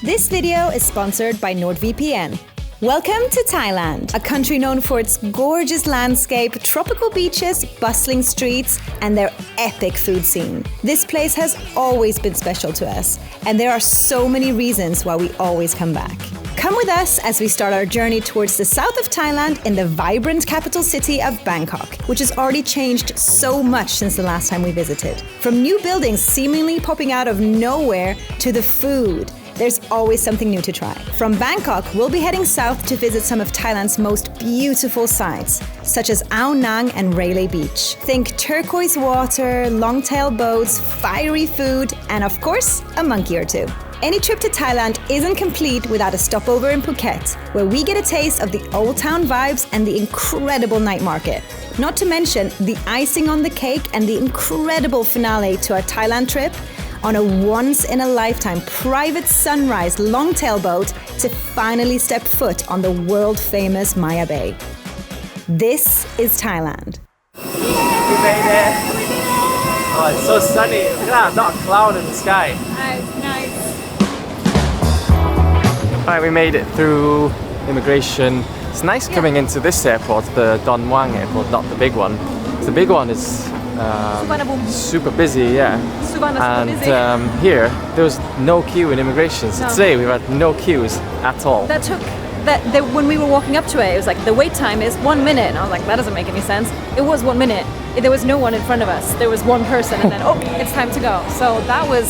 This video is sponsored by NordVPN. Welcome to Thailand, a country known for its gorgeous landscape, tropical beaches, bustling streets, and their epic food scene. This place has always been special to us, and there are so many reasons why we always come back. Come with us as we start our journey towards the south of Thailand in the vibrant capital city of Bangkok, which has already changed so much since the last time we visited. From new buildings seemingly popping out of nowhere to the food, there's always something new to try. From Bangkok, we'll be heading south to visit some of Thailand's most beautiful sites, such as Ao Nang and Railay Beach. Think turquoise water, longtail boats, fiery food, and of course, a monkey or two. Any trip to Thailand isn't complete without a stopover in Phuket, where we get a taste of the old town vibes and the incredible night market. Not to mention the icing on the cake and the incredible finale to our Thailand trip, on a once-in-a-lifetime private sunrise longtail boat to finally step foot on the world-famous Maya Bay. This is Thailand. We made it! Oh, it's so sunny. Look at that, not a cloud in the sky. Nice. Alright, we made it through immigration. It's nice coming into this airport, the Don Muang airport, not the big one. The big one is super busy, yeah. And here, there was no queue in immigration. So today we had no queues at all. When we were walking up to it, it was like the wait time is 1 minute. And I was like, that doesn't make any sense. It was 1 minute. There was no one in front of us. There was one person, and then it's time to go. So that was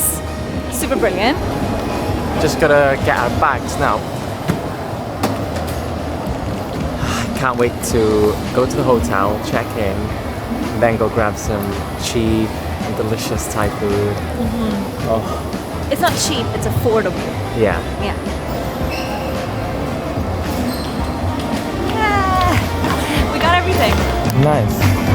super brilliant. Just gotta get our bags now. Can't wait to go to the hotel, check in, and then go grab some cheap and delicious Thai food. Mm-hmm. Oh. It's not cheap, it's affordable. Yeah. We got everything. Nice.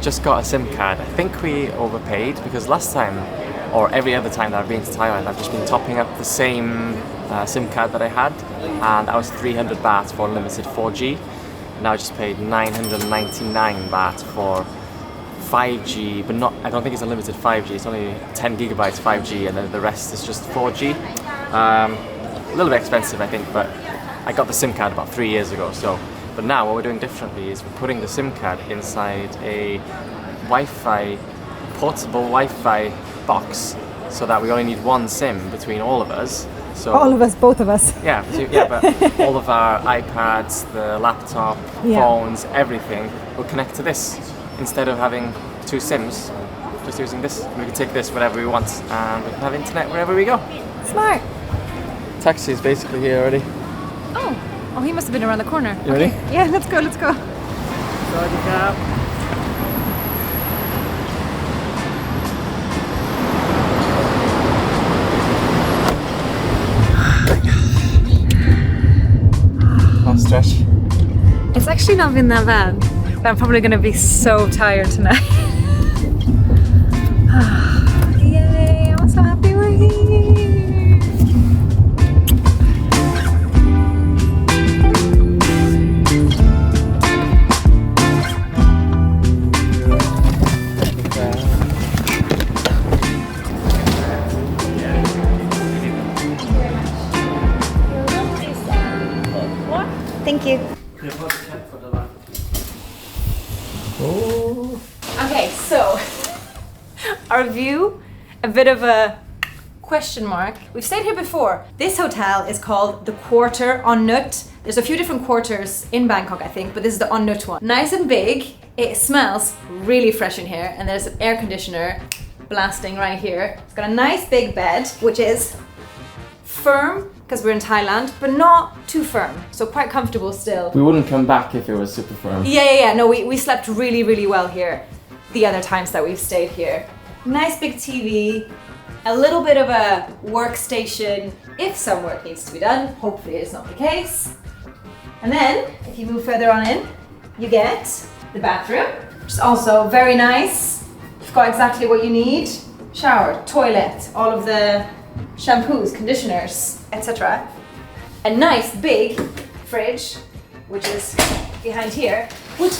Just got a SIM card. I think we overpaid because last time, or every other time that I've been to Thailand, I've just been topping up the same SIM card that I had, and that was 300 baht for unlimited 4G. Now I just paid 999 baht for 5G, but not. I don't think it's unlimited 5G. It's only 10 gigabytes 5G, and then the rest is just 4G. A little bit expensive, I think, but I got the SIM card about 3 years ago. But now what we're doing differently is we're putting the SIM card inside a Wi-Fi, portable Wi-Fi box, so that we only need one SIM between all of us. So all of us, both of us. Yeah, but all of our iPads, the laptop, phones, everything will connect to this instead of having two SIMs. Just using this, we can take this wherever we want, and we can have internet wherever we go. Smart. Taxi is basically here already. Oh, he must have been around the corner. You ready? Yeah, let's go. Sawadee krap. I'll stretch. It's actually not been that bad, but I'm probably gonna be so tired tonight. Yay, I'm so happy we're here. Thank you. Oh. Okay, so our view, a bit of a question mark. We've stayed here before. This hotel is called the Quarter on Nut. There's a few different quarters in Bangkok, I think, but this is the On Nut one. Nice and big. It smells really fresh in here, and there's an air conditioner blasting right here. It's got a nice big bed, which is firm because we're in Thailand, but not too firm, so quite comfortable still. We wouldn't come back if it was super firm. Yeah. No, we slept really well here the other times that we've stayed here. Nice big TV, a little bit of a workstation if some work needs to be done. Hopefully it's not the case. And then, if you move further on in, you get the bathroom, which is also very nice. You've got exactly what you need. Shower, toilet, all of the shampoos, conditioners, etc. A nice big fridge, which is behind here, which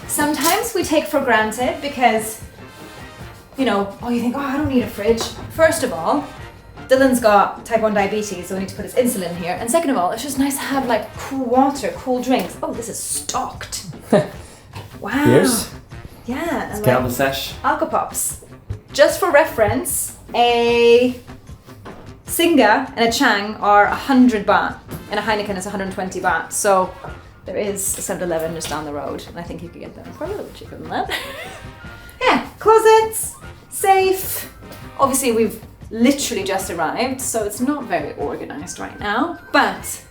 sometimes we take for granted because you know, oh, you think, oh, I don't need a fridge. First of all, Dylan's got type 1 diabetes, so we need to put his insulin here. And second of all, it's just nice to have like cool water, cool drinks. Oh, this is stocked. Wow. Beers? Yeah. And Get on the sesh. Alcopops. Just for reference, a Singa and a Chang are 100 baht, and a Heineken is 120 baht. So there is a 7-Eleven just down the road, and I think you could get them for a little bit cheaper than that. Yeah, closets, safe. Obviously, we've literally just arrived, so it's not very organized right now, but it's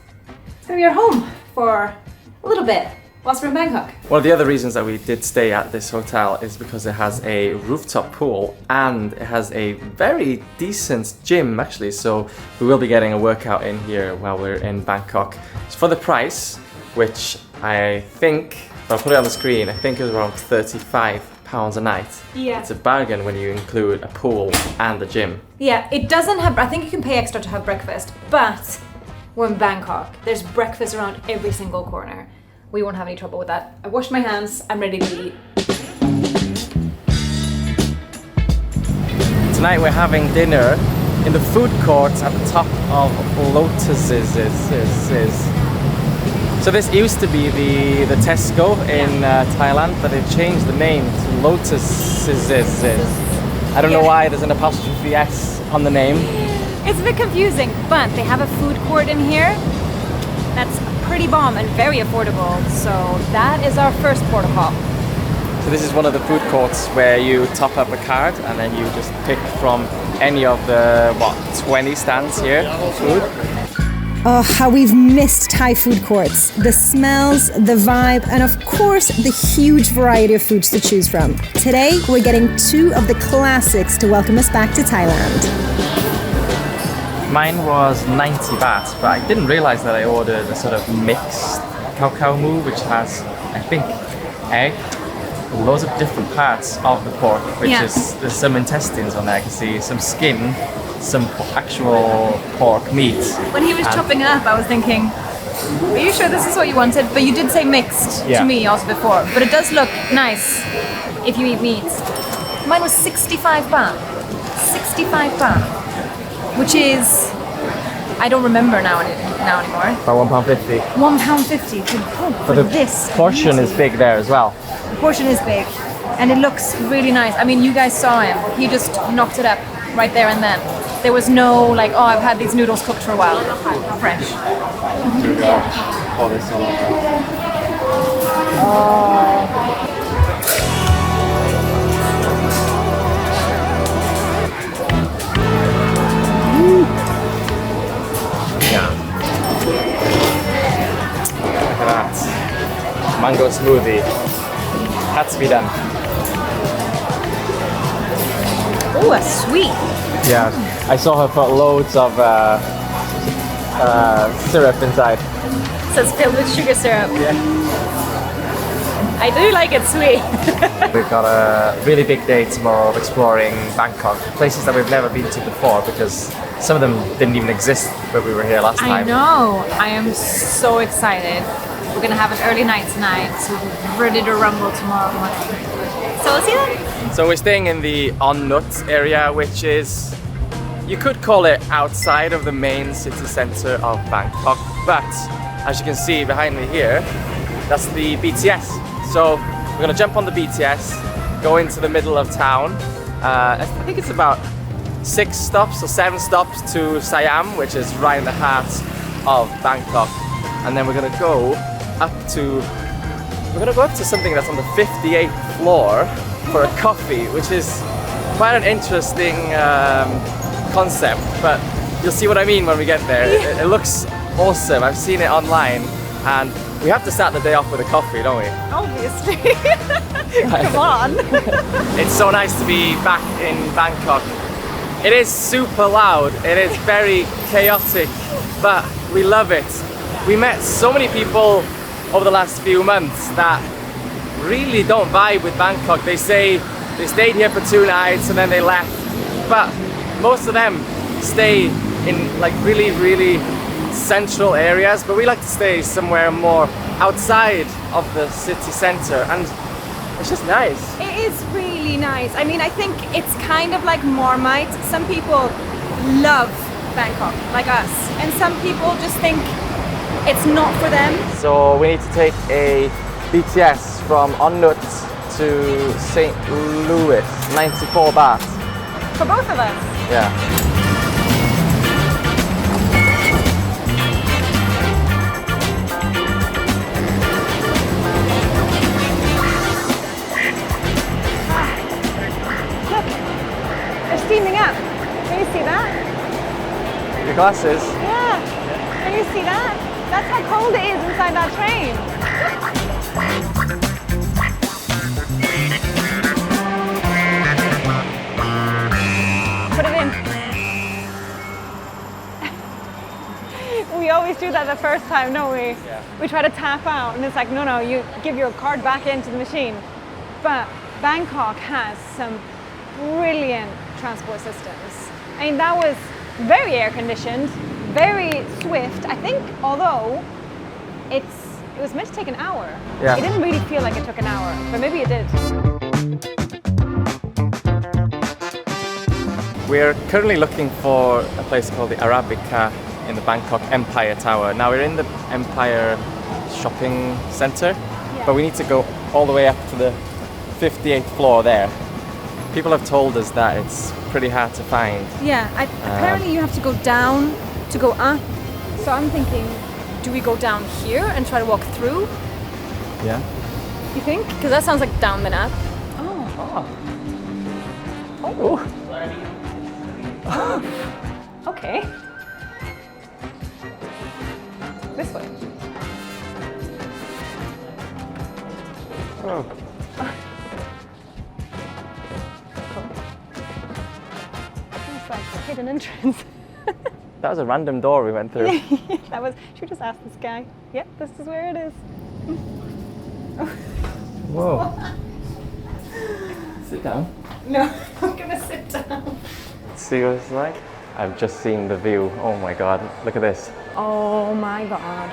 gonna be our home for a little bit whilst we're in Bangkok. One of the other reasons that we did stay at this hotel is because it has a rooftop pool and it has a very decent gym actually, so we will be getting a workout in here while we're in Bangkok. So for the price, which I think, if I put it on the screen, I think it was around £35 a night. Yeah. It's a bargain when you include a pool and a gym. Yeah, it doesn't have, I think you can pay extra to have breakfast, but we're in Bangkok. There's breakfast around every single corner. We won't have any trouble with that. I washed my hands, I'm ready to eat. Tonight we're having dinner in the food court at the top of Lotus's. So this used to be the Tesco in Thailand, but they've changed the name to Lotus's. I don't know why there's an apostrophe S on the name. It's a bit confusing, but they have a food court in here that's pretty bomb and very affordable. So that is our first protocol. So this is one of the food courts where you top up a card and then you just pick from any of the, 20 stands here for food. Oh, how we've missed Thai food courts. The smells, the vibe, and of course, the huge variety of foods to choose from. Today, we're getting 2 of the classics to welcome us back to Thailand. Mine was 90 baht, but I didn't realize that I ordered a sort of mixed khao mu, which has, I think, egg, loads of different parts of the pork, which is, there's some intestines on there, I can see, some skin, some actual pork meat. When he was chopping it up, I was thinking, are you sure this is what you wanted? But you did say mixed to me also before, but it does look nice if you eat meat. Mine was 65 baht. 65 baht. Which is, I don't remember now anymore. About £1.50. £1.50 for this. Portion is big there as well. The portion is big, and it looks really nice. I mean, you guys saw him. He just knocked it up right there and then. There was no like, oh, I've had these noodles cooked for a while. Fresh. Pour this all over. Look at that. Mango smoothie. Had to be done. Oh, a sweet. Yeah, I saw her put loads of syrup inside. So it's filled with sugar syrup. Yeah. I do like it sweet. We've got a really big day tomorrow of exploring Bangkok, places that we've never been to before because some of them didn't even exist when we were here last time. I know. I am so excited. We're gonna have an early night tonight, so we're ready to rumble tomorrow morning. So we'll see you then. So we're staying in the On Nut area, which is, you could call it outside of the main city centre of Bangkok, but as you can see behind me here, that's the BTS. So we're gonna jump on the BTS, go into the middle of town. I think it's about 6 stops or 7 stops to Siam, which is right in the heart of Bangkok. And then we're gonna go up to something that's on the 58th floor for a coffee, which is quite an interesting concept, but you'll see what I mean when we get there. It looks awesome. I've seen it online, and we have to start the day off with a coffee, don't we? Obviously. Come on. It's so nice to be back in Bangkok. It is super loud, it is very chaotic, but we love it. We met so many people over the last few months that really don't vibe with Bangkok. They say they stayed here for 2 nights and then they left, but most of them stay in like really central areas, but we like to stay somewhere more outside of the city center, and it's just nice. It is really nice. I mean, I think it's kind of like Marmite. Some people love Bangkok, like us, and some people just think it's not for them. So we need to take a BTS from Onut to St. Louis, 94 baht. For both of us. Yeah. Look, they're steaming up. Can you see that? Your glasses? Yeah. Can you see that? That's how cold it is inside that train. Put it in. We always do that the first time, don't we? Yeah. We try to tap out and it's like, no, you give your card back into the machine. But Bangkok has some brilliant transport systems. I mean, that was very air conditioned, very swift. I think, although it was meant to take an hour. Yeah. It didn't really feel like it took an hour, but maybe it did. We're currently looking for a place called the Arabica in the Bangkok Empire Tower. Now we're in the Empire shopping centre, but we need to go all the way up to the 58th floor there. People have told us that it's pretty hard to find. Yeah, apparently you have to go down to go up. So I'm thinking, do we go down here and try to walk through? Yeah. You think? Because that sounds like down then up. Oh. Okay. This way. Oh. It's like a hidden entrance. That was a random door we went through. That was. Should we just ask this guy? Yep, this is where it is. Whoa. Sit down. No, I'm gonna sit down. See what it's like? I've just seen the view. Oh my god, look at this. Oh my god.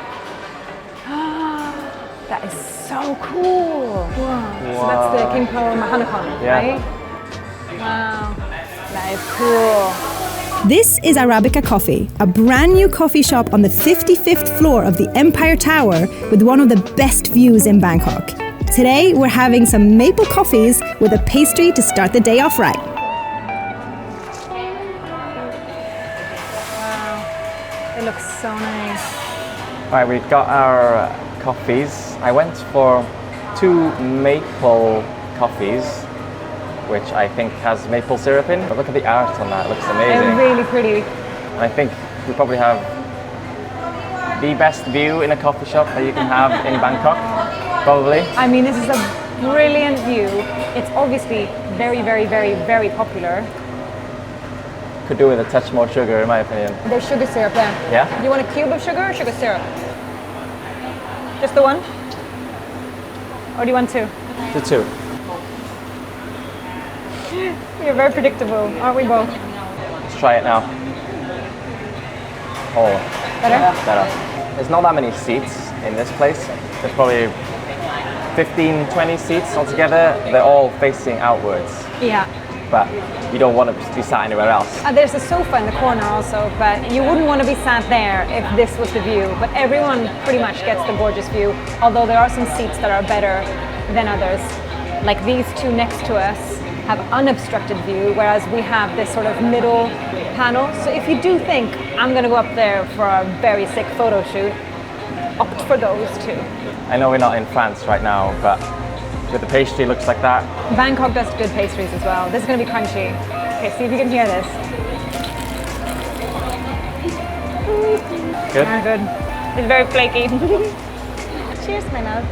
That is so cool. Wow. So that's the Kimpo Mahanakan, Yeah. right? Wow. That is cool. This is Arabica Coffee, a brand new coffee shop on the 55th floor of the Empire Tower with one of the best views in Bangkok. Today, we're having some maple coffees with a pastry to start the day off right. Wow. It looks so nice. Right, we've got our coffees. I went for 2 maple coffees, which I think has maple syrup in. But look at the art on that, it looks amazing. They're really pretty. And I think we probably have the best view in a coffee shop that you can have in Bangkok, probably. I mean, this is a brilliant view. It's obviously very, very, very, very popular. Could do with a touch more sugar, in my opinion. There's sugar syrup there. Yeah? Do you want a cube of sugar or sugar syrup? Just the one? Or do you want 2? The 2. You're very predictable, aren't we both? Let's try it now. Oh, Better? better. There's not that many seats in this place. There's probably 15, 20 seats altogether. They're all facing outwards, Yeah. but you don't want to be sat anywhere else. There's a sofa in the corner also, but you wouldn't want to be sat there if this was the view. But everyone pretty much gets the gorgeous view, although there are some seats that are better than others. Like these 2 next to us have unobstructed view, whereas we have this sort of middle panel. So if you do think, I'm going to go up there for a very sick photo shoot, opt for those 2. I know we're not in France right now, but with the pastry looks like that. Bangkok does good pastries as well. This is going to be crunchy. Okay, see if you can hear this. Good? Ah, good. It's very flaky. Cheers, my love.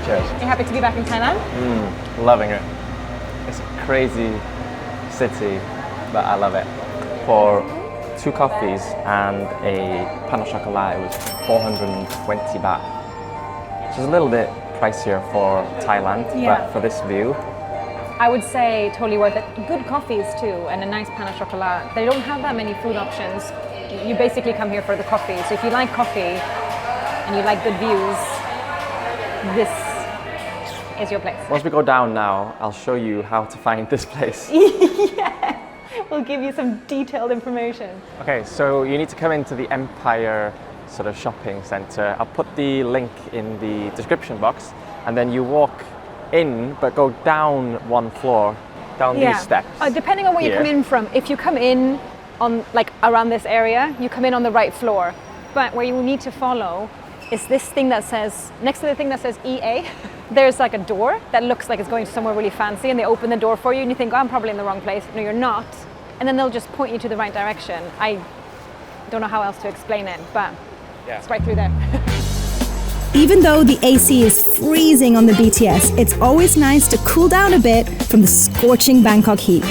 Cheers. You happy to be back in Thailand? Loving it. It's a crazy city, but I love it. For 2 coffees and a pan au chocolat, it was 420 baht, which is a little bit pricier for Thailand, Yeah. but for this view, I would say totally worth it. Good coffees too, and a nice pan au chocolat. They don't have that many food options. You basically come here for the coffee. So if you like coffee and you like good views, this is your place. Once we go down now, I'll show you how to find this place. Yeah, we'll give you some detailed information. Okay, so you need to come into the Empire sort of shopping center. I'll put the link in the description box, and then you walk in, but go down one floor, down these steps. Depending on where you come in from. If you come in on like around this area, you come in on the right floor. But where you need to follow is this thing that says, next to the thing that says EA, there's like a door that looks like it's going to somewhere really fancy, and they open the door for you and you think, oh, I'm probably in the wrong place. No, you're not. And then they'll just point you to the right direction. I don't know how else to explain it, but it's right through there. Even though the AC is freezing on the BTS, it's always nice to cool down a bit from the scorching Bangkok heat.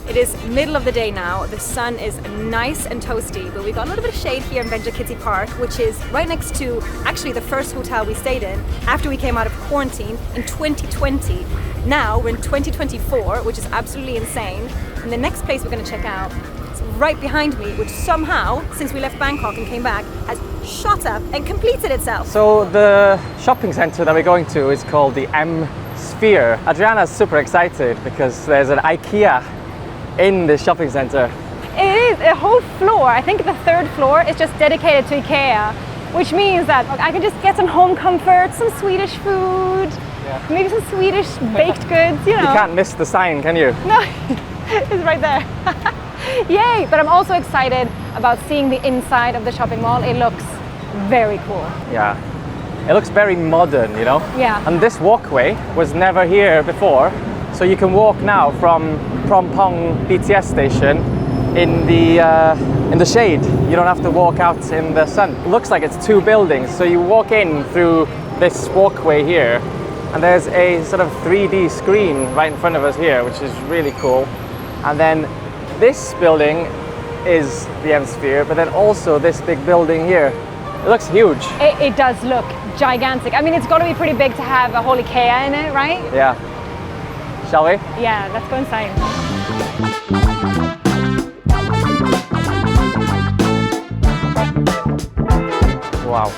It is middle of the day now. The sun is nice and toasty, but we got a little bit of shade here in Kitty Park, which is right next to actually the first hotel we stayed in after we came out of quarantine in 2020. Now we're in 2024, which is absolutely insane. And the next place we're going to check out is right behind me, which somehow, since we left Bangkok and came back, has shot up and completed itself. So the shopping center that we're going to is called the M Sphere. Adriana's super excited because there's an IKEA in the shopping center. It is a whole floor. I think the third floor is just dedicated to IKEA, which means that I can just get some home comfort, some Swedish food, maybe some Swedish baked goods, you know. You can't miss the sign, can you? No, it's right there. Yay! But I'm also excited about seeing the inside of the shopping mall. It looks very cool. Yeah. It looks very modern, you know? Yeah. And this walkway was never here before. So you can walk now from Phompong BTS station in the shade. You don't have to walk out in the sun. It looks like it's two buildings. So you walk in through this walkway here, and there's a sort of 3D screen right in front of us here, which is really cool. And then this building is the M Sphere, but then also this big building here. It looks huge. It does look gigantic. I mean, it's got to be pretty big to have a whole IKEA in it, right? Yeah. Shall we? Yeah, let's go inside. Wow.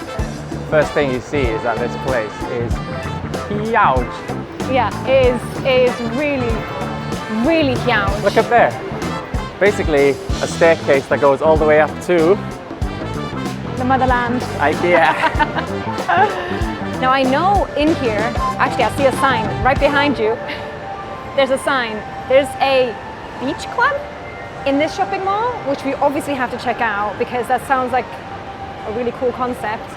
First thing you see is that this place is huge. Yeah, it is really, really huge. Look up there. Basically a staircase that goes all the way up to the motherland. IKEA. Now I know in here, actually I see a sign right behind you. There's a sign. There's a beach club in this shopping mall, which we obviously have to check out because that sounds like a really cool concept.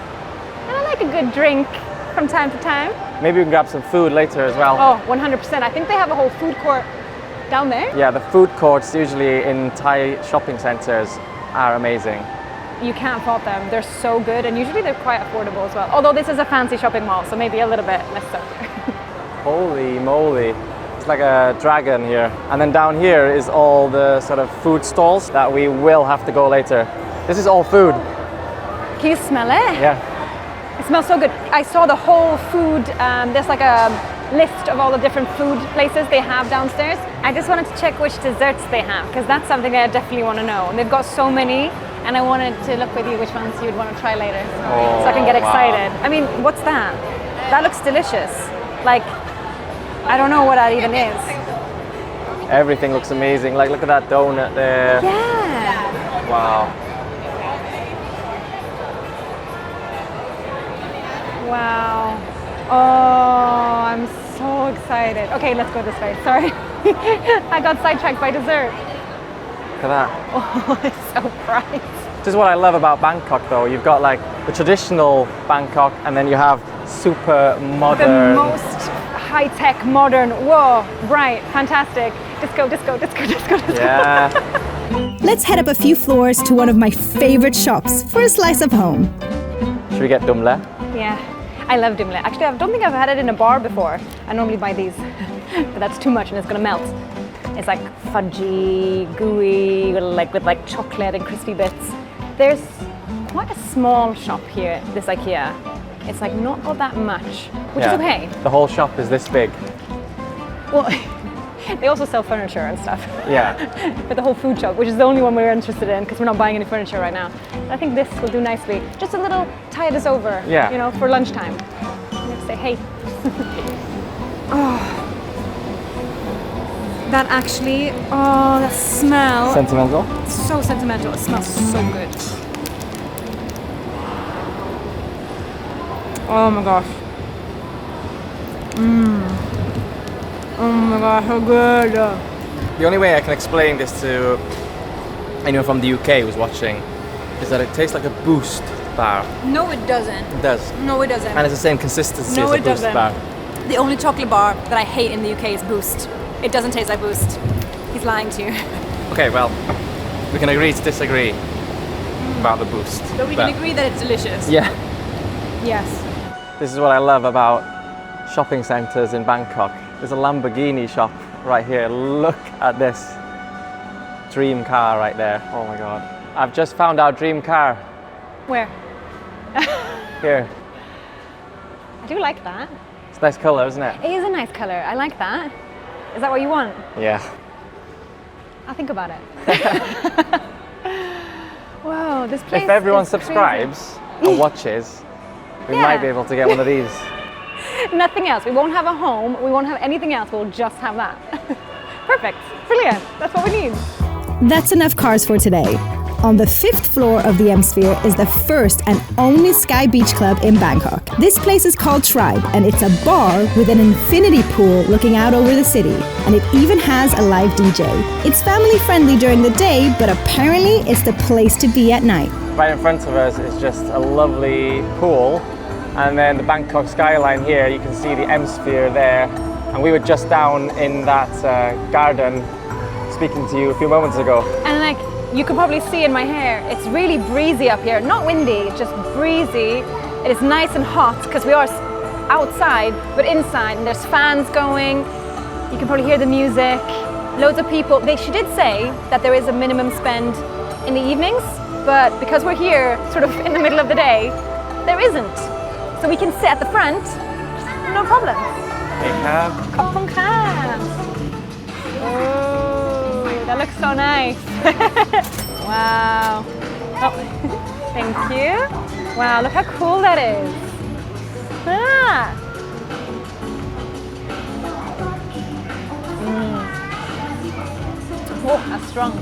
And I like a good drink from time to time. Maybe we can grab some food later as well. Oh, 100%. I think they have a whole food court down there. Yeah, the food courts usually in Thai shopping centers are amazing. You can't fault them. They're so good, and usually they're quite affordable as well. Although this is a fancy shopping mall, so maybe a little bit less so. Holy moly. It's like a dragon here. And then down here is all the sort of food stalls that we will have to go later. This is all food. Can you smell it? Yeah. It smells so good. I saw the whole food, there's like a list of all the different food places they have downstairs. I just wanted to check which desserts they have, because that's something that I definitely want to know. And they've got so many, and I wanted to look with you which ones you'd want to try later, so I can get excited. Wow. I mean, what's that? That looks delicious. Like, I don't know what that even is. Everything looks amazing. Like, look at that donut there. Yeah. Wow. Wow. Oh, I'm so excited. Okay, let's go this way. Sorry. I got sidetracked by dessert. Look at that. Oh, it's so bright. This is what I love about Bangkok though. You've got like the traditional Bangkok, and then you have super modern. The most high-tech, modern, whoa, bright, fantastic. Disco, disco, disco, disco, disco. Yeah. Let's head up a few floors to one of my favorite shops for a slice of home. Should we get dumle? Yeah, I love dumle. Actually, I don't think I've had it in a bar before. I normally buy these, but that's too much and it's gonna melt. It's like fudgy, gooey, with like chocolate and crispy bits. There's quite a small shop here, this IKEA. It's like not got that much, which is okay. The whole shop is this big. Well, They also sell furniture and stuff. Yeah. But the whole food shop, which is the only one we're interested in because we're not buying any furniture right now. I think this will do nicely. Just a little tide us over, Yeah. you know, for lunchtime. You have to say, hey. Oh. That actually, oh, that smell. Sentimental? So sentimental. It smells so good. Oh my gosh. Oh my gosh, so good. The only way I can explain this to anyone from the UK who's watching is that it tastes like a Boost bar. No, it doesn't. It does. No, it doesn't. And it's the same consistency No, as a it Boost doesn't. bar. The only chocolate bar that I hate in the UK is Boost. It doesn't taste like Boost. He's lying to you. Okay, well, we can agree to disagree about the Boost. But we can agree that it's delicious. Yeah. Yes. This is what I love about shopping centres in Bangkok. There's a Lamborghini shop right here. Look at this dream car right there. Oh my god. I've just found our dream car. Where? Here. I do like that. It's a nice colour, isn't it? It is a nice colour. I like that. Is that what you want? Yeah. I'll think about it. Wow, this place If everyone is subscribes and watches, we Yeah. might be able to get one of these. crazy. Nothing else. We won't have a home. We won't have anything else. We'll just have that. Perfect. Brilliant. That's what we need. That's enough cars for today. On the 5th floor of the M Sphere is the first and only Sky Beach Club in Bangkok. This place is called Tribe, and it's a bar with an infinity pool looking out over the city. And it even has a live DJ. It's family friendly during the day, but apparently it's the place to be at night. Right in front of us is just a lovely pool, and then the Bangkok skyline here. You can see the M Sphere there, and we were just down in that garden speaking to you a few moments ago. And like you can probably see in my hair, it's really breezy up here. Not windy, just breezy. It is nice and hot because we are outside, but inside, and there's fans going. You can probably hear the music. Loads of people. She did say that there is a minimum spend in the evenings, but because we're here sort of in the middle of the day, there isn't. So we can sit at the front, no problem. Hey, Cab. Kapong ka. Oh, that looks so nice. Wow. Oh, thank you. Wow, look how cool that is. Ah. Oh, that's strong.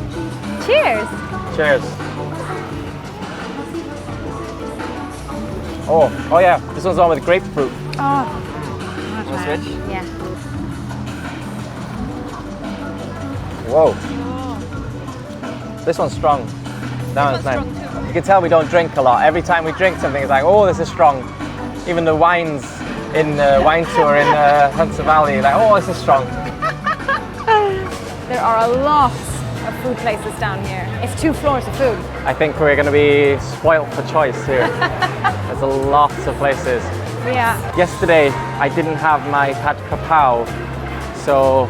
Cheers. Cheers. Oh yeah, this one's on with grapefruit. Oh. Wanna switch? Yeah. Whoa. This one's strong. That one's nice. You can tell we don't drink a lot. Every time we drink something, it's like, oh, this is strong. Even the wines in the wine tour in Hunter Valley, like, oh, this is strong. There are a lot of food places down here. It's 2 floors of food. I think we're going to be spoilt for choice here. There's a lot of places. Yeah. Yesterday, I didn't have my pad kapow, so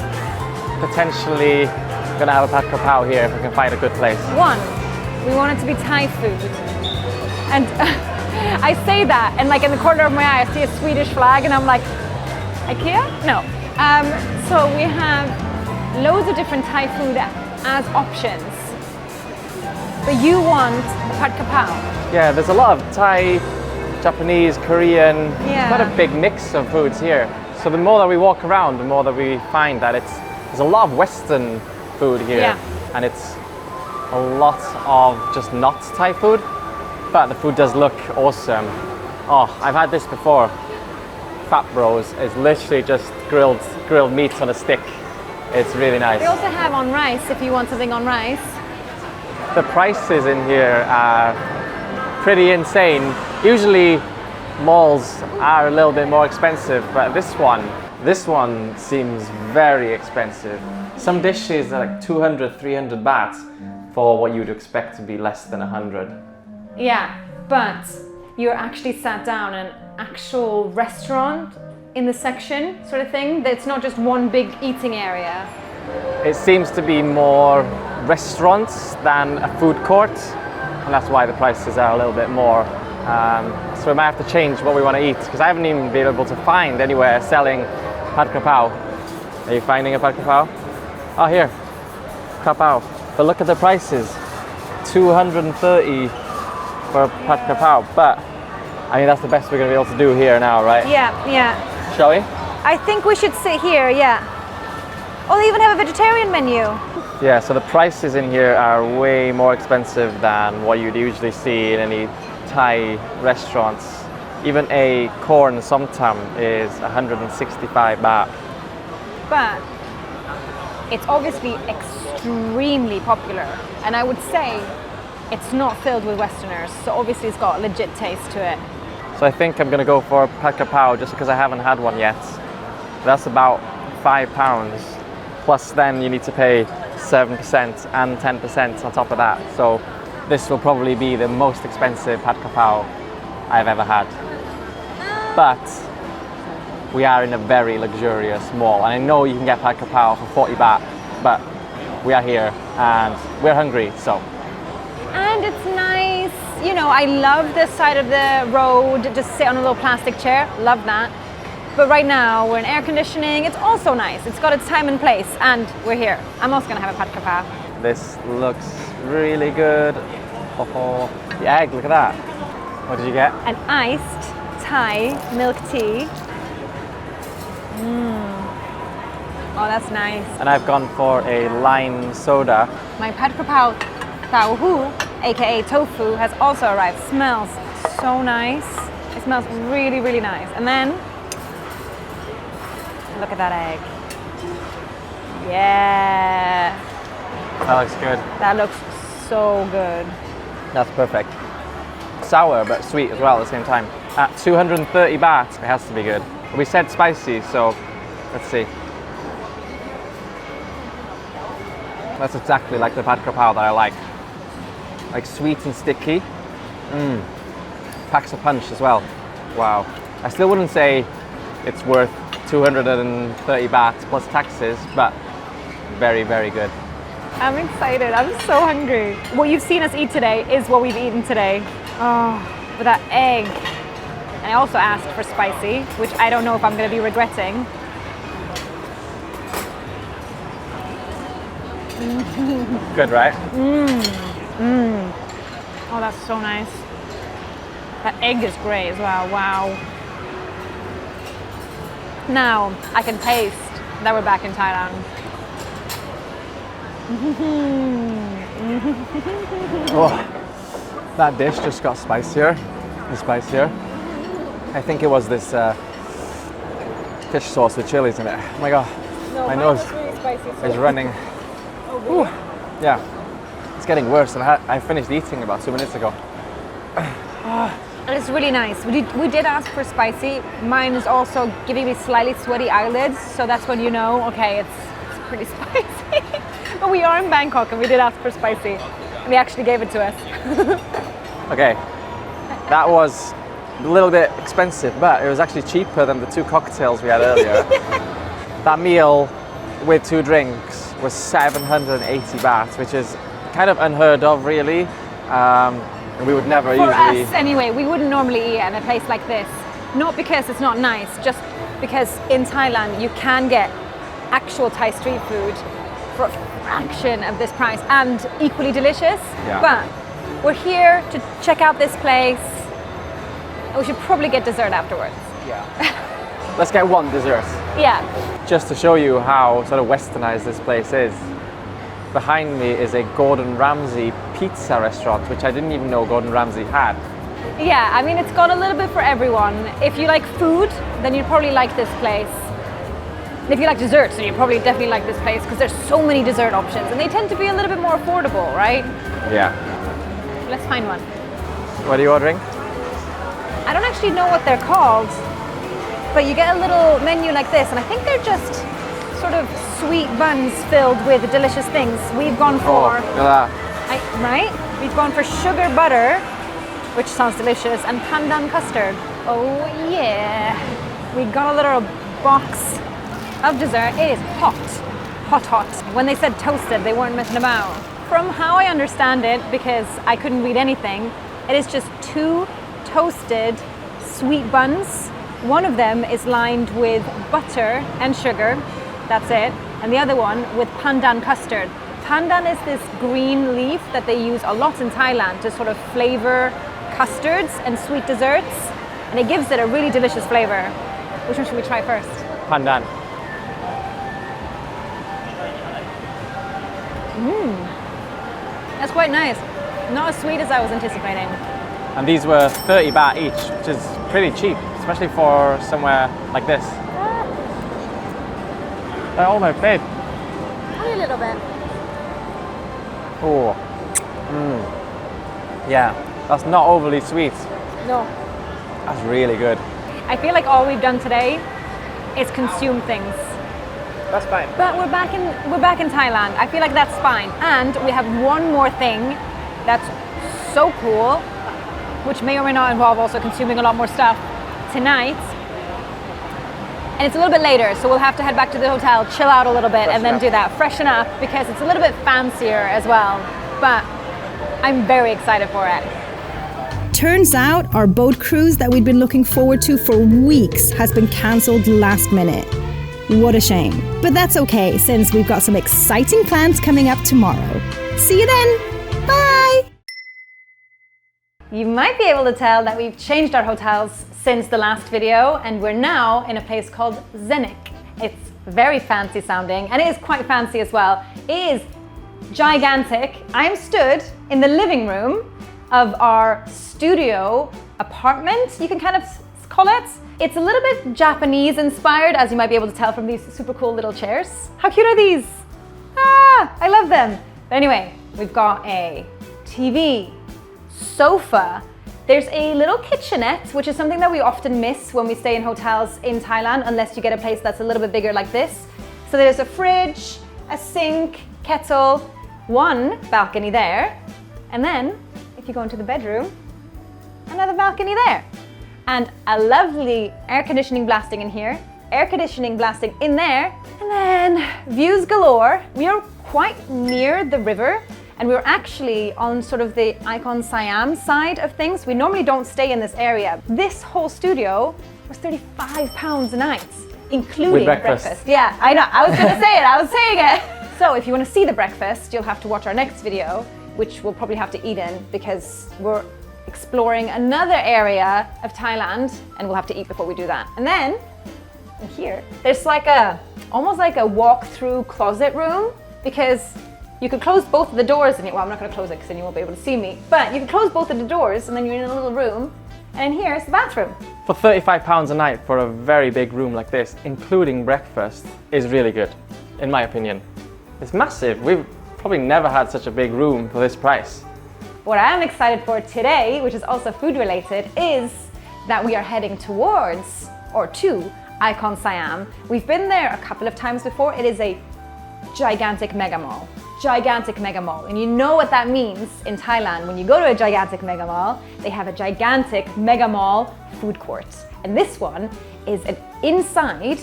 potentially going to have a pad kapow here if I can find a good place. 1, we want it to be Thai food. And I say that, and like in the corner of my eye, I see a Swedish flag, and I'm like, IKEA? No. So we have loads of different Thai food as options. But you want the pad kapow. Yeah, there's a lot of Thai, Japanese, Korean, Yeah. quite a big mix of foods here. So the more that we walk around, the more that we find that there's a lot of Western food here. Yeah. And it's a lot of just not Thai food, but the food does look awesome. Oh, I've had this before. Fat Bros is literally just grilled meat on a stick. It's really nice. We also have on rice if you want something on rice. The prices in here are pretty insane. Usually malls are a little bit more expensive, but this one seems very expensive. Some dishes are like 200, 300 baht for what you'd expect to be less than 100. Yeah, but you're actually sat down in an actual restaurant in the section sort of thing. It's not just one big eating area. It seems to be more restaurants than a food court, and that's why the prices are a little bit more. So we might have to change what we want to eat, because I haven't even been able to find anywhere selling pad kapow. Are you finding a pad kapow? Oh, here. Krapao. But look at the prices. 230 for a pad krapao. But, I mean, that's the best we're going to be able to do here now, right? Yeah, yeah. Shall we? I think we should sit here, yeah. Oh, they even have a vegetarian menu. Yeah, so the prices in here are way more expensive than what you'd usually see in any Thai restaurants. Even a corn somtam is 165 baht. But it's obviously extremely popular. And I would say it's not filled with Westerners. So obviously it's got a legit taste to it. So I think I'm gonna go for pad krapao just because I haven't had one yet. That's about £5. Plus then you need to pay 7% and 10% on top of that. So this will probably be the most expensive pad krapao I've ever had. But we are in a very luxurious mall. And I know you can get pad krapao for 40 baht, but we are here and we're hungry, so. And it's nice. You know, I love this side of the road, just sit on a little plastic chair, love that. But right now we're in air conditioning, it's also nice. It's got its time and place, and we're here. I'm also gonna have a pad krapao. This looks really good. Oh, the egg, look at that. What did you get? An iced Thai milk tea. Oh, that's nice. And I've gone for a lime soda. My pad krapao tau hu, aka tofu, has also arrived. Smells so nice. It smells really, really nice. And then, look at that egg. Yeah. That looks good. That looks so good. That's perfect. Sour but sweet as well at the same time. At 230 baht, it has to be good. We said spicy, so let's see. That's exactly like the pad krapao that I like. Like sweet and sticky. Packs a punch as well. Wow. I still wouldn't say it's worth 230 baht plus taxes, but very, very good. I'm excited. I'm so hungry. What you've seen us eat today is what we've eaten today. Oh, with that egg. And I also asked for spicy, which I don't know if I'm going to be regretting. Good, right? Oh, that's so nice. That egg is great as well. Wow. Now I can taste that we're back in Thailand. Oh, that dish just got spicier and spicier. I think it was this fish sauce with chilies in it. Oh my god, No, my nose really spicy, is running. Oh, really? Ooh, yeah, it's getting worse, and I finished eating about 2 minutes ago. It's really nice. We did ask for spicy. Mine is also giving me slightly sweaty eyelids, so that's when you know, okay, it's pretty spicy. But we are in Bangkok and we did ask for spicy. And they actually gave it to us. Okay, that was a little bit expensive, but it was actually cheaper than the 2 cocktails we had earlier. That meal with 2 drinks was 780 baht, which is kind of unheard of, really. And we would never For usually... us, anyway, we wouldn't normally eat at a place like this. Not because it's not nice, just because in Thailand you can get actual Thai street food for a fraction of this price and equally delicious. Yeah. But we're here to check out this place. We should probably get dessert afterwards. Yeah. Let's get one dessert. Yeah. Just to show you how sort of westernized this place is. Behind me is a Gordon Ramsay pizza restaurant, which I didn't even know Gordon Ramsay had. Yeah, I mean, it's got a little bit for everyone. If you like food, then you'd probably like this place. If you like desserts, then you probably definitely like this place because there's so many dessert options and they tend to be a little bit more affordable, right? Yeah. Let's find one. What are you ordering? I don't actually know what they're called, but you get a little menu like this, and I think they're just sort of sweet buns filled with delicious things. We've gone for, look at that. right? We've gone for sugar butter, which sounds delicious, and pandan custard. Oh yeah. We got a little box of dessert. It is hot, hot, hot. When they said toasted, they weren't messing about. From how I understand it, because I couldn't read anything, it is just 2 toasted sweet buns. One of them is lined with butter and sugar. That's it. and the other one with pandan custard. Pandan is this green leaf that they use a lot in Thailand to sort of flavor custards and sweet desserts, and it gives it a really delicious flavor. Which one should we try first? Pandan. That's quite nice. Not as sweet as I was anticipating. And these were 30 baht each, which is pretty cheap, especially for somewhere like this. They're all my plate. Only a little bit. Oh. Yeah, that's not overly sweet. No. That's really good. I feel like all we've done today is consume things. That's fine. But we're back in Thailand. I feel like that's fine. And we have one more thing that's so cool, which may or may not involve also consuming a lot more stuff tonight. And it's a little bit later, so we'll have to head back to the hotel, chill out a little bit, and then do that. Freshen up, because it's a little bit fancier as well. But I'm very excited for it. Turns out our boat cruise that we'd been looking forward to for weeks has been cancelled last minute. What a shame. But that's okay, since we've got some exciting plans coming up tomorrow. See you then. Bye! You might be able to tell that we've changed our hotels since the last video, and we're now in a place called Zenik. It's very fancy sounding, and it is quite fancy as well. It is gigantic. I'm stood in the living room of our studio apartment, you can kind of call it. It's a little bit Japanese inspired, as you might be able to tell from these super cool little chairs. How cute are these? Ah, I love them. But anyway, we've got a TV, sofa. There's a little kitchenette, which is something that we often miss when we stay in hotels in Thailand, unless you get a place that's a little bit bigger like this. So there's a fridge, a sink, kettle, one balcony there, and then if you go into the bedroom, another balcony there. And a lovely air conditioning blasting in here, air conditioning blasting in there, and then views galore. We are quite near the river, and we're actually on sort of the Icon Siam side of things. We normally don't stay in this area. This whole studio was £35 a night, including with breakfast. Yeah, I know, I was gonna say it, I was saying it. So if you wanna see the breakfast, you'll have to watch our next video, which we'll probably have to eat in, because we're exploring another area of Thailand, and we'll have to eat before we do that. And then, in here, there's like almost like a walk-through closet room, because you could close both of the doors in it. Well, I'm not gonna close it because then you won't be able to see me, but you can close both of the doors and then you're in a little room, and in here is the bathroom. For £35 a night for a very big room like this, including breakfast, is really good, in my opinion. It's massive. We've probably never had such a big room for this price. What I am excited for today, which is also food related, is that we are heading towards, or to, Icon Siam. We've been there a couple of times before. It is a gigantic mega mall. Gigantic mega mall. And you know what that means in Thailand. When you go to a gigantic mega mall, they have a gigantic mega mall food court. And this one is an inside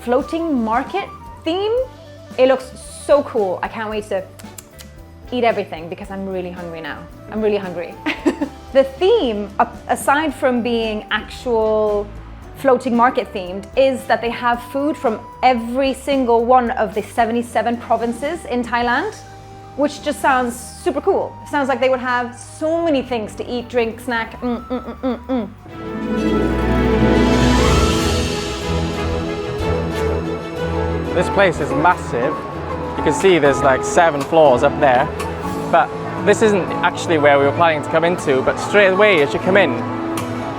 floating market theme. It looks so cool. I can't wait to eat everything because I'm really hungry now. I'm really hungry. The theme, aside from being actual floating market themed, is that they have food from every single one of the 77 provinces in Thailand, which just sounds super cool. It sounds like they would have so many things to eat, drink, snack. This place is massive. You can see there's like 7 floors up there, but this isn't actually where we were planning to come into, but straight away as you come in,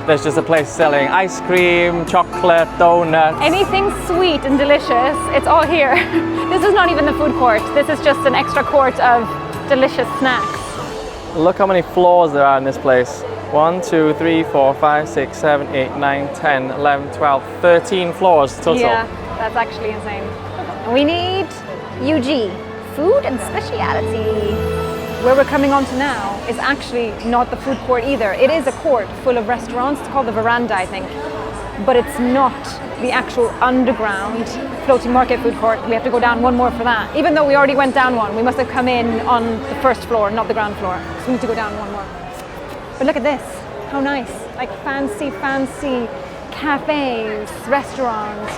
there's just a place selling ice cream, chocolate, donuts. Anything sweet and delicious, it's all here. This is not even the food court. This is just an extra court of delicious snacks. Look how many floors there are in this place. 1, 2, 3, 4, 5, 6, 7, 8, 9, 10, 11, 12, 13 floors total. Yeah, that's actually insane. We need UG, food and speciality. Where we're coming on to now is actually not the food court either. It is a court full of restaurants. It's called the Veranda, I think. But it's not the actual underground floating market food court. We have to go down one more for that. Even though we already went down one, we must have come in on the first floor, not the ground floor. So we need to go down one more. But look at this, how nice. Like fancy, fancy cafes, restaurants.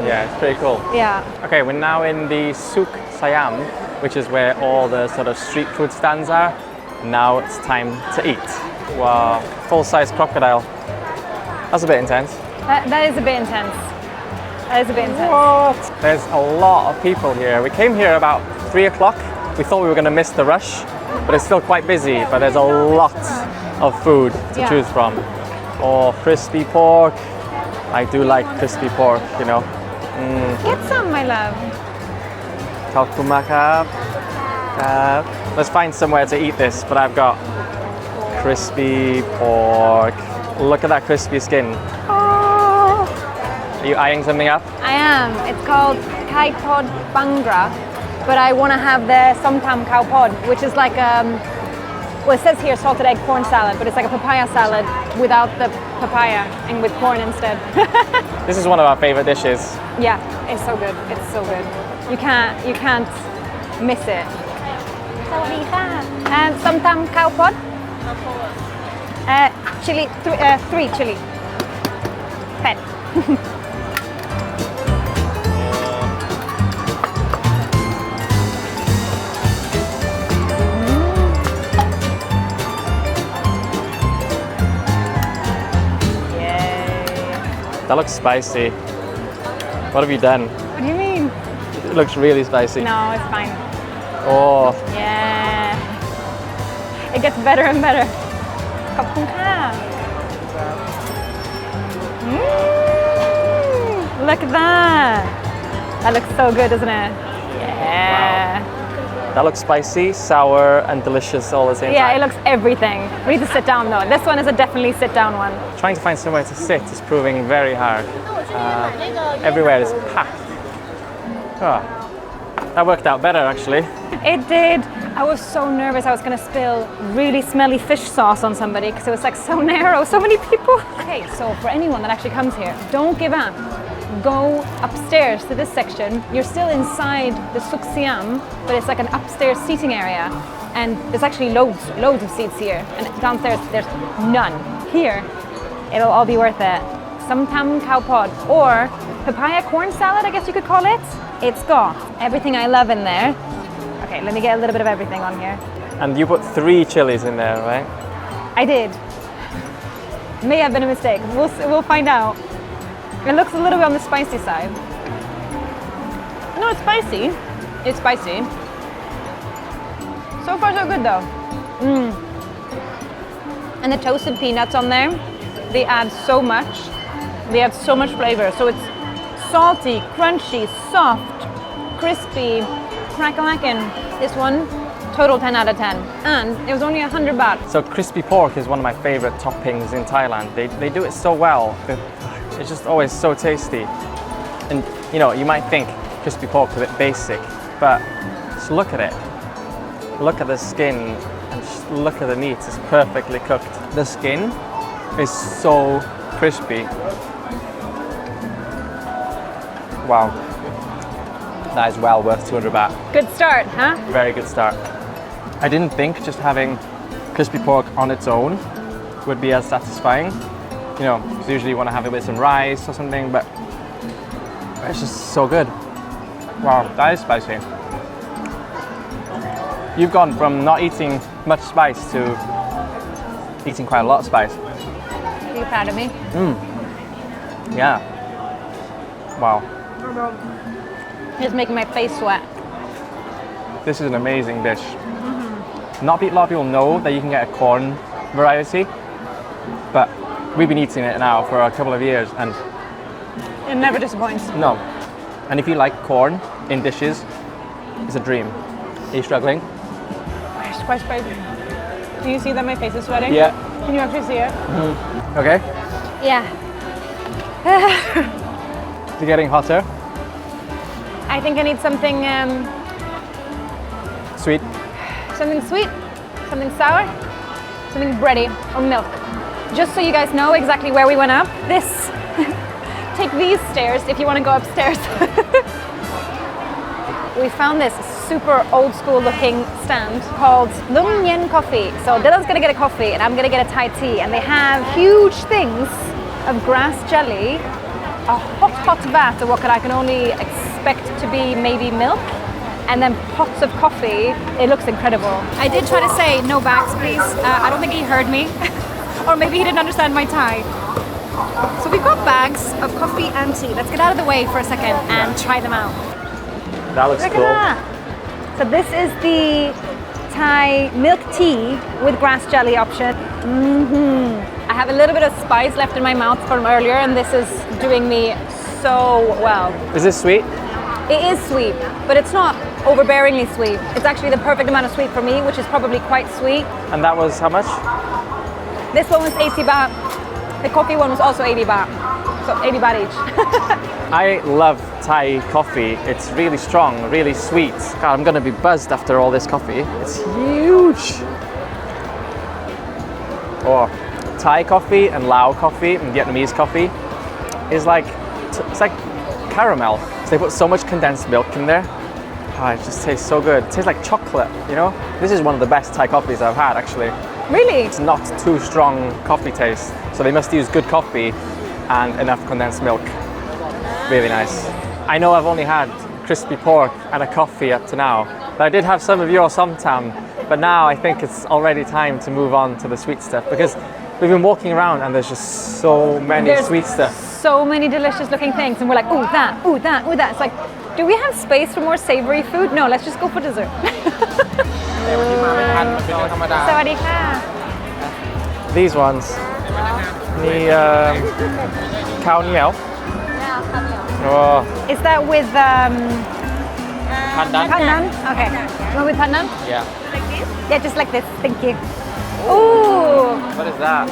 Yeah, it's pretty cool. Yeah. Okay, we're now in the Souk Siam, which is where all the sort of street food stands are. Now it's time to eat. Wow, full-size crocodile. That's a bit intense. That is a bit intense. That is a bit intense. What? There's a lot of people here. We came here about 3 o'clock. We thought we were going to miss the rush, but it's still quite busy. But there's a lot of food to choose from. Oh, crispy pork. I do like crispy pork, you know. Get some, my love. Kalkumaka. Let's find somewhere to eat this, but I've got crispy pork. Look at that crispy skin. Oh. Are you eyeing something up? I am. It's called Kai Pod Bangra, but I want to have the Somtam Cow Pod, which is like well, it says here salted egg corn salad, but it's like a papaya salad without the papaya and with corn instead. This is one of our favorite dishes. Yeah, it's so good. It's so good. You can't miss it. And Somtam Cow Pod. Chili, 3 chili. Pen. That looks spicy. What have you done? What do you mean? It looks really spicy. No, it's fine. Oh, Yeah. It gets better and better. ขอบคุณค่ะ Look at that. That looks so good, doesn't it? Yeah. that looks spicy, sour, and delicious all at the same Yeah, time. it looks everything. We need to sit down though. This one is a definitely sit down one. Trying to find somewhere to sit is proving very hard. Everywhere is packed. Oh, that worked out better actually. It did. I was so nervous I was going to spill really smelly fish sauce on somebody because it was like so narrow, so many people. Okay, so for anyone that actually comes here, don't give up. Go upstairs to this section. You're still inside the Souk Siam, but it's like an upstairs seating area. And there's actually loads of seats here. And downstairs, there's none. Here, it'll all be worth it. Somtam Cow Pod or papaya corn salad, I guess you could call it. It's got everything I love in there. Okay, let me get a little bit of everything on here. And you put 3 chilies in there, right? I did. May have been a mistake. We'll find out. It looks a little bit on the spicy side. No, it's spicy. It's spicy. So far, so good though. And the toasted peanuts on there, they add so much. They add so much flavor. So it's salty, crunchy, soft, crispy, crack-a-lackin'. This one, total 10 out of 10. And it was only 100 baht. So crispy pork is one of my favorite toppings in Thailand. They do it so well. It's just always so tasty. And you know, you might think crispy pork is a bit basic, but just look at it. Look at the skin and just look at the meat. It's perfectly cooked. The skin is so crispy. Wow. That is well worth 200 baht. Good start, huh? Very good start. I didn't think just having crispy pork on its own would be as satisfying. You know, 'cause usually you want to have it with some rice or something, but it's just so good. Wow, that is spicy. You've gone from not eating much spice to eating quite a lot of spice. Are you proud of me? Yeah. Wow. It's making my face sweat. This is an amazing dish. Not a lot of people know that you can get a corn variety, but we've been eating it now for a couple of years and It never disappoints. no. And if you like corn in dishes, it's a dream. Are you struggling? It's quite spicy. Do you see that my face is sweating? Yeah. Can you actually see it? Okay. Yeah. It's getting hotter. I think I need something Sweet. something sweet, something sour, something bready, or milk. Just so you guys know exactly where we went up. Take these stairs if you want to go upstairs. We found this super old school looking stand called Lung Yen Coffee. So Dylan's gonna get a coffee and I'm gonna get a Thai tea. And they have huge things of grass jelly, a hot vat of what I can only expect to be maybe milk, and then pots of coffee. It looks incredible. I did try to say no bags, please. I don't think he heard me, or maybe he didn't understand my Thai. So we've got bags of coffee and tea. Let's get out of the way for a second and try them out. That looks Look cool. at that. So this is the Thai milk tea with grass jelly option. I have a little bit of spice left in my mouth from earlier, and this is doing me so well. Is this sweet? It is sweet, but it's not overbearingly sweet. It's actually the perfect amount of sweet for me, which is probably quite sweet. And that was how much? This one was 80 baht. The coffee one was also 80 baht. So 80 baht each. I love Thai coffee. It's really strong, really sweet. God, I'm gonna be buzzed after all this coffee. It's huge. Oh, Thai coffee and Lao coffee and Vietnamese coffee is like, it's like caramel. So they put so much condensed milk in there. Oh, it just tastes so good. It tastes like chocolate, you know? This is one of the best Thai coffees I've had, actually. Really? It's not too strong coffee taste. So they must use good coffee and enough condensed milk. Really nice. I know I've only had crispy pork and a coffee up to now, but I did have some of your somtam. But now I think it's already time to move on to the sweet stuff, because we've been walking around and there's just so many sweet stuff. So many delicious looking things, and we're like, ooh, that, ooh, that, ooh, that. It's like, do we have space for more savory food? No, let's just go for dessert. Sawadee ka. These ones. The cow meal. Oh, Is that with pandan? pandan? Okay. One with pandan? Yeah. Yeah, just like this. Thank you. Ooh. What is that?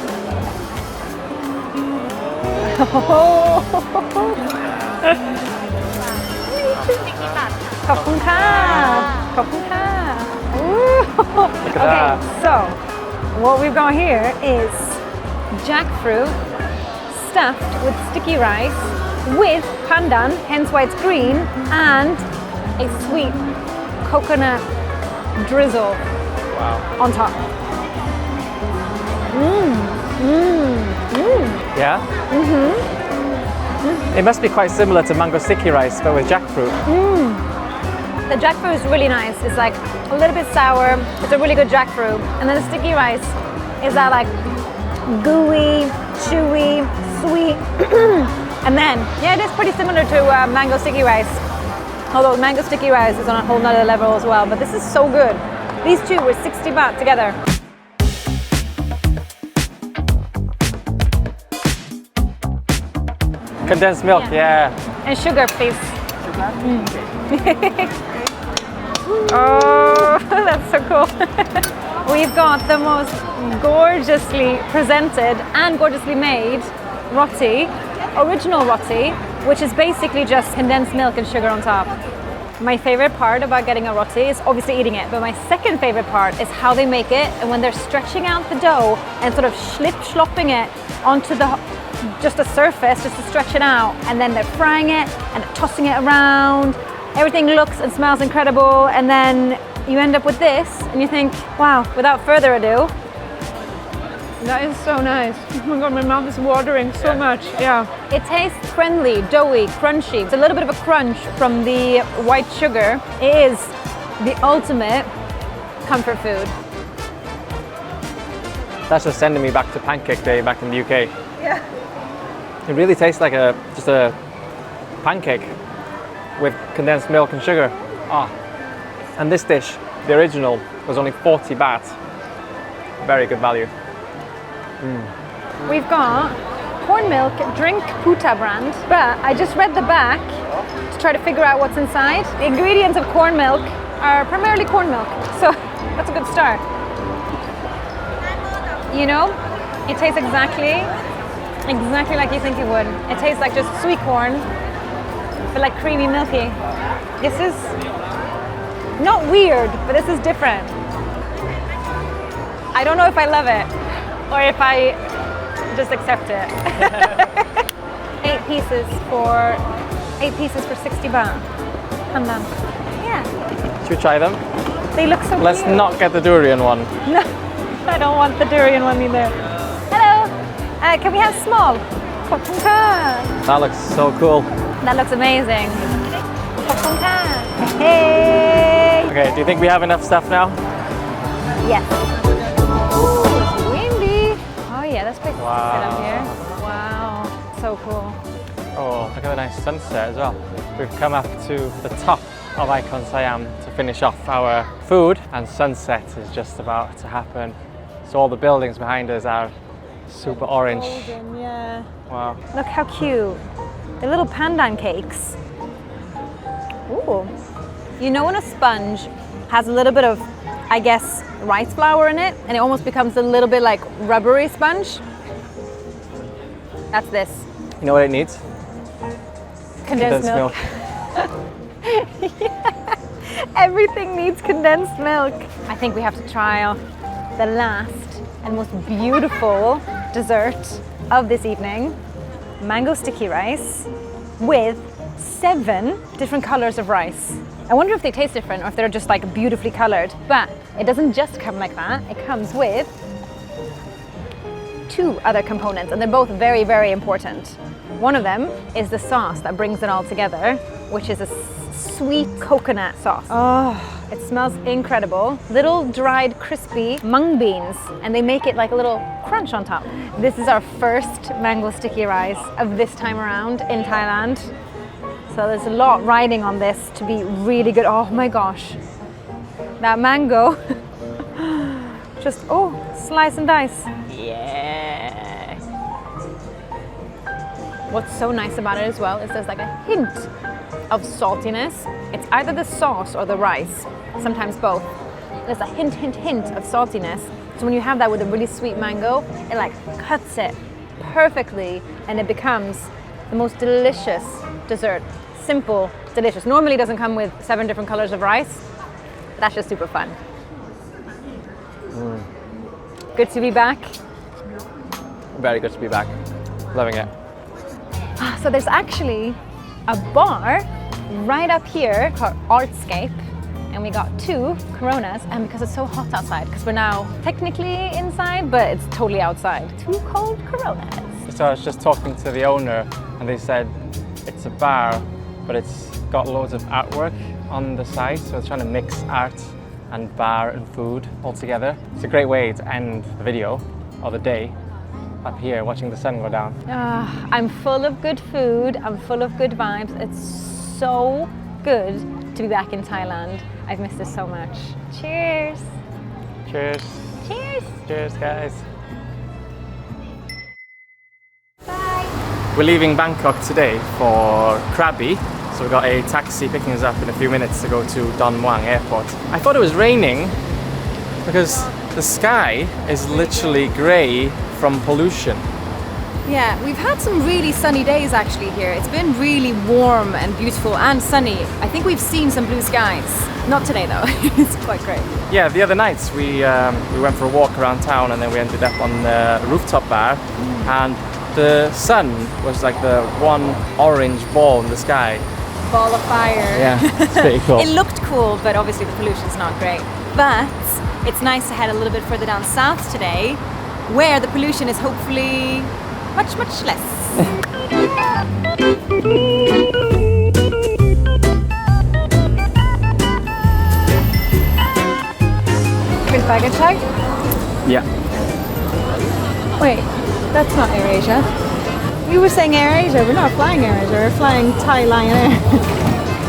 Khop khun ka. Ooh. Look at that. Okay, so what we've got here is jackfruit stuffed with sticky rice with pandan, hence why it's green, and a sweet coconut drizzle on top. Yeah? It must be quite similar to mango sticky rice, but with jackfruit. The jackfruit is really nice. It's like a little bit sour. It's a really good jackfruit. And then the sticky rice is that like gooey, chewy, sweet. And then, yeah, it is pretty similar to mango sticky rice. Although mango sticky rice is on a whole nother level as well. But this is so good. These two were 60 baht together. Condensed milk, yeah. And sugar, please. Oh, that's so cool. We've got the most gorgeously presented and gorgeously made roti, original roti, which is basically just condensed milk and sugar on top. My favorite part about getting a roti is obviously eating it, but my second favorite part is how they make it, and when they're stretching out the dough and sort of slopping it onto just a surface, just to stretch it out, and then they're frying it and tossing it around. Everything looks and smells incredible, and then you end up with this, and you think, wow, without further ado, that is so nice. Oh my god, my mouth is watering so much. Yeah. It tastes friendly, doughy, crunchy. It's a little bit of a crunch from the white sugar. It is the ultimate comfort food. That's just sending me back to pancake day back in the UK. Yeah. It really tastes like just a pancake with condensed milk and sugar. Ah. And this dish, the original, was only 40 baht. Very good value. We've got corn milk drink Puta brand, but I just read the back to try to figure out what's inside. The ingredients of corn milk are primarily corn milk, so that's a good start. You know, it tastes exactly like you think it would. It tastes like just sweet corn, but like creamy, milky. This is not weird, but this is different. I don't know if I love it or if I just accept it. 8 pieces for 60 baht. Pandan. Yeah. Should we try them? They look so Let's cute. not get the durian one. No, I don't want the durian one either. Hello. Can we have small? That looks so cool. That looks amazing. Hey! Okay, do you think we have enough stuff now? Yes. Ooh, it's windy. Oh yeah, that's pretty Wow. sit up here. Wow, so cool. Oh, look at the nice sunset as well. We've come up to the top of Icon Siam to finish off our food, and sunset is just about to happen. So all the buildings behind us are super orange. Golden, yeah. Wow. Look how cute. The little pandan cakes. Ooh. You know when a sponge has a little bit of, I guess, rice flour in it, and it almost becomes a little bit like rubbery sponge? That's this. You know what it needs? Condensed milk. Yeah. Everything needs condensed milk. I think we have to try the last and most beautiful dessert of this evening. Mango sticky rice with 7 different colors of rice. I wonder if they taste different or if they're just like beautifully colored. But it doesn't just come like that. It comes with 2 other components, and they're both very, very important. One of them is the sauce that brings it all together, which is a sweet coconut sauce. Oh, it smells incredible. Little dried crispy mung beans, and they make it like a little crunch on top. This is our first mango sticky rice of this time around in Thailand. So there's a lot riding on this to be really good. Oh my gosh, that mango. Just, oh, slice and dice. Yeah. What's so nice about it as well is there's like a hint of saltiness. It's either the sauce or the rice, sometimes both. There's a hint of saltiness. So when you have that with a really sweet mango, it like cuts it perfectly, and it becomes the most delicious dessert. Simple, delicious. Normally it doesn't come with 7 different colors of rice. That's just super fun. Good to be back. Very good to be back. Loving it. So there's actually a bar right up here called Artscape, and we got 2 Coronas, and because it's so hot outside, because we're now technically inside, but it's totally outside. 2 cold Coronas. So I was just talking to the owner, and they said it's a bar, but it's got loads of artwork on the side, so it's trying to mix art and bar and food all together. It's a great way to end the video or the day up here watching the sun go down. I'm full of good food, I'm full of good vibes. It's so good to be back in Thailand. I've missed it so much. Cheers! Cheers. Cheers! Cheers, guys. Bye! We're leaving Bangkok today for Krabi. So we got a taxi picking us up in a few minutes to go to Don Muang Airport. I thought it was raining because the sky is literally grey from pollution. Yeah, we've had some really sunny days actually here. It's been really warm and beautiful and sunny. I think we've seen some blue skies. Not today though. It's quite great. Yeah, the other nights we went for a walk around town, and then we ended up on the rooftop bar, and the sun was like the one orange ball in the sky. Ball of fire. Yeah, it's pretty cool. It looked cool, but obviously the pollution's not great. But it's nice to head a little bit further down south today, where the pollution is hopefully much, much less. Here's baggage tag. Yeah. Wait, that's not AirAsia. You were saying AirAsia, we're not flying AirAsia, we're flying Thai Lion Air.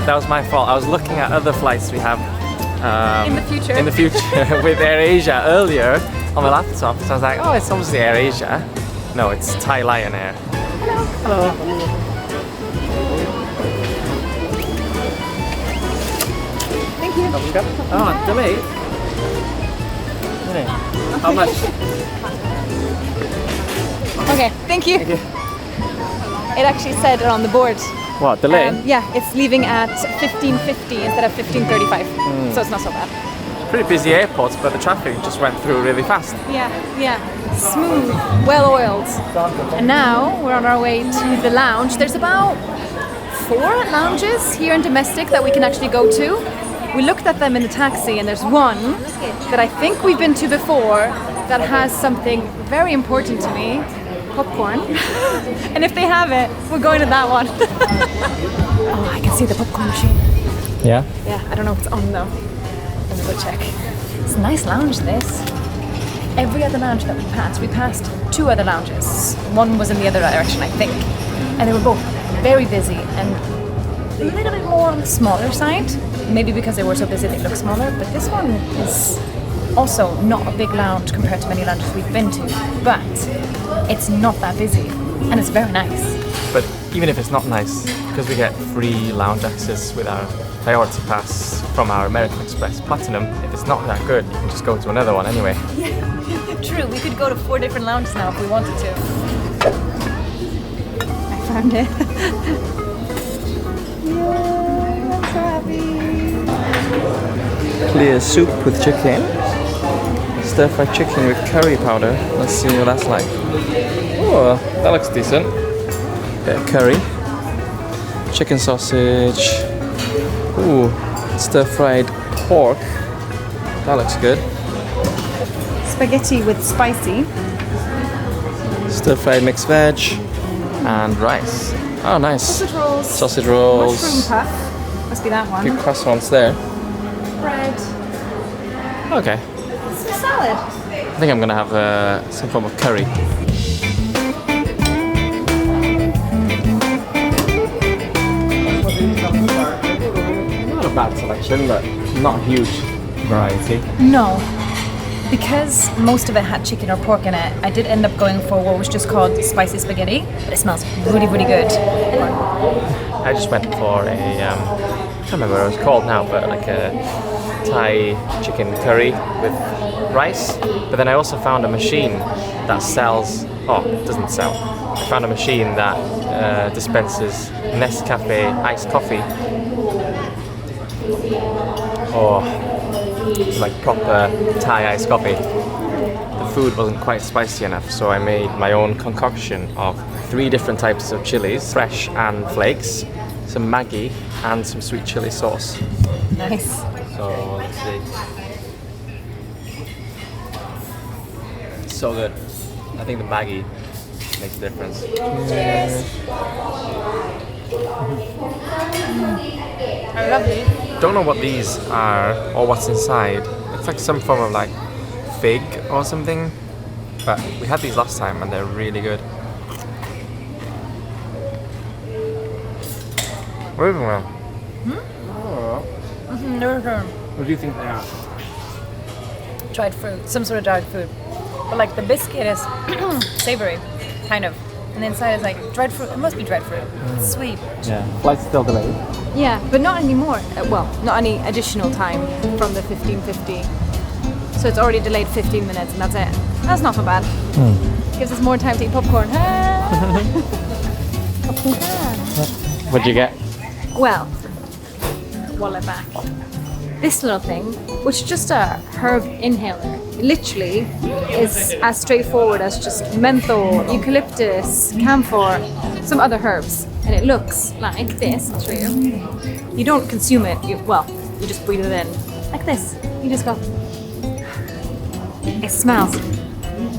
That was my fault. I was looking at other flights we have In the future. with AirAsia earlier on my laptop. So I was like, oh, it's obviously AirAsia. No, it's Thai Lion Air. Hello. Thank you. Oh, delete. How much? Okay, thank you. It actually said it on the board. What, delay? Yeah, it's leaving at 15:50 instead of 15:35. So it's not so bad. Pretty busy airport, but the traffic just went through really fast. Yeah. Smooth, well oiled. And now we're on our way to the lounge. There's about 4 lounges here in domestic that we can actually go to. We looked at them in the taxi, and there's one that I think we've been to before that has something very important to me popcorn. And if they have it, we're going to that one. Oh, I can see the popcorn machine. Yeah? Yeah, I don't know if it's on though. Let me go check. It's a nice lounge, this. Every other lounge that we passed 2 other lounges. One was in the other direction, I think. And they were both very busy and a little bit more on the smaller side. Maybe because they were so busy they look smaller, but this one is also not a big lounge compared to many lounges we've been to. But it's not that busy and it's very nice. But even if it's not nice, because we get free lounge access with our priority pass from our American Express Platinum, if it's not that good, you can just go to another one anyway. True, we could go to 4 different lounges now if we wanted to. I found it. Yeah, I'm so happy. Clear soup with chicken. Stir-fried chicken with curry powder. Let's see what that's like. Oh, that looks decent. Bit of curry. Chicken sausage. Ooh, stir-fried pork. That looks good. Spaghetti with spicy. Stir-fried mixed veg. And rice. Oh, nice. Sausage rolls. Sausage rolls. Mushroom puff. Must be that one. Few croissants there. Bread. Okay. Some salad. I think I'm gonna have some form of curry. Not a bad selection, but not a huge variety. No. Because most of it had chicken or pork in it, I did end up going for what was just called spicy spaghetti, but it smells really, really good. I just went for a, I can't remember what it was called now, but like a Thai chicken curry with rice. But then I also found a machine that sells, it doesn't sell. I found a machine that dispenses Nescafe iced coffee. It's like proper Thai iced coffee. The food wasn't quite spicy enough, so I made my own concoction of 3 different types of chilies, fresh and flakes, some Maggi, and some sweet chili sauce. Nice. So let's see. So good. I think the Maggi makes a difference. Cheers. Lovely. Don't know what these are or what's inside. It's like some form of like fig or something. But we had these last time and they're really good. Really well. What do you think they are? Dried fruit, some sort of dried fruit. But like the biscuit is savory, kind of. And the inside is like dried fruit. It must be dried fruit. It's sweet. Yeah. Flight's still delayed. Yeah, but not anymore. Well, not any additional time from the 15:50. So it's already delayed 15 minutes and that's it. That's not so bad. Gives us more time to eat popcorn. What'd you get? Well, wallet back. This little thing, which is just a herb inhaler, it literally is as straightforward as just menthol, eucalyptus, camphor, some other herbs. And it looks like this, I'll show you. You don't consume it, you just breathe it in. Like this. You just go. It smells.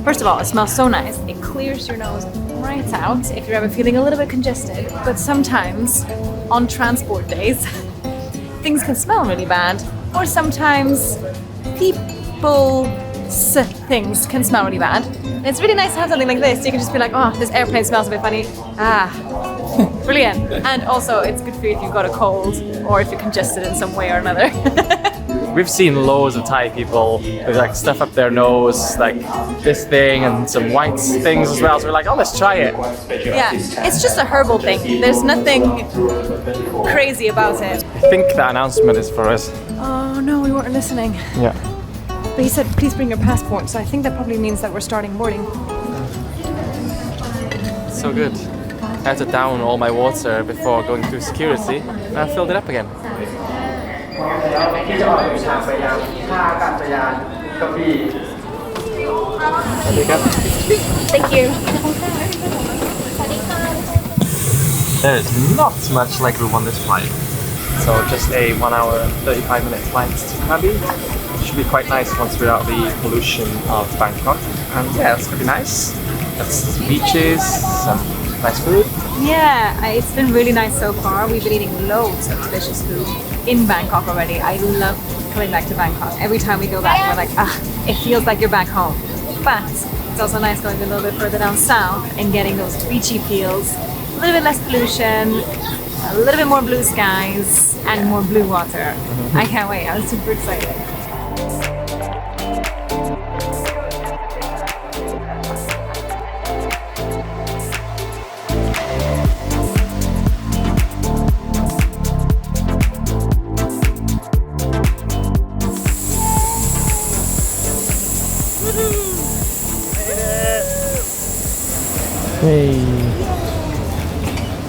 First of all, it smells so nice. It clears your nose right out if you're ever feeling a little bit congested. But sometimes, on transport days, things can smell really bad. Or sometimes things can smell really bad. And it's really nice to have something like this. You can just be like, oh, this airplane smells a bit funny. Brilliant. And also, it's good for you if you've got a cold or if you're congested in some way or another. We've seen loads of Thai people with like stuff up their nose, like this thing and some white things as well. So we're like, oh, let's try it. Yeah, it's just a herbal thing. There's nothing crazy about it. I think that announcement is for us. Oh no, we weren't listening. Yeah. But he said, please bring your passport. So I think that probably means that we're starting boarding. So good. I had to down all my water before going through security, and I filled it up again. Thank you. There is not much legroom on this flight. So just a 1 hour and 35 minute flight to Krabi. Should be quite nice once we're out of the pollution of Bangkok. And yeah, it's gonna be nice. That's beaches, some nice food. Yeah, it's been really nice so far. We've been eating loads of delicious food in Bangkok already. I love coming back to Bangkok. Every time we go back, we're like, it feels like you're back home. But it's also nice going a little bit further down south and getting those beachy feels, a little bit less pollution, a little bit more blue skies, and more blue water. I can't wait. I'm super excited. Hey,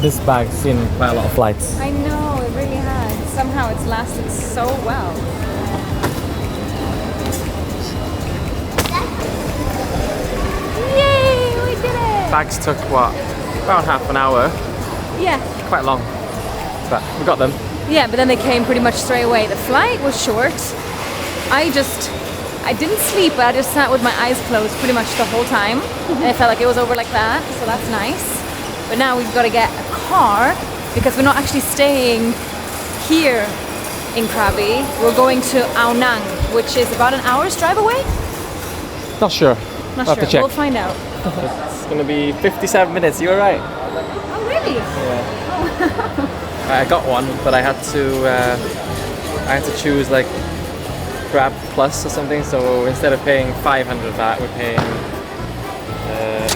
this bag's seen quite a lot of flights. I know, it really has. Somehow it's lasted so well. Yay, we did it! Bags took what? About half an hour. Yeah. Quite long. But we got them. Yeah, but then they came pretty much straight away. The flight was short. I didn't sleep, but I just sat with my eyes closed pretty much the whole time. And it felt like it was over like that, so that's nice. But now we've got to get a car because we're not actually staying here in Krabi. We're going to Ao Nang, which is about an hour's drive away. Not sure. Not I'll have sure. to check. We'll find out. It's gonna be 57 minutes. You were right. Oh, really? Yeah. I got one, but I had to choose like Grab Plus or something. So instead of paying 500 baht, we're paying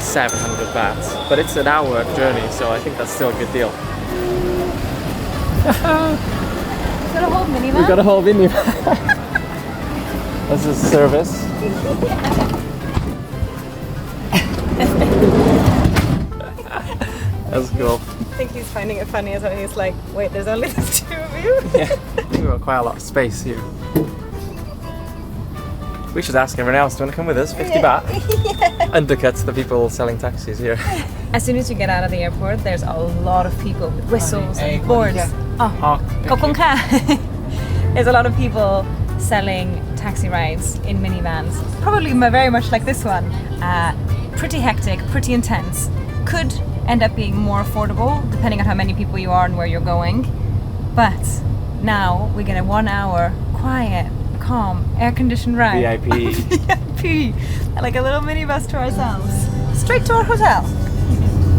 700 baht. But it's an hour journey, so I think that's still a good deal. Got a whole minivan? We got a whole minivan. This is service. That's cool. I think he's finding it funny as well. He's like, wait, there's only the two of you? Yeah, I think we've got quite a lot of space here. We should ask everyone else, do you want to come with us? 50 baht? Yeah. Undercuts the people selling taxis here. As soon as you get out of the airport, there's a lot of people with whistles and boards. There's a lot of people selling taxi rides in minivans. Probably very much like this one. Pretty hectic, pretty intense. Could end up being more affordable depending on how many people you are and where you're going. But now we get a 1 hour quiet, calm, air-conditioned ride. VIP. VIP. Like a little minibus to ourselves. Straight to our hotel.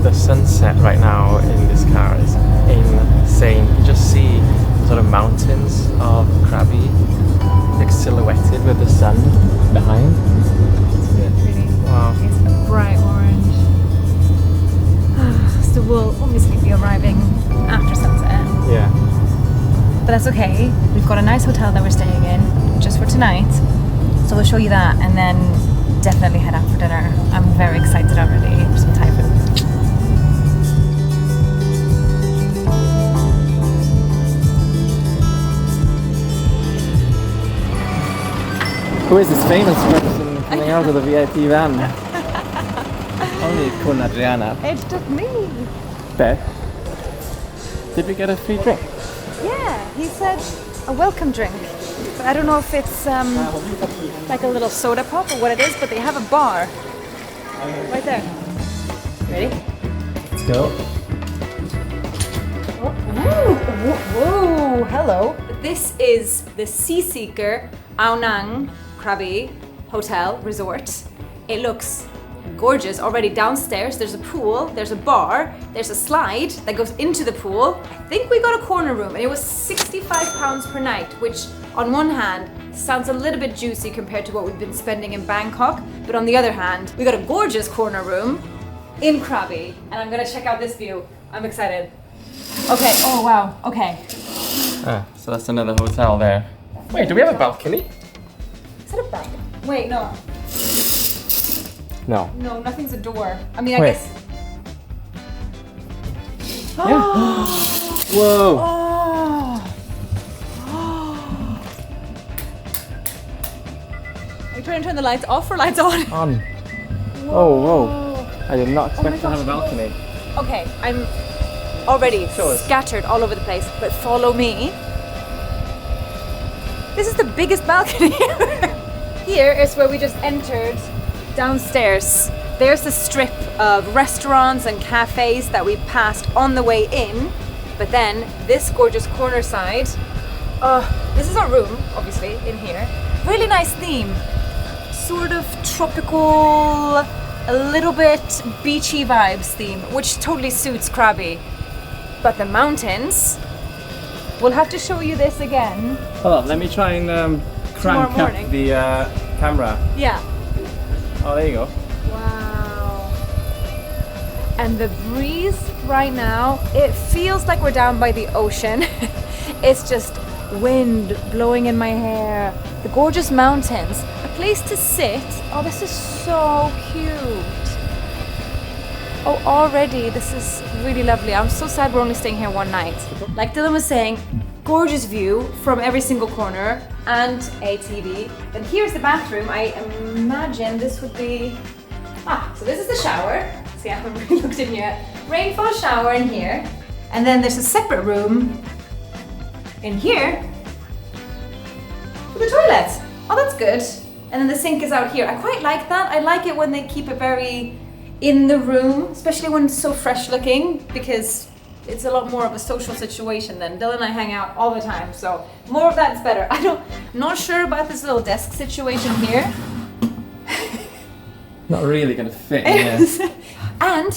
The sunset right now in this car is insane. You just see sort of mountains of Krabi, like silhouetted with the sun behind. Really? Wow. It's a bright orange. So we'll obviously be arriving after sunset. Yeah. But that's okay. We've got a nice hotel that we're staying in just for tonight. So we'll show you that and then definitely head out for dinner. I'm very excited already for some Thai food. Who is this famous person coming out of the VIP van? Only Kun Adriana. It took me. Beth, did we get a free drink? Yeah, he said a welcome drink. But I don't know if it's like a little soda pop or what it is, but they have a bar right there. Ready? Let's go. Whoa, hello. This is the Seaseeker Ao Nang Krabi Hotel Resort. It looks gorgeous already. Downstairs there's a pool, there's a bar, there's a slide that goes into the pool. I think we got a corner room and it was £65 per night, which on one hand sounds a little bit juicy compared to what we've been spending in Bangkok, but on the other hand we got a gorgeous corner room in Krabi and I'm gonna check out this view. I'm excited. Okay, oh wow, okay. So that's another hotel there. Wait, do we have a balcony? Is that a balcony? Wait, no. No. No, nothing's a door. I mean, I Wait. guess. Yeah. Whoa. Are you trying to turn the lights off or lights on? On. Oh, whoa. I did not expect to have a balcony. Okay, I'm already Show us. scattered all over the place, but follow me. This is the biggest balcony ever. Here is where we just entered downstairs There's the strip of restaurants and cafes that we passed on the way in, but then this gorgeous corner side. This is our room, obviously, in here. Really nice theme. Sort of tropical, a little bit beachy vibes theme, which totally suits Krabi. But the mountains, we'll have to show you this again. Hold on, let me try and crank up the camera. Yeah. Oh, there you go. Wow. And the breeze right now, it feels like we're down by the ocean. It's just wind blowing in my hair. The gorgeous mountains, a place to sit. Oh, this is so cute. Oh, already this is really lovely. I'm so sad we're only staying here one night. Like Dylan was saying, gorgeous view from every single corner and a TV. And here's the bathroom. I imagine this would be... so this is the shower. See, I haven't really looked in yet. Rainfall shower in here. And then there's a separate room in here for the toilet. Oh, that's good. And then the sink is out here. I quite like that. I like it when they keep it very in the room, especially when it's so fresh looking, because it's a lot more of a social situation then. Dylan and I hang out all the time, so more of that is better. I'm not sure about this little desk situation here. Not really gonna fit in here. And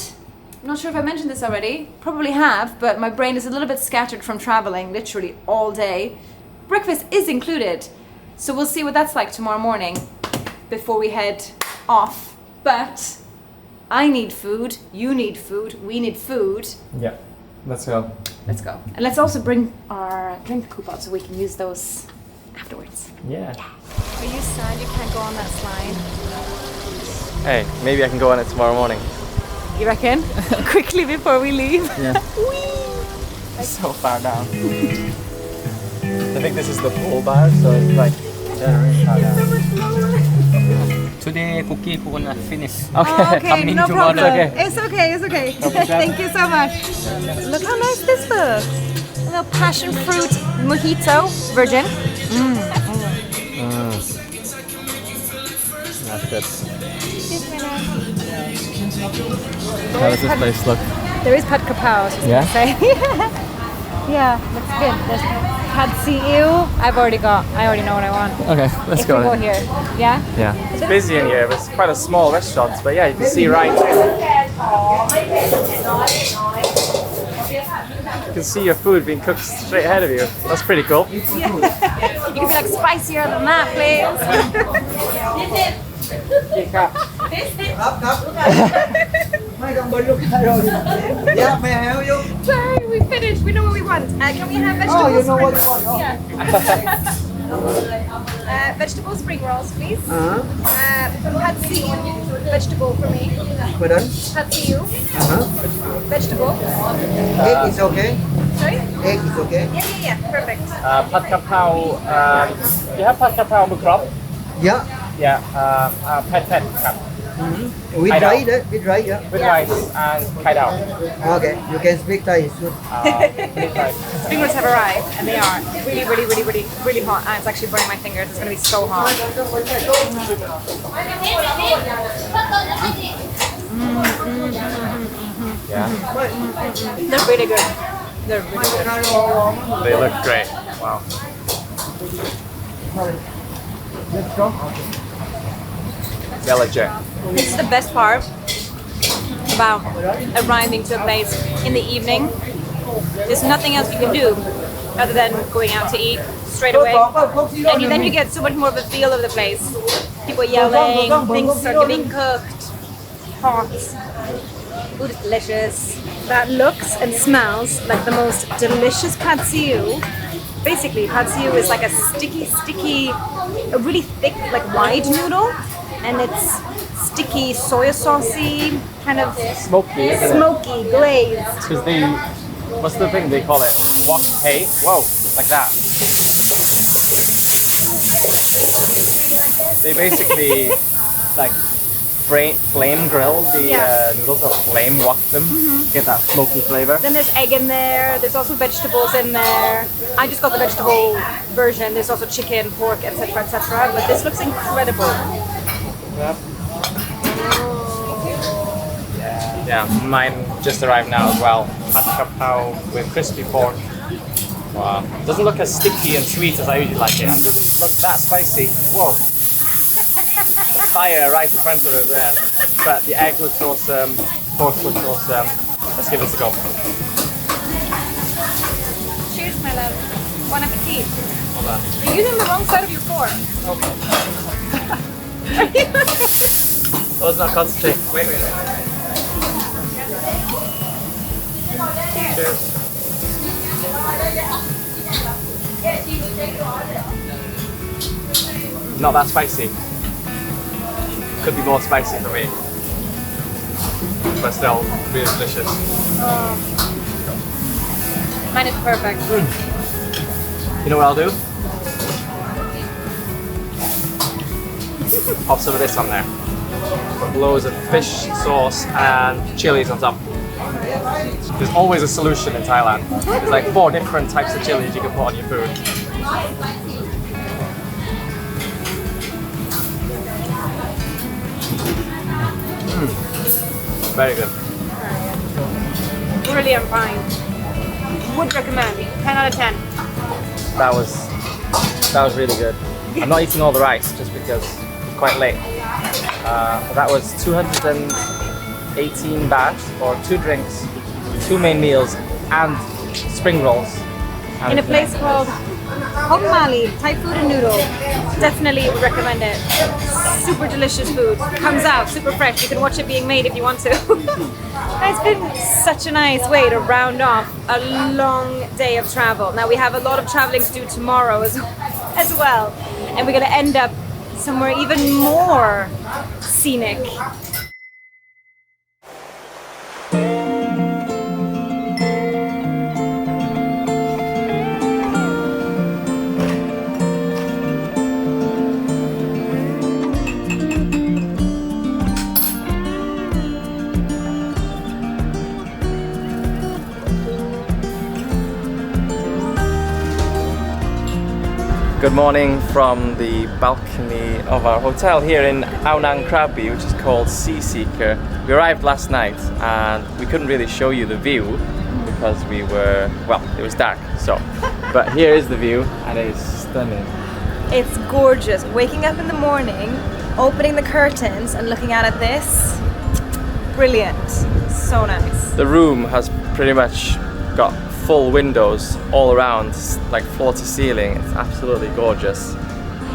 I'm not sure if I mentioned this already, probably have, but my brain is a little bit scattered from traveling literally all day. Breakfast is included, so we'll see what that's like tomorrow morning before we head off. But I need food, you need food, we need food. Yeah, let's go. Let's go. And let's also bring our drink coupons so we can use those afterwards. Yeah. Are you sad you can't go on that slide? Hey, maybe I can go on it tomorrow morning. You reckon? Quickly before we leave? Yeah. It's so far down. I think this is the pool bar, so it's like very far down. Today cookie gonna finish. Okay, no problem. Okay. It's okay, it's okay. Thank you so much. Look how nice this looks. A little passion fruit mojito, virgin. That's good. How does this place look? There is pad kapow, I was just Yeah? gonna say. Yeah, looks good. There's pad CU. I already know what I want. Okay, let's If go we go then. here. Yeah? Yeah. It's busy in here, but it's quite a small restaurant, but yeah, you can see right there. You can see your food being cooked straight ahead of you. That's pretty cool. You can be like spicier than that, please. Sorry, we finished. We know what we want. Can we have vegetables? Oh, you know what you want. Yeah. Vegetable spring rolls, please. Pad see ew, vegetable for me. Pardon? Pad see ew, vegetable. Egg is okay? Sorry? Egg is okay? Yeah. Perfect. Pad kapow. You have pad kapow mukrop? Yeah. Yeah. Pad cup. With I know. rice, with rice, yeah. With rice and kai dao. Okay, you can speak Thai, it's good. Spring rolls have arrived, and they are really hot. And it's actually burning my fingers. It's going to be so hot. Yeah. They're really good. They're really good. They look great. Wow. Let's go. Delicate. This is the best part about arriving to a place in the evening. There's nothing else you can do other than going out to eat straight away. And then you get so much more of a feel of the place. People yelling, things are getting cooked, hot. Food is delicious. That looks and smells like the most delicious pad see ew. Basically, pad see ew is like a sticky, a really thick, like wide noodle. And it's sticky, soy saucy, kind of Smoky, isn't it? smoky, glazed. Because they, what's the thing they call it? Wok pay? Whoa, like that. They basically like flame grill the noodles or flame wok them. Get that smoky flavor. Then there's egg in there. There's also vegetables in there. I just got the vegetable version. There's also chicken, pork, etc., etc. But this looks incredible. Yep. Yeah, mine just arrived now as well. Pad Kapau with crispy pork. Wow. Doesn't look as sticky and sweet as I usually like it. It doesn't look that spicy. Whoa. The fire right in front of us there. But the egg looks awesome. Pork looks awesome. Let's give this a go. Cheers, my love. Bon appetit. Hold on. You're using the wrong side of your fork. Oh, it's not concentrate. Wait. Cheers. Not that spicy. Could be more spicy for me. But still, really delicious. Mine is perfect. You know what I'll do? Pop some of this on there. Put loads of fish sauce and chilies on top. There's always a solution in Thailand. There's like 4 different types of chilies you can put on your food. Very good. Brilliant find. Would recommend. 10 out of 10. That was really good. I'm not eating all the rice just because it's quite late. But that was 218 baht or 2 drinks, 2 main meals, and spring rolls. In a place called Hong Mali, Thai food and noodle. Definitely would recommend it. Super delicious food. Comes out super fresh. You can watch it being made if you want to. It's been such a nice way to round off a long day of travel. Now we have a lot of traveling to do tomorrow as well. And we're going to end up somewhere even more scenic. Good morning from the balcony of our hotel here in Krabi, which is called Sea Seeker. We arrived last night and we couldn't really show you the view because it was dark, so. But here is the view and it is stunning. It's gorgeous. Waking up in the morning, opening the curtains and looking out at this. Brilliant. So nice. The room has pretty much got full windows all around, like floor to ceiling. It's absolutely gorgeous.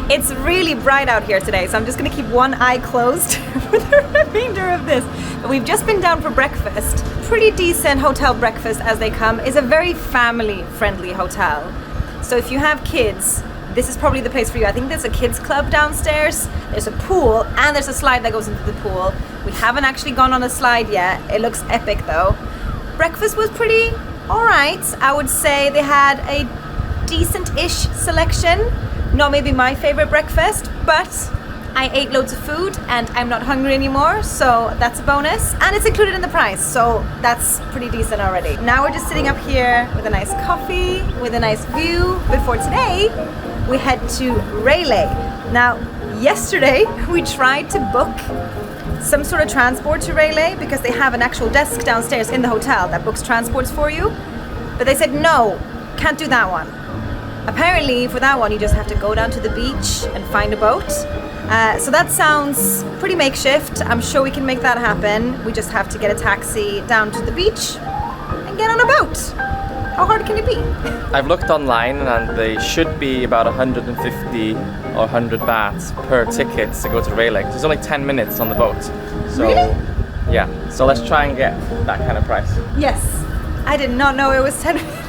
It's really bright out here today, so I'm just gonna keep one eye closed for the remainder of this. But we've just been down for breakfast. Pretty decent hotel breakfast as they come. It's a very family-friendly hotel. So if you have kids, this is probably the place for you. I think there's a kids club downstairs, there's a pool, and there's a slide that goes into the pool. We haven't actually gone on a slide yet. It looks epic though. Breakfast was pretty alright. I would say they had a decent-ish selection. Not maybe my favorite breakfast, but I ate loads of food and I'm not hungry anymore, so that's a bonus. And it's included in the price, so that's pretty decent already. Now we're just sitting up here with a nice coffee, with a nice view. But for today, we head to Railay. Now, yesterday we tried to book some sort of transport to Railay because they have an actual desk downstairs in the hotel that books transports for you. But they said, no, can't do that one. Apparently, for that one, you just have to go down to the beach and find a boat. So that sounds pretty makeshift. I'm sure we can make that happen. We just have to get a taxi down to the beach and get on a boat. How hard can it be? I've looked online and they should be about 150 or 100 baht per ticket to go to Railay. There's only 10 minutes on the boat. So, really? Yeah. So let's try and get that kind of price. Yes. I did not know it was 10 minutes.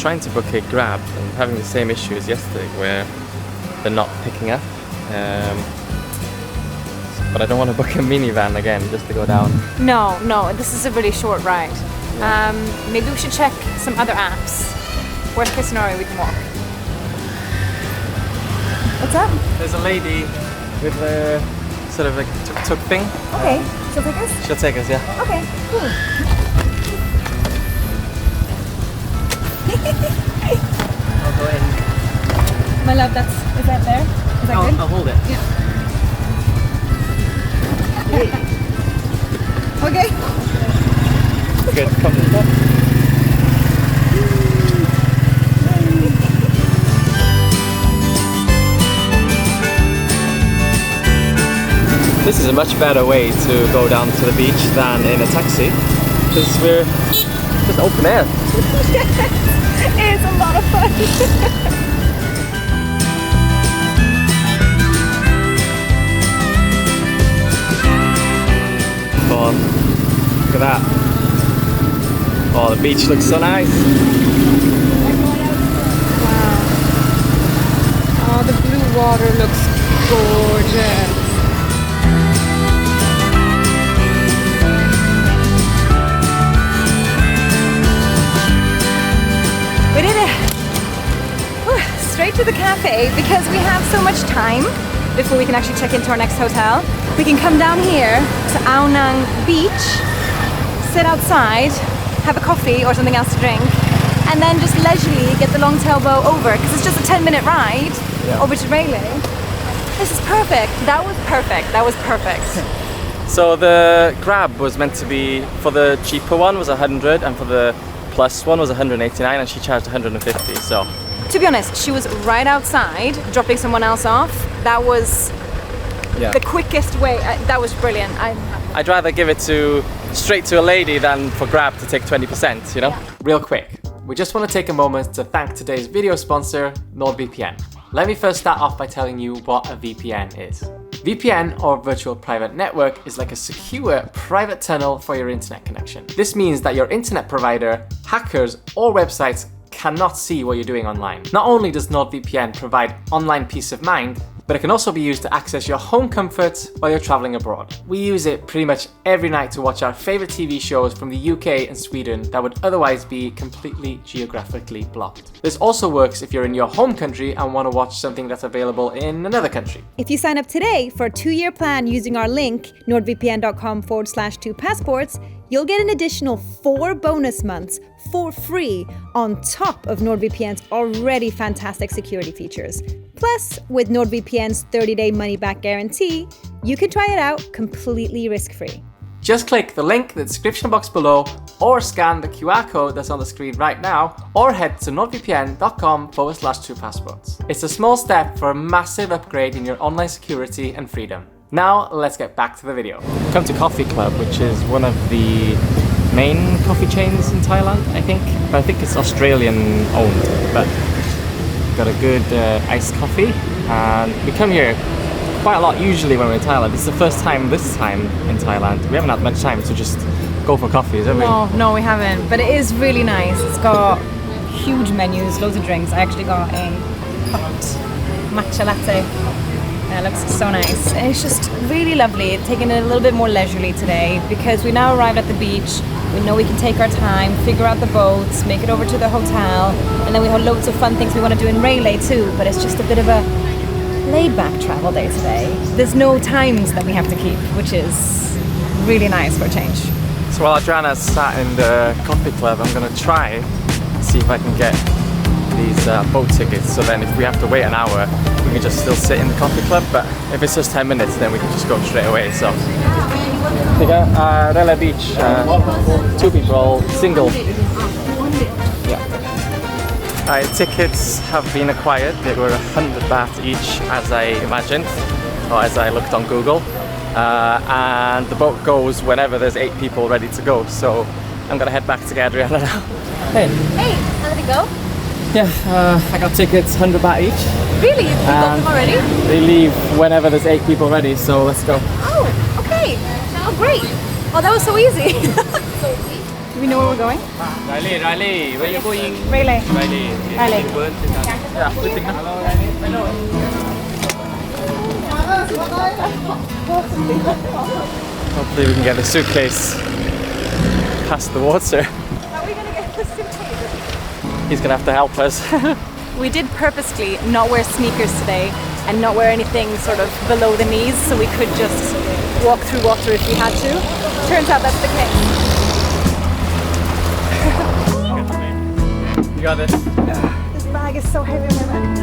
Trying to book a Grab and having the same issue as yesterday where they're not picking up. But I don't want to book a minivan again just to go down. No, this is a really short ride. Maybe we should check some other apps. Worst case scenario, we can walk. What's up? There's a lady with a sort of a tuk-tuk thing. Okay, she'll take us? She'll take us, yeah. Okay, cool. I'll go in. My love, is that there? that good? I'll hold it. Okay. Good. Come this way. This is a much better way to go down to the beach than in a taxi, because we're just open air. It's a lot of fun. Oh, look at that. Oh, the beach looks so nice. Wow. Oh, the blue water looks gorgeous. We did it! Whew, straight to the cafe because we have so much time before we can actually check into our next hotel. We can come down here to Ao Nang Beach, sit outside, have a coffee or something else to drink, and then just leisurely get the longtail boat over because it's just a 10-minute ride over to Railay. This is perfect. That was perfect. That was perfect. So the grab was meant to be, for the cheaper one was 100 and for the plus one was 189 and she charged 150, so. To be honest, she was right outside dropping someone else off. That was the quickest way. That was brilliant. I'd rather give it straight to a lady than for Grab to take 20%, you know? Yeah. Real quick, we just want to take a moment to thank today's video sponsor, NordVPN. Let me first start off by telling you what a VPN is. VPN, or Virtual Private Network, is like a secure private tunnel for your internet connection. This means that your internet provider, hackers, or websites cannot see what you're doing online. Not only does NordVPN provide online peace of mind, but it can also be used to access your home comforts while you're traveling abroad. We use it pretty much every night to watch our favorite TV shows from the UK and Sweden that would otherwise be completely geographically blocked. This also works if you're in your home country and want to watch something that's available in another country. If you sign up today for a 2-year plan using our link, nordvpn.com/2passports, you'll get an additional 4 bonus months for free on top of NordVPN's already fantastic security features. Plus, with NordVPN's 30-day money-back guarantee, you can try it out completely risk-free. Just click the link in the description box below or scan the QR code that's on the screen right now or head to nordvpn.com/2passports. It's a small step for a massive upgrade in your online security and freedom. Now, let's get back to the video. Come to Coffee Club, which is one of the main coffee chains in Thailand, I think. But I think it's Australian owned, but got a good iced coffee. And we come here quite a lot usually when we're in Thailand. This is the first time this time in Thailand. We haven't had much time to just go for coffees, have we? No, we haven't. But it is really nice. It's got huge menus, loads of drinks. I actually got a hot matcha latte. It looks so nice. And it's just really lovely. Taking it a little bit more leisurely today because we now arrived at the beach. We know we can take our time, figure out the boats, make it over to the hotel, and then we have loads of fun things we want to do in Railay too, but it's just a bit of a laid-back travel day today. There's no times that we have to keep, which is really nice for a change. So while Adriana's sat in the coffee club, I'm going to try and see if I can get these boat tickets, so then if we have to wait an hour, we can just still sit in the coffee club, but if it's just 10 minutes, then we can just go straight away. So, Railay Beach, 2 people, single. Yeah. Tickets have been acquired. They were 100 baht each, as I imagined, or as I looked on Google. And the boat goes whenever there's 8 people ready to go. So I'm gonna head back to get Adriana now. Hey. Hey, how did it go? Yeah, I got tickets, 100 baht each. Really? You got them already? They leave whenever there's 8 people ready, so let's go. Oh, okay. Oh, great. Oh, that was so easy. Do we know where we're going? Railay, where are you going? Railay. Railay. Railay. Yeah, we think hopefully we can get the suitcase past the water. How are we gonna get the suitcase? He's gonna have to help us. We did purposely not wear sneakers today and not wear anything sort of below the knees so we could just walk through water if we had to. Turns out that's the case. You got this. This bag is so heavy on my back.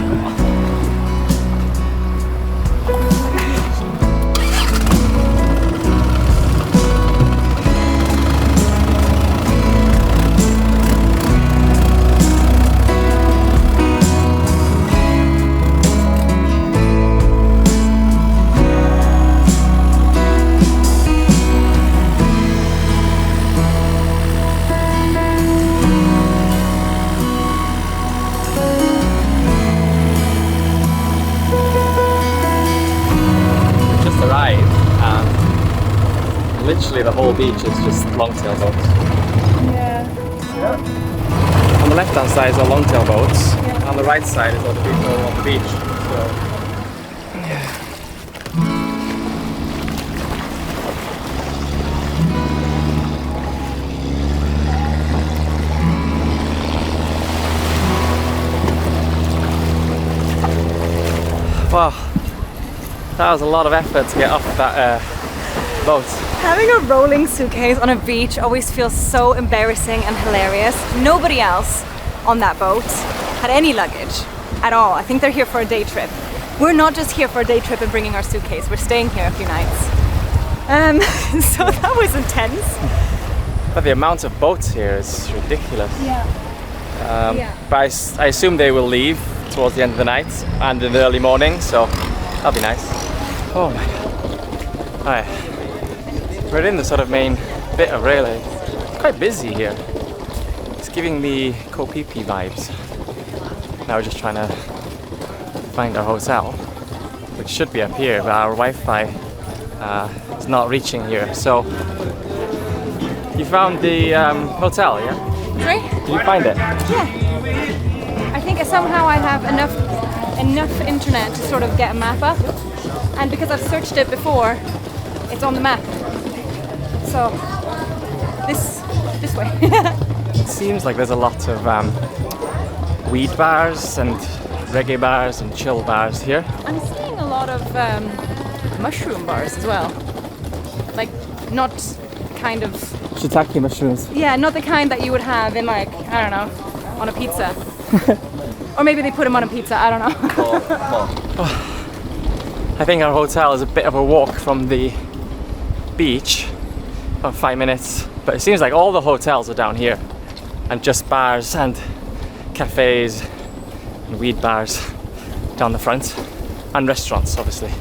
Literally the whole beach is just longtail boats. Yeah. On the left hand side is all longtail boats. On the right side is all the people on the beach. So wow, that was a lot of effort to get off that boat. Having a rolling suitcase on a beach always feels so embarrassing and hilarious. Nobody else on that boat had any luggage at all. I think they're here for a day trip. We're not just here for a day trip and bringing our suitcase. We're staying here a few nights. So that was intense. But the amount of boats here is ridiculous. Yeah. But I assume they will leave towards the end of the night and in the early morning, so that'll be nice. Oh my god. Alright. We're in the sort of main bit of Railay. It's quite busy here. It's giving me Phi Phi vibes. Now we're just trying to find our hotel, which should be up here, but our Wi-Fi is not reaching here. So you found the hotel, yeah? Sorry? Did you find it? Yeah. I think somehow I have enough internet to sort of get a map up, and because I've searched it before, it's on the map. So this way. It seems like there's a lot of weed bars and reggae bars and chill bars here. I'm seeing a lot of mushroom bars as well. Like not kind of Shiitake mushrooms. yeah, not the kind that you would have in like I don't know on a pizza. Or maybe they put them on a pizza. I don't know. I think our hotel is a bit of a walk from the beach, about 5 minutes, but it seems like all the hotels are down here and just bars and cafes and weed bars down the front and restaurants, obviously.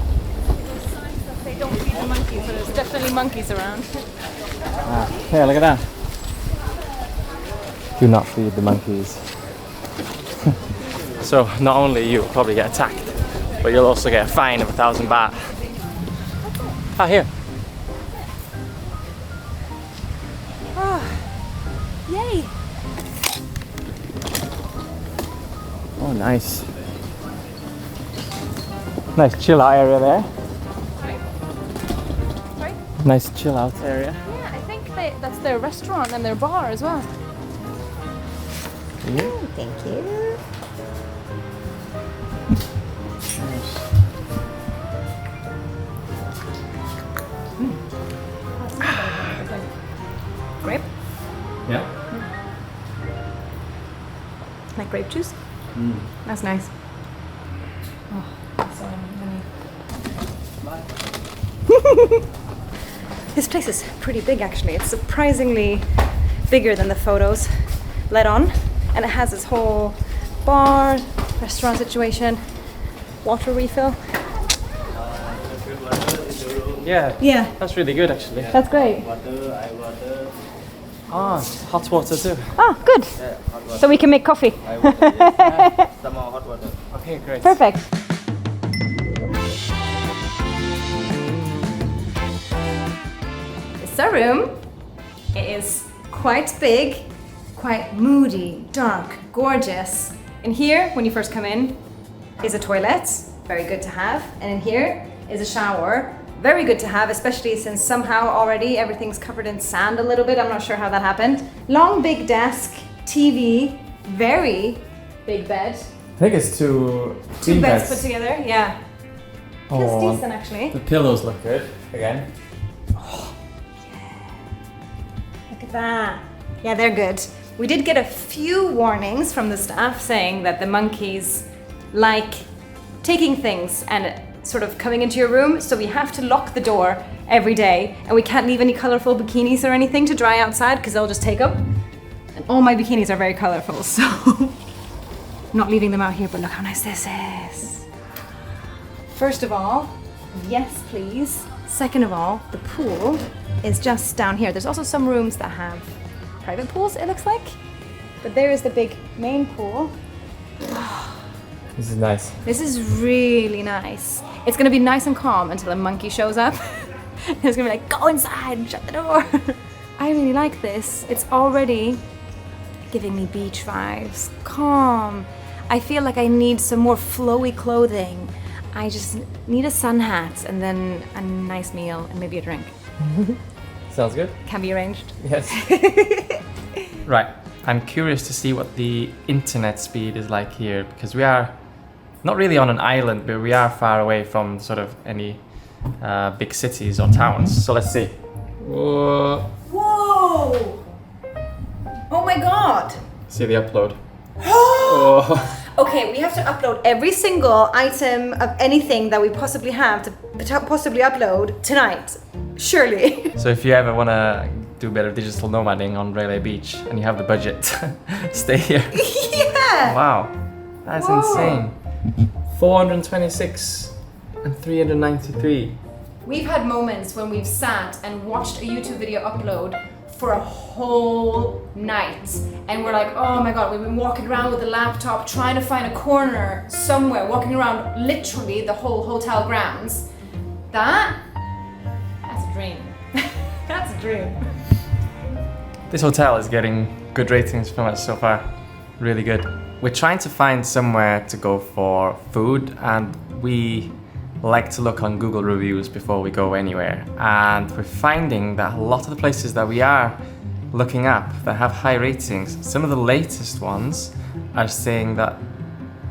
They don't feed the monkeys, but there's definitely monkeys around. Hey, look at that. Do not feed the monkeys. So not only you'll probably get attacked, but you'll also get a fine of 1,000 baht. Ah, here. Yay! Oh, nice. Nice chill out area there. Sorry? Nice chill out area. Yeah, I think that's their restaurant and their bar as well. Thank you. Grape? Yeah. Like grape juice? That's nice. This place is pretty big actually. It's surprisingly bigger than the photos let on. And it has this whole bar, restaurant situation, water refill. Yeah. Yeah, That's really good actually. that's great. Ah, hot water too. Oh, good. So we can make coffee. Okay, great. Perfect. It's a room. It is quite big, quite moody, dark, gorgeous. And here, when you first come in, is a toilet, very good to have. And in here is a shower, very good to have, especially since somehow already everything's covered in sand a little bit. I'm not sure how that happened. Long, big desk, TV, very big bed. I think it's two Beds put together, yeah. Feels decent actually. The pillows look good again. Look at that. Yeah, they're good. We did get a few warnings from the staff saying that the monkeys like taking things and sort of coming into your room, so we have to lock the door every day, and we can't leave any colorful bikinis or anything to dry outside because they'll just take them. And all my bikinis are very colorful, so I'm not leaving them out here, but look how nice this is. First of all, yes please. Second of all, the pool is just down here. There's also some rooms that have private pools, it looks like. But there is the big main pool. This is nice. This is really nice. It's gonna be nice and calm until a monkey shows up. It's gonna be like, go inside and shut the door. I really like this. It's already giving me beach vibes. Calm. I feel like I need some more flowy clothing. I just need a sun hat and then a nice meal and maybe a drink. Sounds good. Can be arranged. Yes. Right. I'm curious to see what the internet speed is like here, because we are not really on an island, but we are far away from sort of any big cities or towns. So let's see. Whoa. Whoa! Oh my god! See the upload. Oh. Okay, we have to upload every single item of anything that we possibly have to possibly upload tonight. Surely. So if you ever want to do a bit of digital nomading on Railay Beach and you have the budget, stay here. Yeah! Wow, that's insane. 426 and 393. We've had moments when we've sat and watched a YouTube video upload for a whole night, and we're like, oh my god, we've been walking around with the laptop trying to find a corner somewhere, walking around literally the whole hotel grounds. That's a dream. That's a dream. This hotel is getting good ratings from us so far. Really good. We're trying to find somewhere to go for food, and we like to look on Google reviews before we go anywhere. And we're finding that a lot of the places that we are looking up that have high ratings, some of the latest ones are saying that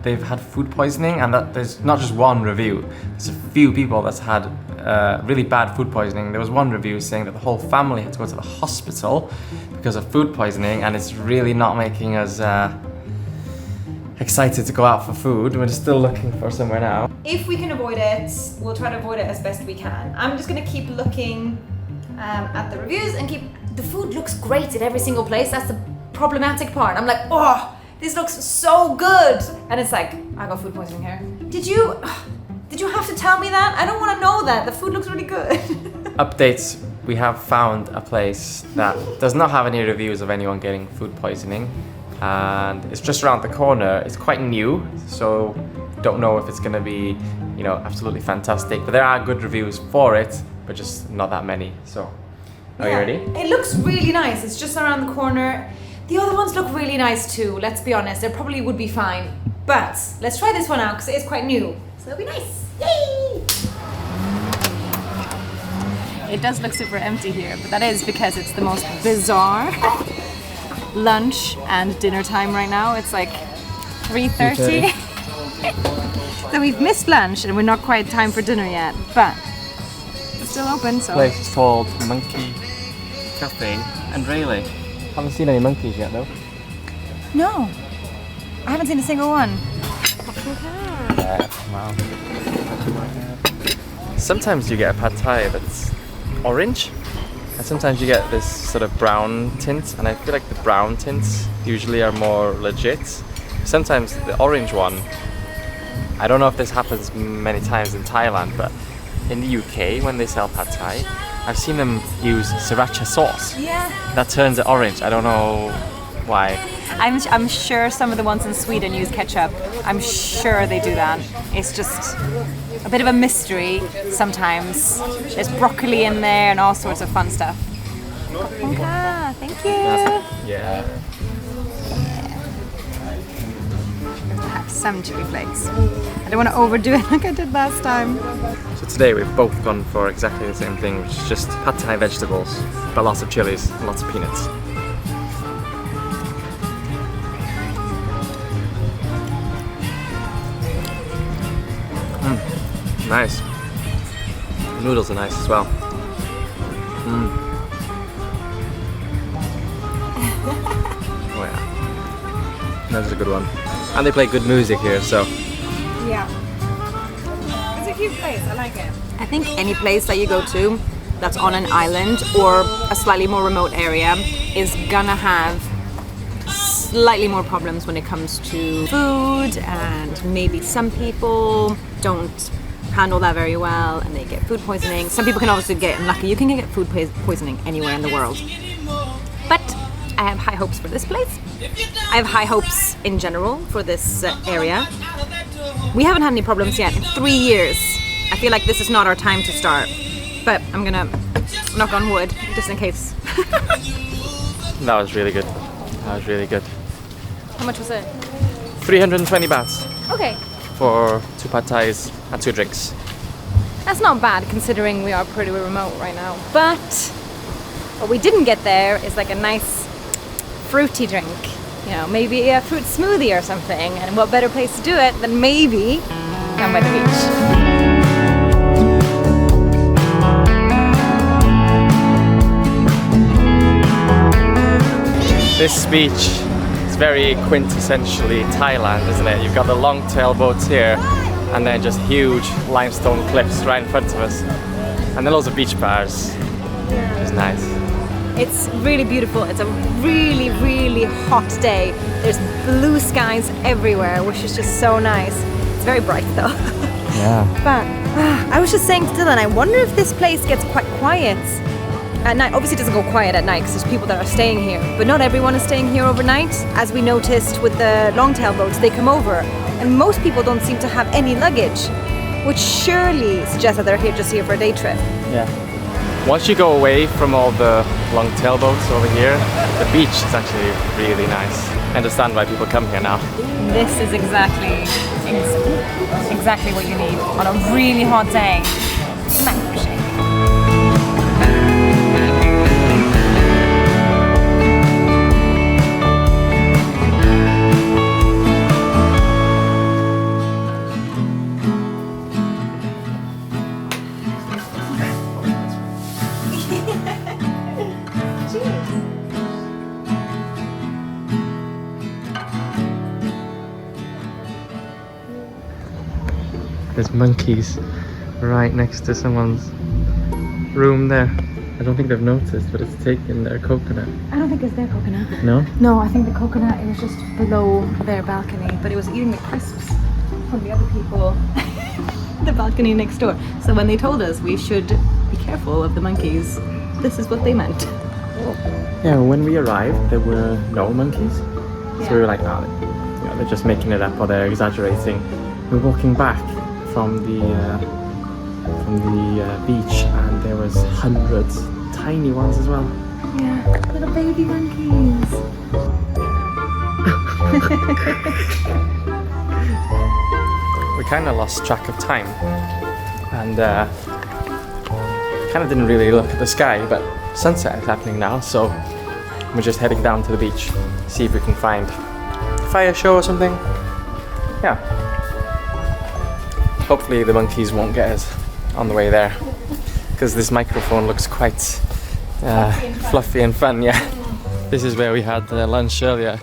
they've had food poisoning, and that there's not just one review. There's a few people that's had really bad food poisoning. There was one review saying that the whole family had to go to the hospital because of food poisoning, and it's really not making us excited to go out for food. We're still looking for somewhere now. If we can avoid it, we'll try to avoid it as best we can. I'm just gonna keep looking at the reviews and the food looks great at every single place. That's the problematic part. I'm like, oh, this looks so good. And it's like, I got food poisoning here. Did you have to tell me that? I don't wanna know that. The food looks really good. Updates, we have found a place that does not have any reviews of anyone getting food poisoning. And it's just around the corner. It's quite new, so don't know if it's gonna be, you know, absolutely fantastic. But there are good reviews for it, but just not that many. So, are you ready? It looks really nice. It's just around the corner. The other ones look really nice too. Let's be honest, they probably would be fine. But let's try this one out because it is quite new. So it'll be nice. Yay! It does look super empty here, but that is because it's the most bizarre lunch and dinner time right now. It's like 3:30. So we've missed lunch and we're not quite time for dinner yet, but it's still open, so. This place is called Monkey Cafe and Railay. Haven't seen any monkeys yet though. No, I haven't seen a single one. Wow. Sometimes you get a pad thai that's orange, and sometimes you get this sort of brown tint, and I feel like the brown tints usually are more legit. Sometimes the orange one, I don't know if this happens many times in Thailand, but in the UK when they sell pad thai, I've seen them use sriracha sauce. Yeah. That turns it orange. I don't know why. I'm sure some of the ones in Sweden use ketchup. I'm sure they do that. It's just a bit of a mystery sometimes. There's broccoli in there and all sorts of fun stuff. Thank you. Yeah. Have some chili flakes. I don't want to overdo it like I did last time. So today we've both gone for exactly the same thing, which is just pad thai vegetables, but lots of chilies and lots of peanuts. Nice. The noodles are nice as well. Oh yeah. That's a good one. And they play good music here, so. Yeah. Is it cute place. I like it. I think any place that you go to that's on an island or a slightly more remote area is gonna have slightly more problems when it comes to food, and maybe some people don't handle that very well and they get food poisoning. Some people can obviously get unlucky. You can get food poisoning anywhere in the world. But I have high hopes for this place. I have high hopes in general for this area. We haven't had any problems yet in 3 years. I feel like this is not our time to start, but I'm gonna knock on wood just in case. That was really good. That was really good. How much was it? 320 bahts Okay. for 2 pad thais and 2 drinks. That's not bad considering we are pretty remote right now. But what we didn't get there is like a nice fruity drink. You know, maybe a fruit smoothie or something. And what better place to do it than maybe down by the beach. This beach is very quintessentially Thailand, isn't it? You've got the longtail boats here, and then just huge limestone cliffs right in front of us, and then loads of beach bars. It's nice. It's really beautiful. It's a really, really hot day. There's blue skies everywhere, which is just so nice. It's very bright though. Yeah. But I was just saying to Dylan, I wonder if this place gets quite quiet at night. Obviously it doesn't go quiet at night because there's people that are staying here, but not everyone is staying here overnight. As we noticed with the longtail boats, they come over and most people don't seem to have any luggage, which surely suggests that they're here for a day trip. Yeah. Once you go away from all the longtail boats over here, the beach is actually really nice. I understand why people come here now. This is exactly what you need on a really hot day. Mango shake. There's monkeys right next to someone's room there. I don't think they've noticed, but it's taken their coconut. I don't think it's their coconut. No? No, I think the coconut is just below their balcony, but it was eating the crisps from the other people. The balcony next door. So when they told us we should be careful of the monkeys, this is what they meant. Yeah, when we arrived, there were no monkeys. So we were like, oh, they're just making it up or they're exaggerating. We're walking back from the beach, and there was hundreds, tiny ones as well. Yeah, little baby monkeys. We kind of lost track of time, and kind of didn't really look at the sky, but sunset is happening now, so we're just heading down to the beach, see if we can find a fire show or something. Yeah. Hopefully the monkeys won't get us on the way there, because this microphone looks quite fluffy and fun. Yeah. This is where we had lunch earlier,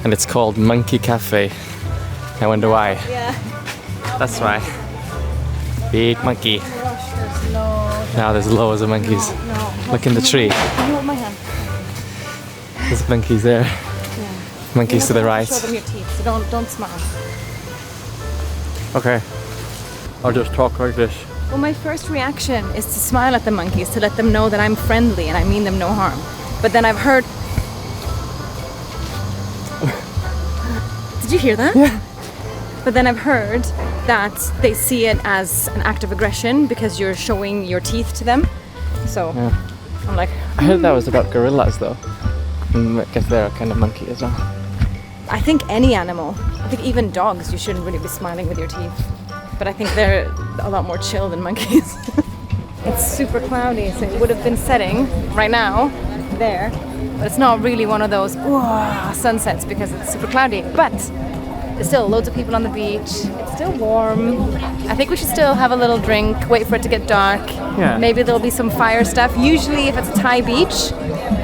and it's called Monkey Cafe. I wonder why. Yeah. That's why. Big monkey. Now there's loads of monkeys. Look in the tree. Hold my hand. There's monkeys there. Monkeys to the right. Show them your teeth, so don't smile. Okay. I'll just talk like this. Well, my first reaction is to smile at the monkeys to let them know that I'm friendly and I mean them no harm. But then I've heard... Did you hear that? Yeah. But then I've heard that they see it as an act of aggression because you're showing your teeth to them. So Yeah. I'm like... I heard that was about gorillas though. I guess they're a kind of monkey as well. I think any animal, I think even dogs, you shouldn't really be smiling with your teeth. But I think they're a lot more chill than monkeys. It's super cloudy, so it would have been setting right now there. But it's not really one of those sunsets because it's super cloudy. But there's still loads of people on the beach. It's still warm. I think we should still have a little drink, wait for it to get dark. Yeah. Maybe there'll be some fire stuff. Usually if it's a Thai beach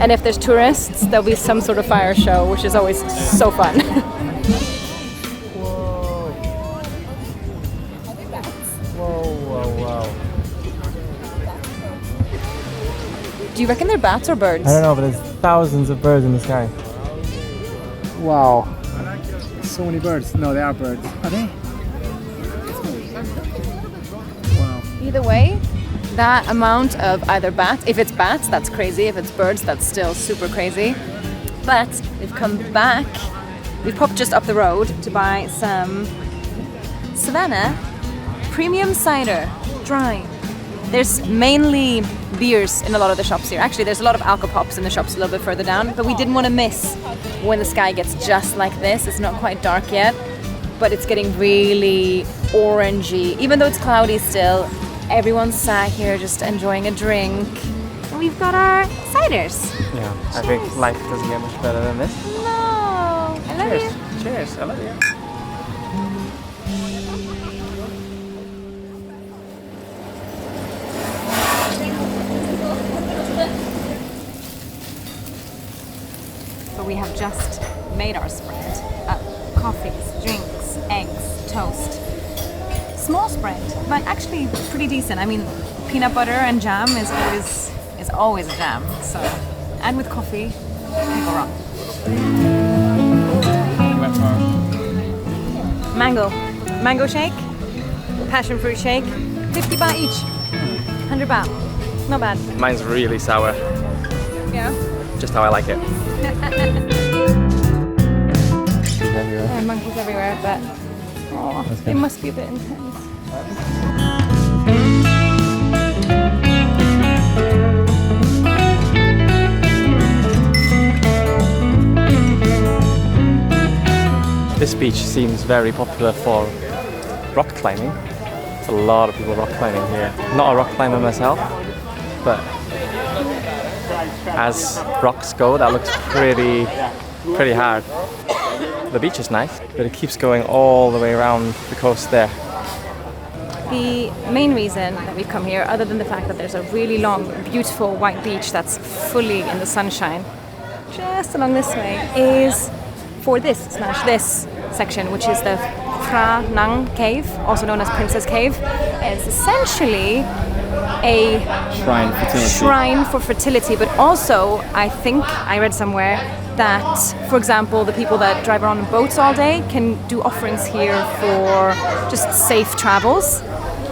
and if there's tourists, there'll be some sort of fire show, which is always so fun. Whoa. Do you reckon they're bats or birds? I don't know, but there's thousands of birds in the sky. Wow. So many birds. No, they are birds. Are they? Wow. Either way, that amount of either bats, if it's bats, that's crazy. If it's birds, that's still super crazy. But we've come back. We've popped just up the road to buy some Savannah premium cider, dry. There's mainly beers in a lot of the shops here. Actually, there's a lot of alcopops in the shops a little bit further down, but we didn't want to miss when the sky gets just like this. It's not quite dark yet, but it's getting really orangey. Even though it's cloudy still, everyone's sat here just enjoying a drink. And we've got our ciders. Yeah, I think life doesn't get much better than this. No, I love Cheers. you. Cheers, I love you. But we have just made our spread. Coffees, drinks, eggs, toast. Small spread, but actually pretty decent. I mean, peanut butter and jam is always a jam. So, and with coffee, can't go wrong. Mango shake, passion fruit shake, 50 baht each, 100 baht. Not bad. Mine's really sour. Yeah. Just how I like it. There are monkeys everywhere, but they must be a bit intense. This beach seems very popular for rock climbing. There's a lot of people rock climbing here. Not a rock climber myself, but as rocks go, that looks pretty hard. The beach is nice, but it keeps going all the way around the coast there. The main reason that we've come here, other than the fact that there's a really long, beautiful white beach that's fully in the sunshine, just along this way, is for this section, which is the Phra Nang Cave, also known as Princess Cave. It's essentially a shrine for fertility, but also I think I read somewhere that, for example, the people that drive around in boats all day can do offerings here for just safe travels.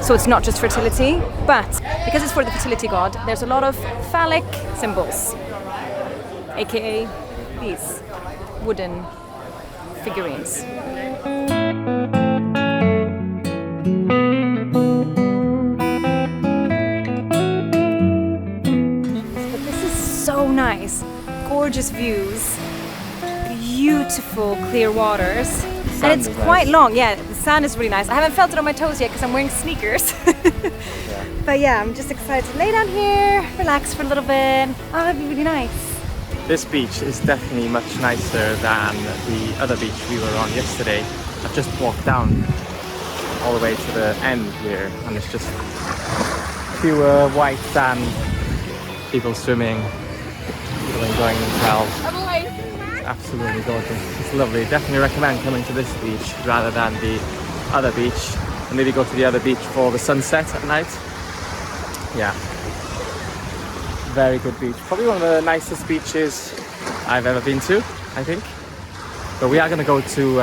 So it's not just fertility, but because it's for the fertility god, there's a lot of phallic symbols, aka these wooden figurines. But this is so nice. Gorgeous views, beautiful clear waters, and it's quite long. Yeah, the sand is really nice. I haven't felt it on my toes yet because I'm wearing sneakers. But yeah, I'm just excited to lay down here, relax for a little bit. Oh, that'd be really nice. This beach is definitely much nicer than the other beach we were on yesterday. I've just walked down all the way to the end here, and it's just pure white sand, people swimming, people enjoying themselves. It's absolutely gorgeous. It's lovely. Definitely recommend coming to this beach rather than the other beach, and maybe go to the other beach for the sunset at night. Yeah. Very good beach. Probably one of the nicest beaches I've ever been to, I think. But we are going to go to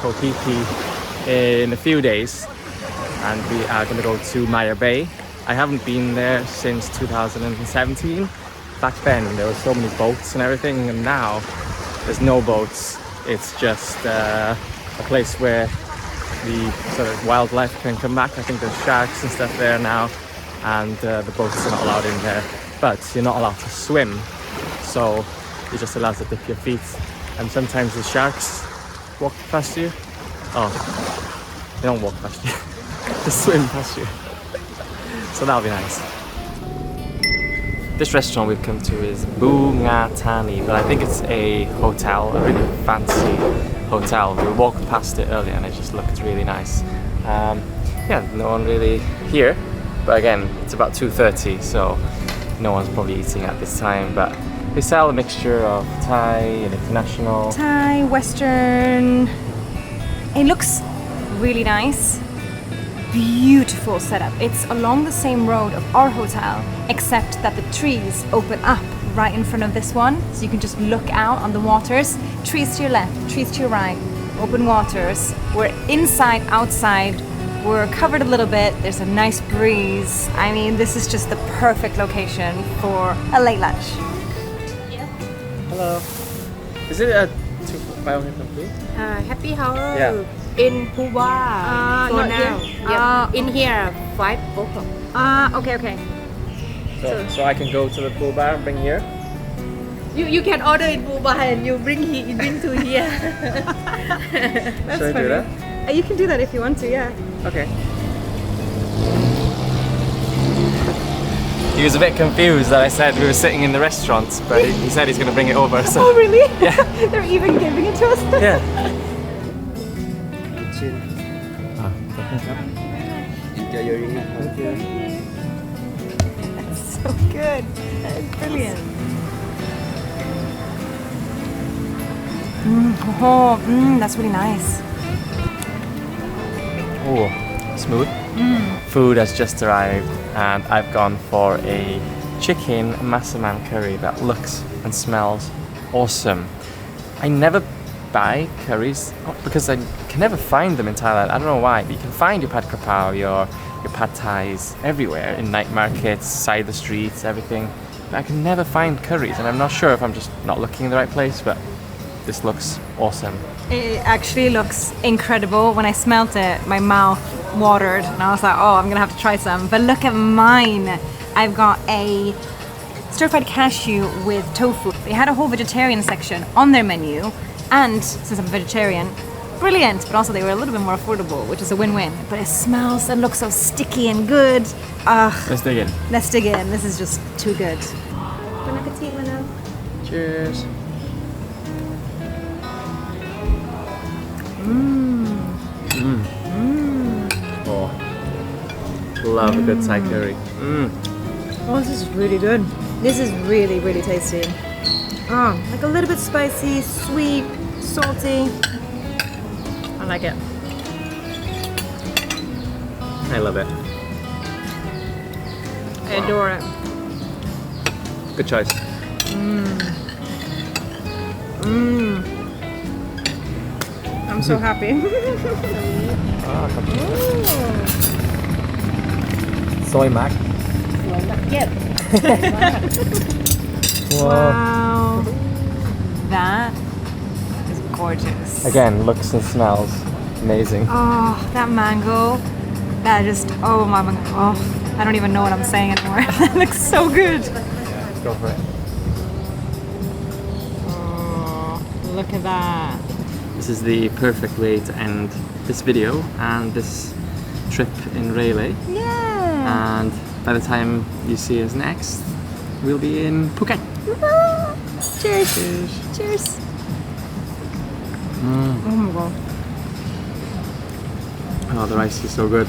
Phi Phi in a few days, and we are going to go to Maya Bay. I haven't been there since 2017. Back then there were so many boats and everything, and now there's no boats. It's just a place where the sort of wildlife can come back. I think there's sharks and stuff there now, and the boats are not allowed in there. But you're not allowed to swim, so you're just allowed to dip your feet. And sometimes the sharks walk past you. Oh, they don't walk past you, they swim past you. So that'll be nice. This restaurant we've come to is Bunga Tani, but I think it's a hotel, a really fancy hotel. We walked past it earlier and it just looked really nice. Yeah, no one really here, but again, it's about 2:30, so no one's probably eating at this time, but they sell a mixture of Thai and international. Thai, Western. It looks really nice. beautiful setup. It's along the same road of our hotel, except that the trees open up right in front of this one, so you can just look out on the waters. Trees to your left, trees to your right, open waters. We're inside, outside. We're covered a little bit. There's a nice breeze. I mean, this is just the perfect location for a late lunch. Hello. Is it a 2 buy one from food? Happy hour Yeah. in Puba for not now. here? Yep. In here 5 o'clock. Okay. So I can go to the pool bar and bring here? You can order in Puba and you bring to here. Should I do that? You can do that if you want to, yeah. Okay. He was a bit confused that I said we were sitting in the restaurant, but he said he's going to bring it over. So. Oh, really? Yeah. They're even giving it to us? Yeah. Enjoy your dinner. Thank you. So good. That's brilliant. That's really nice. Oh, smooth. Food has just arrived and I've gone for a chicken massaman curry that looks and smells awesome. I never buy curries because I can never find them in Thailand. I don't know why, but you can find your pad krapao, your pad thais everywhere in night markets, side the streets, everything. But I can never find curries and I'm not sure if I'm just not looking in the right place, but this looks awesome. It actually looks incredible. When I smelt it, my mouth watered and I was like, oh, I'm gonna have to try some. But look at mine. I've got a stir-fried cashew with tofu. They had a whole vegetarian section on their menu, and since I'm a vegetarian, brilliant, but also they were a little bit more affordable, which is a win-win. But it smells and looks so sticky and good. Let's dig in. Let's dig in. This is just too good. Bon appetit, madame. Cheers. Oh, love a good Thai curry. Oh, this is really good. This is really, really tasty. Oh, like a little bit spicy, sweet, salty. I like it. I love it. I adore it. Good choice. I'm so happy. Soy mac. Yep. Wow. That is gorgeous. Again, looks and smells amazing. Oh, that mango. That just, oh my god. Oh, I don't even know what I'm saying anymore. That looks so good. Let's go for it. Oh, look at that. This is the perfect way to end this video and this trip in Railay. Yeah. And by the time you see us next, we'll be in Phuket. Cheers. Cheers. Cheers. Oh my god. Oh, the rice is so good.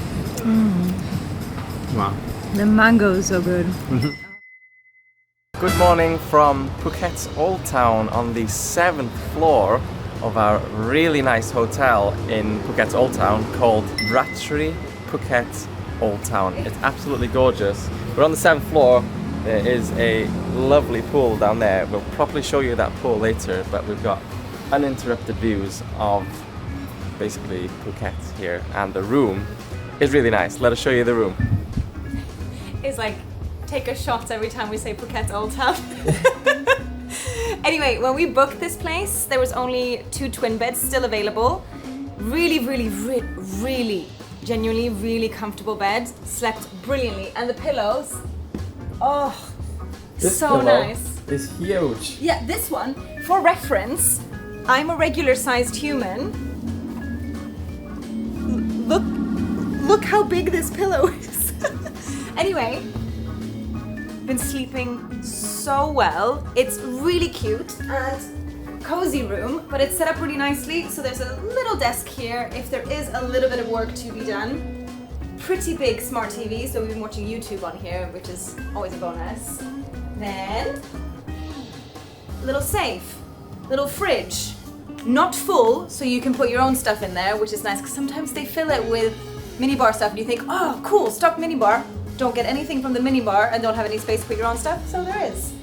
Wow. The mango is so good. Good morning from Phuket's Old Town on the 7th floor of our really nice hotel in Phuket's Old Town called Ratri Phuket Old Town. It's absolutely gorgeous. We're on the 7th floor. There is a lovely pool down there. We'll probably show you that pool later, but we've got uninterrupted views of basically Phuket here, and the room is really nice. Let us show you the room. Is like take a shot every time we say Phuket's Old Town. Anyway, when we booked this place, there was only 2 twin beds still available. Really, genuinely really comfortable bed. Slept brilliantly, and the pillows, oh, so nice. It's huge. Yeah, this one, for reference, I'm a regular sized human. Look how big this pillow is. Anyway, been sleeping so well. It's really cute and cozy room, but it's set up really nicely. So there's a little desk here if there is a little bit of work to be done. Pretty big smart TV, so we've been watching YouTube on here, which is always a bonus. Then, little safe, little fridge. Not full, so you can put your own stuff in there, which is nice, because sometimes they fill it with minibar stuff and you think, oh, cool, stock minibar. Don't get anything from the minibar and don't have any space to put your own stuff. So there is.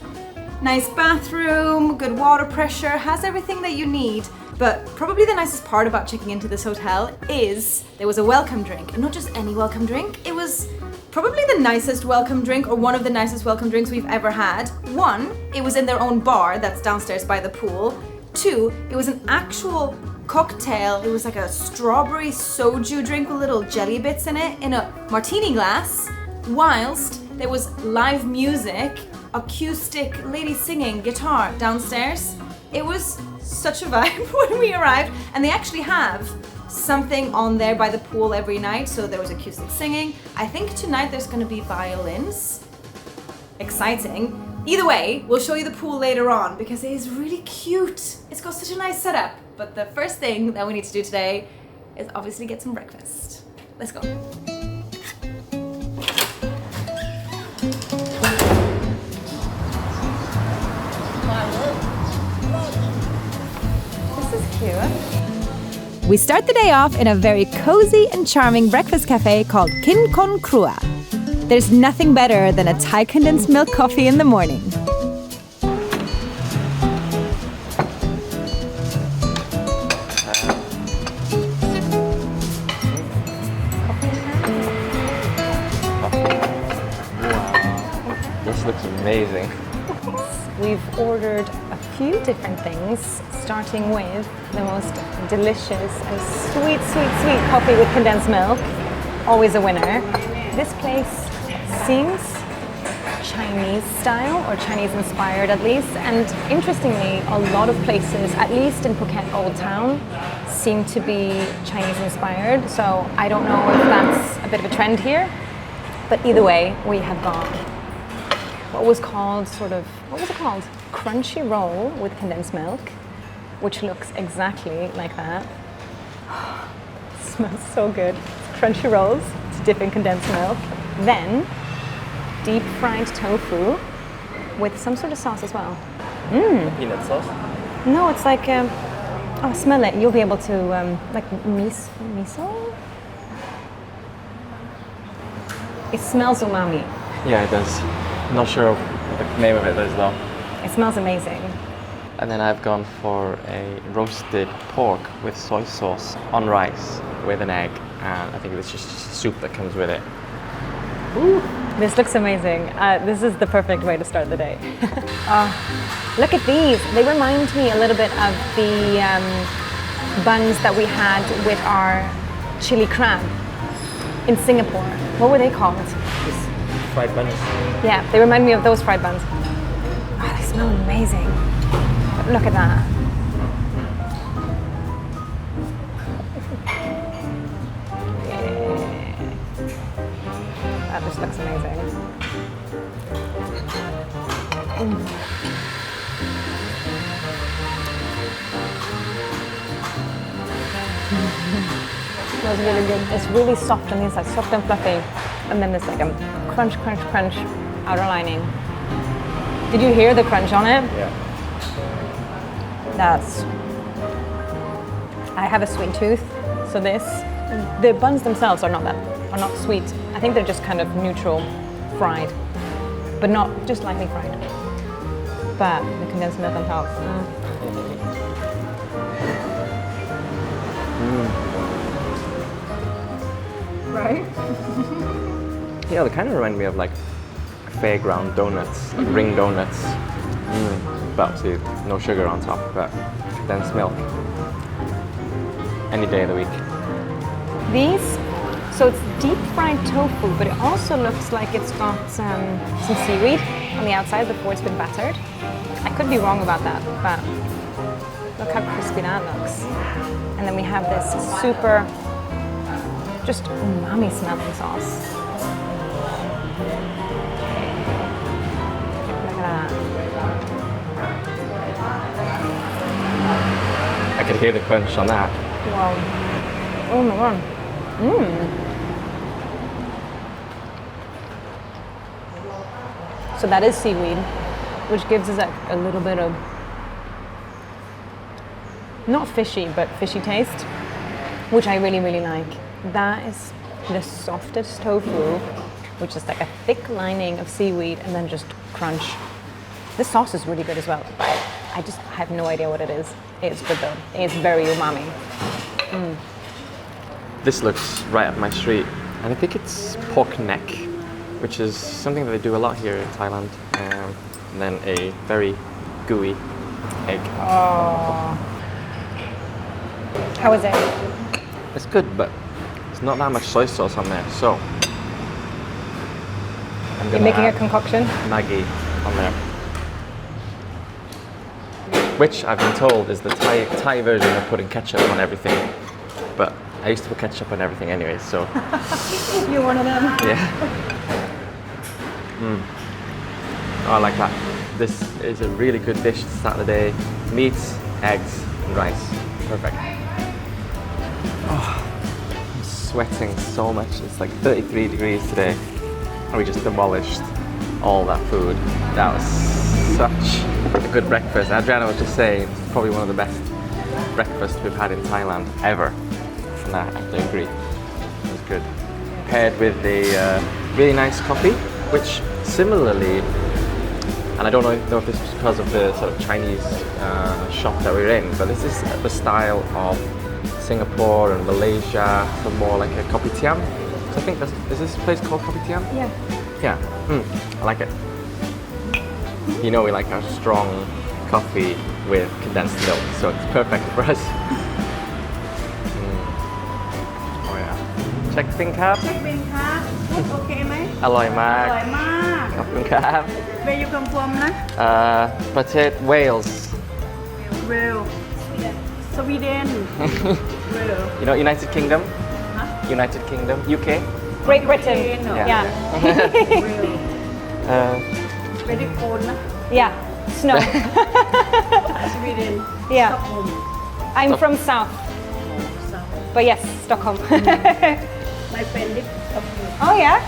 Nice bathroom, good water pressure, has everything that you need. But probably the nicest part about checking into this hotel is there was a welcome drink. And not just any welcome drink, it was probably the nicest welcome drink or one of the nicest welcome drinks we've ever had. One, it was in their own bar that's downstairs by the pool. Two, it was an actual cocktail. It was like a strawberry soju drink with little jelly bits in it in a martini glass, whilst there was live music, acoustic lady singing, guitar downstairs. It was such a vibe when we arrived, and they actually have something on there by the pool every night, so there was acoustic singing. I think tonight there's going to be violins. Exciting. Either way, we'll show you the pool later on because it is really cute. It's got such a nice setup. But the first thing that we need to do today is obviously get some breakfast. Let's go. This is cute. We start the day off in a very cozy and charming breakfast cafe called Kin Kon Krua. There's nothing better than a Thai condensed milk coffee in the morning. This looks amazing. We've ordered a few different things, starting with the most delicious and sweet, sweet, sweet coffee with condensed milk. Always a winner. This place seems Chinese style, or Chinese inspired at least, and interestingly, a lot of places, at least in Phuket Old Town, seem to be Chinese inspired, so I don't know if that's a bit of a trend here, but either way, we have got what was it called? Crunchy roll with condensed milk, which looks exactly like that. It smells so good. It's crunchy rolls to dip in condensed milk. Then deep fried tofu with some sort of sauce as well. Peanut sauce? No, it's like, oh, smell it. You'll be able to, like miso? It smells umami. Yeah, it does. I'm not sure what the name of it is though. It smells amazing. And then I've gone for a roasted pork with soy sauce on rice with an egg, and I think it's just soup that comes with it. Ooh, this looks amazing. This is the perfect way to start the day. Look at these. They remind me a little bit of the buns that we had with our chili crab in Singapore. What were they called? Fried buns. Yeah, they remind me of those fried buns. Oh, they smell amazing. Look at that. That just looks amazing. Smells really good. It's really soft on the inside, soft and fluffy. And then there's like a crunch, crunch, crunch outer lining. Did you hear the crunch on it? Yeah. I have a sweet tooth, so the buns themselves are not sweet. I think they're just kind of neutral, fried, but not just lightly fried. But the condensed milk on top. Right? Yeah, they kind of remind me of like fairground donuts, like ring donuts. But obviously no sugar on top, but condensed milk. Any day of the week. These, so it's deep fried tofu, but it also looks like it's got some seaweed on the outside before it's been battered. I could be wrong about that, but look how crispy that looks. And then we have this super, just umami smelling sauce. Look at that. I could hear the crunch on that. Wow. Oh my god. So that is seaweed, which gives us a little bit of, not fishy, but fishy taste, which I really, really like. That is the softest tofu, which is like a thick lining of seaweed and then just crunch. The sauce is really good as well. I have no idea what it is. It's good though. It's very umami. This looks right up my street, and I think it's pork neck, which is something that they do a lot here in Thailand. And then a very gooey egg. Oh. How is it? It's good, but there's not that much soy sauce on there, so I'm You're making a concoction? Maggi on there, which I've been told is the Thai version of putting ketchup on everything. But I used to put ketchup on everything anyway, so You're one of them. yeah. Oh, I like that. This is a really good dish to start the day. Meats, eggs, and rice. Perfect. Oh, I'm sweating so much. It's like 33 degrees today. And we just demolished all that food. That was such a good breakfast. Adriana was just saying it's probably one of the best breakfasts we've had in Thailand ever. And I have to agree. It was good. Paired with a really nice coffee, which similarly, and I don't know if this was because of the sort of Chinese shop that we're in, but this is the style of Singapore and Malaysia, so more like a kopitiam. So I think is this place called kopitiam? Yeah. Yeah, I like it. You know we like our strong coffee with condensed milk, so it's perfect for us. Oh yeah. Check thingครับ เช็คบินค่ะโอเคไหม อร่อยมาก อร่อยมาก ขอบคุณครับ Where you come from นะ ประเทศเวลส์ Wales Sweden Wales You know United Kingdom? United Kingdom? UK? Great Britain. Yeah. Yeah. Very cold นะ Yeah. Snow. Sweden Yeah. Stockholm I'm from South, South but yes, Stockholm. My friend live Stockholm Oh yeah?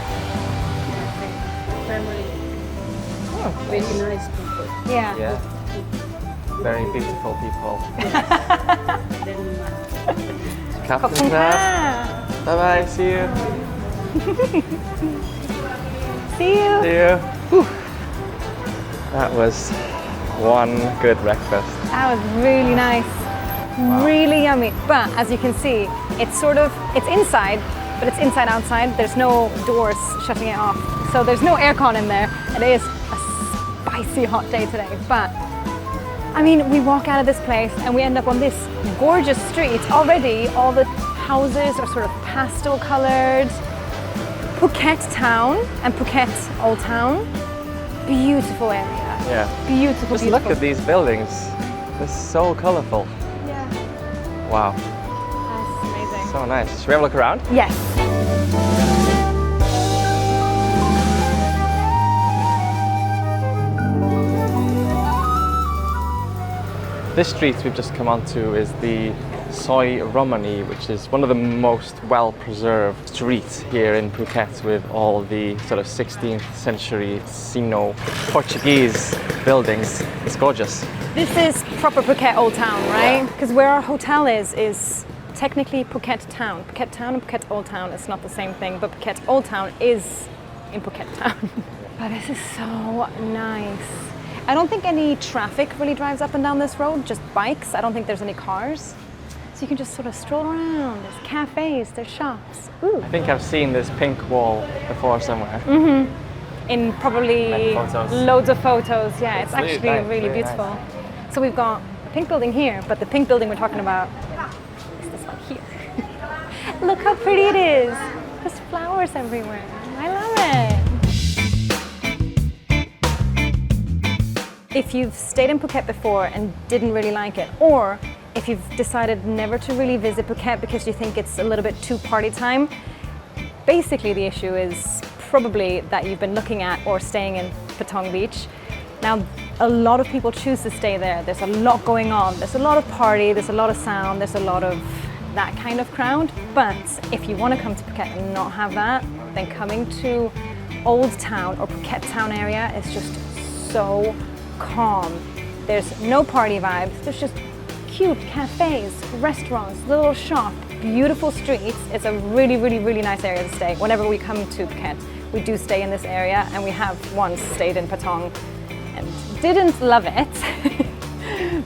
family very nice people Yeah. Yeah. Very beautiful people. Denmark ครับ ขอบคุณค่ะ Bye bye. See you. See you. See you. Whew. That was one good breakfast. That was really nice. Really yummy. But as you can see, it's inside, but it's inside outside. There's no doors shutting it off. So there's no aircon in there. It is a spicy hot day today. But I mean, we walk out of this place and we end up on this gorgeous street. Already all the houses are sort of pastel colored. Phuket town and Phuket Old Town. Beautiful area. Yeah. Beautiful, Just beautiful. look at these buildings. They're so colorful. Yeah, Wow. that's amazing. So nice. Should we have a look around? Yes. This street we've just come onto is the Soi Romani, which is one of the most well-preserved streets here in Phuket, with all the sort of 16th century Sino-Portuguese buildings. It's gorgeous. This is proper Phuket Old Town, right? Because where our hotel is technically Phuket Town. Phuket Town and Phuket Old Town is not the same thing, but Phuket Old Town is in Phuket Town. But this is so nice. I don't think any traffic really drives up and down this road, just bikes. I don't think there's any cars. So you can just sort of stroll around. There's cafes, there's shops. Ooh. I think I've seen this pink wall before somewhere. In probably Many photos. loads of photos. Yeah, it's It's really actually nice, really very beautiful. So we've got a pink building here, but the pink building we're talking about is this one here. Look how pretty it is. There's flowers everywhere. I love it. If you've stayed in Phuket before and didn't really like it, or if you've decided never to really visit Phuket because you think it's a little bit too party time, basically the issue is probably that you've been looking at or staying in Patong Beach. Now, a lot of people choose to stay there. There's a lot going on. There's a lot of party, there's a lot of sound, there's a lot of that kind of crowd. But if you want to come to Phuket and not have that, then coming to Old Town or Phuket Town area is just so calm. There's no party vibes. There's just cute cafes, restaurants, little shop, beautiful streets. It's a really, really, really nice area to stay. Whenever we come to Phuket, we do stay in this area, and we have once stayed in Patong and didn't love it.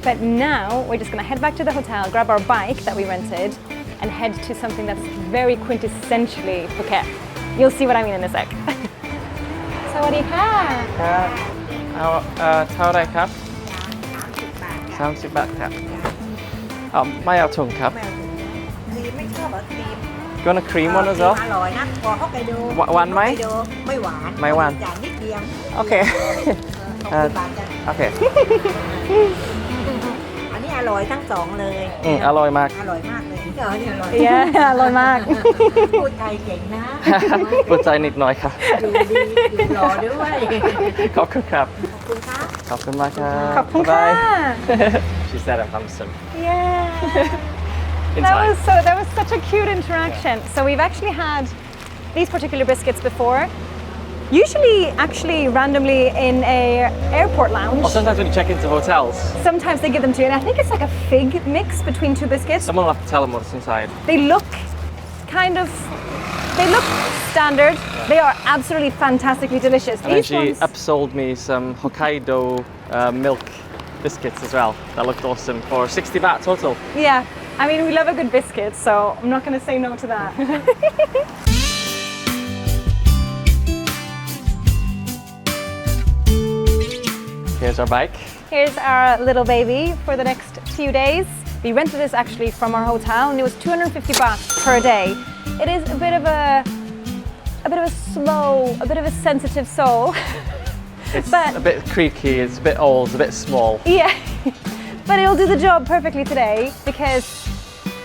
But now we're just gonna head back to the hotel, grab our bike that we rented, and head to something that's very quintessentially Phuket. You'll see what I mean in a sec. Sawadee ka. เอาเท่าไรครับ30 บาทครับไม่เอาถุงครับ ครีมไม่ชอบเหรอครีม You want a cream one as well อร่อยนะพอฮอกไกโด หวานไหม ฮอกไกโดไม่หวาน ไม่หวาน จานนิดเดียว Okay บาทจ้ะ Okay อันนี้อร่อยทั้งสองเลย อร่อยมาก อร่อยมากเลยอร่อย Yeah, อร่อยมาก พูดไทยเก่งนะ ปวดใจนิดหน่อยครับ ดูดีดูหล่อด้วย ขอบคุณครับ ขอบคุณครับ ขอบคุณมากครับ ขอบคุณค่ะ She said I'm handsome Yeah. in That time was such a cute interaction. So we've actually had these particular biscuits before. Usually, actually, randomly in a airport lounge. Or sometimes when you check into hotels, Sometimes they give them to you, and I think it's like a fig mix between two biscuits. someone will have to tell them what's inside. They look standard. They are absolutely fantastically delicious. And then These she ones, upsold me some Hokkaido milk biscuits as well. That looked awesome for 60 baht total. yeah. I mean, we love a good biscuit, so I'm not going to say no to that. Here's our bike. Here's our little baby for the next few days. We rented this actually from our hotel, and it was 250 baht per day. It is a bit of a sensitive soul. It's But- a bit creaky, it's a bit old, it's a bit small. Yeah, but it'll do the job perfectly today because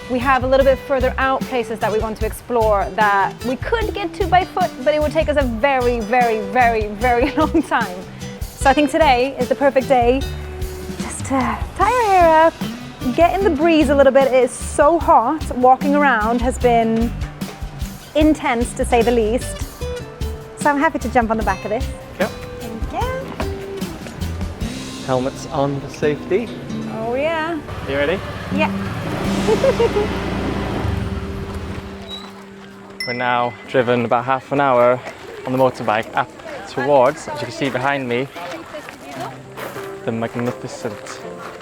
we have a little bit further out places that we want to explore that we could get to by foot, but it would take us a very, very, very, very long time. So I think today is the perfect day just to tie our hair up, get in the breeze a little bit. It is so hot. Walking around has been intense to say the least. So I'm happy to jump on the back of this. Yep. Thank you. Helmets on for safety. Oh yeah. You ready? Yeah. We're now driven about half an hour on the motorbike up towards, as you can see behind me, the magnificent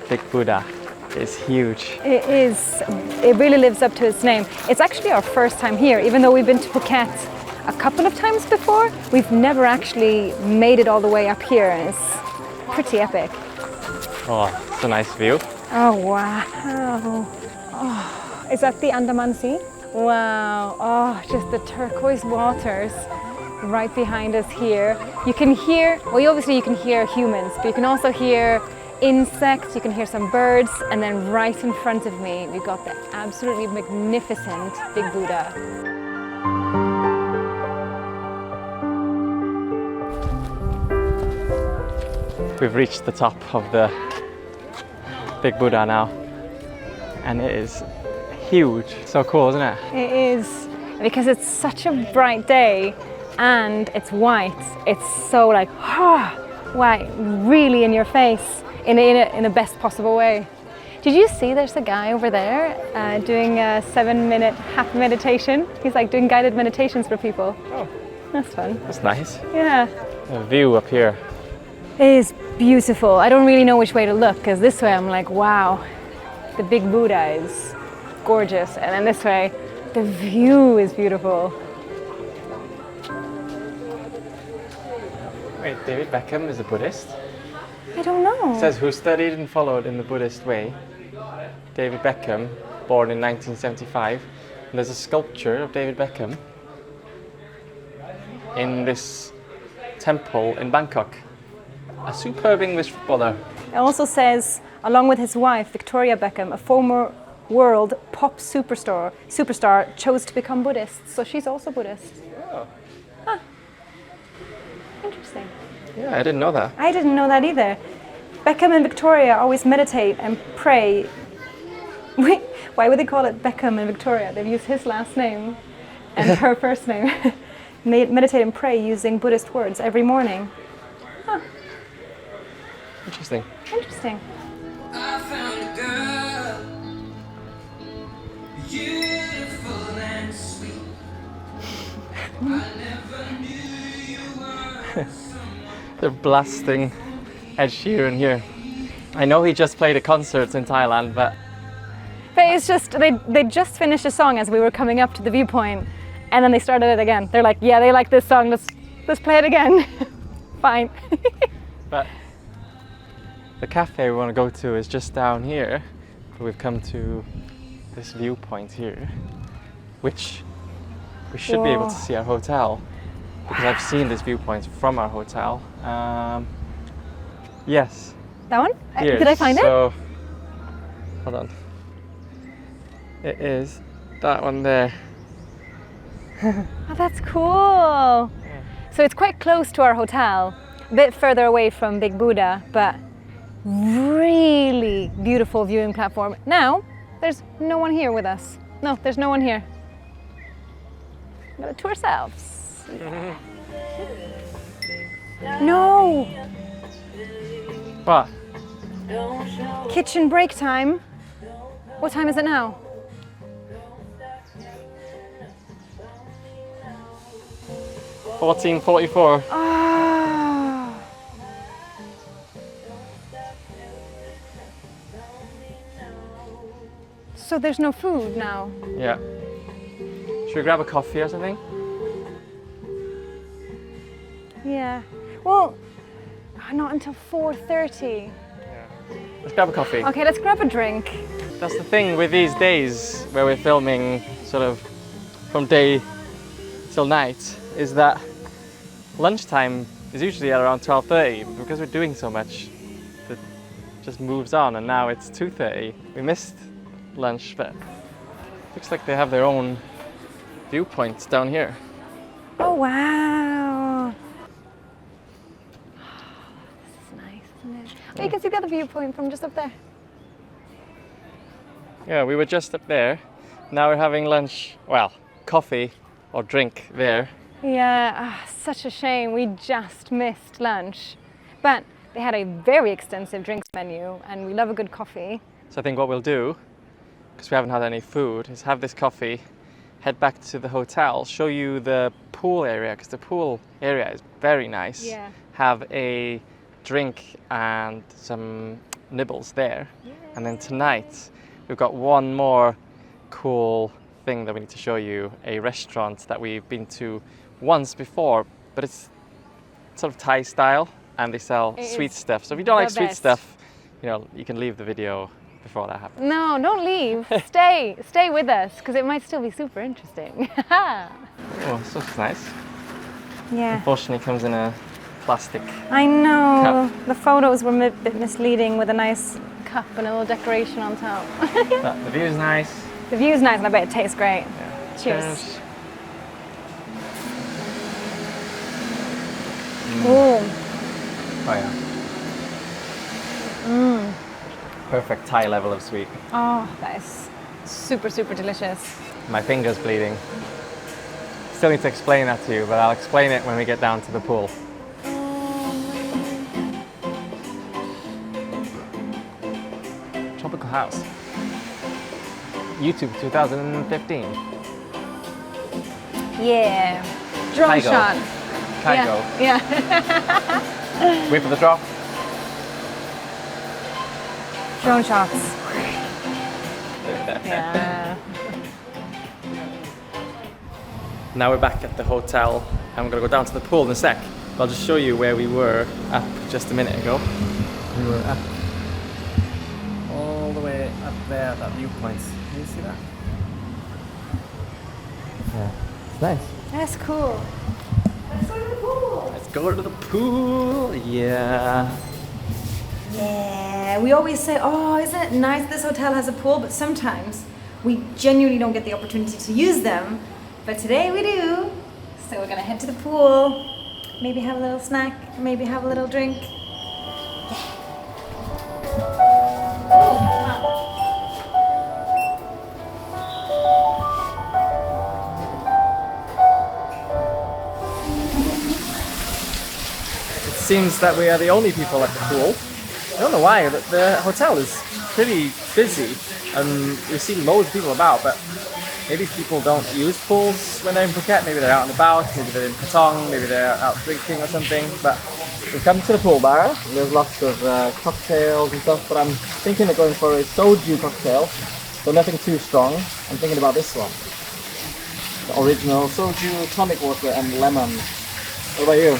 Big Buddha. It's huge. It is. It really lives up to its name. It's actually our first time here, even though we've been to Phuket a couple of times before. We've never actually made it all the way up here, and it's pretty epic. Oh, it's a nice view. Oh wow! Oh, is that the Andaman Sea? Wow! Oh, just the turquoise waters right behind us here. You can hear. Well, obviously you can hear humans, but you can also hear insects. You can hear some birds, and then right in front of me, we've got the absolutely magnificent Big Buddha. We've reached the top of the Big Buddha now, and it is huge. So cool, isn't it? It is, because it's such a bright day and it's white. It's so like, white, really in your face, in a best possible way. Did you see there's a guy over there doing a 7-minute half meditation? He's like doing guided meditations for people. Oh. That's fun. That's nice. Yeah. The view up here. It is beautiful. I don't really know which way to look, because this way I'm like, wow, the Big Buddha is gorgeous. And then this way, the view is beautiful. Wait, David Beckham is a Buddhist? I don't know. It says who studied and followed in the Buddhist way. David Beckham, born in 1975. And there's a sculpture of David Beckham in this temple in Bangkok. A superb English footballer. It also says, along with his wife, Victoria Beckham, a former world pop superstar chose to become Buddhist. So she's also Buddhist. Oh. Huh. Interesting. Yeah, I didn't know that. I didn't know that either. Beckham and Victoria always meditate and pray. Wait, why would they call it Beckham and Victoria? They've used his last name and her first name. Meditate and pray using Buddhist words every morning. Huh. Interesting. Interesting. I found a girl, beautiful. They're blasting Ed Sheeran here. I know he just played a concert in Thailand, but it's just, they just finished a song as we were coming up to the viewpoint, and then they started it again. They're like, yeah, they like this song, let's play it again. Fine. But the cafe we want to go to is just down here. But we've come to this viewpoint here, which we should be able to see our hotel, because I've seen this viewpoint from our hotel. Yes. That one? Here. Did I find it? So, hold on. It is that one there. Oh, that's cool. Yeah. So it's quite close to our hotel, a bit further away from Big Buddha, but really beautiful viewing platform. Now, there's no one here with us. No, there's no one here. We've got it to ourselves. No! What? Kitchen break time. What time is it now? $14.44. Ah. So there's no food now. Yeah. Should we grab a coffee or something? Yeah. Well, not until 4:30. Let's grab a coffee. Okay, let's grab a drink. That's the thing with these days where we're filming sort of from day till night, is that lunchtime is usually at around 12:30, but because we're doing so much, it just moves on, and now it's 2:30. We missed lunch, but looks like they have their own viewpoints down here. Oh wow! This is nice, isn't it? Oh, you can see the other viewpoint from just up there. Yeah, we were just up there. Now we're having lunch, well, coffee or drink there. Yeah, such a shame. We just missed lunch. But they had a very extensive drinks menu, and we love a good coffee. So I think what we'll do, because we haven't had any food, is have this coffee, head back to the hotel, show you the pool area, because the pool area is very nice. Yeah. Have a drink and some nibbles there. Yeah. And then tonight, we've got one more cool thing that we need to show you, a restaurant that we've been to once before, but it's sort of Thai style, and they sell sweet stuff. So if you don't like sweet stuff, you can leave the video before that happens. No, don't leave. Stay with us, because it might still be super interesting. Oh, so nice. Yeah. Unfortunately, it comes in a plastic. I know. Cup. The photos were a bit misleading with a nice cup and a little decoration on top. But the view is nice. The view's nice, and I bet it tastes great. Yeah. Cheers. Ooh. Oh yeah. Perfect Thai level of sweet. Oh, that is super, super delicious. My finger's bleeding. Still need to explain that to you, but I'll explain it when we get down to the pool. Tropical house. YouTube 2015. Yeah. Drone Kygo. shot. Kygo. Yeah. Wait for the drop. Drone shots. Yeah. Now we're back at the hotel, and we're gonna go down to the pool in a sec. But I'll just show you where we were up just a minute ago. We were up all the way up there at that viewpoint. Can you see that? Yeah, it's nice. That's cool. Let's go to the pool. Let's go to the pool. Yeah. Yeah, we always say, oh, isn't it nice this hotel has a pool? But sometimes we genuinely don't get the opportunity to use them. But today we do. So we're gonna head to the pool, maybe have a little snack, maybe have a little drink. It seems that we are the only people at the pool. I don't know why, but the hotel is pretty busy, and we've seen loads of people about, but maybe people don't use pools when they're in Phuket. Maybe they're out and about, maybe they're in Patong, maybe they're out drinking or something. But we come to the pool bar. There's lots of cocktails and stuff, but I'm thinking of going for a soju cocktail, so nothing too strong. I'm thinking about this one. The original soju, tonic water and lemon. What about you?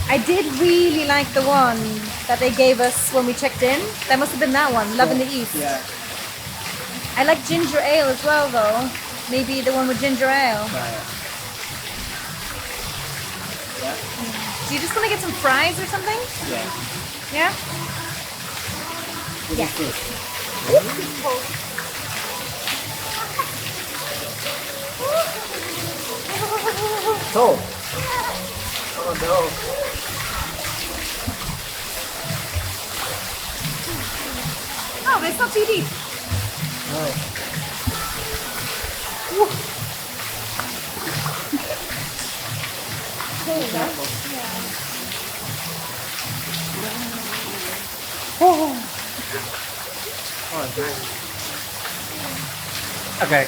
I did really like the one that they gave us when we checked in. That must have been that one, Love in the East. Yeah. I like ginger ale as well though. Maybe the one with ginger ale. Do you just want to get some fries or something? Yeah. Yeah? Yeah. Cold. Oh no. Oh, but it's not too deep. Okay,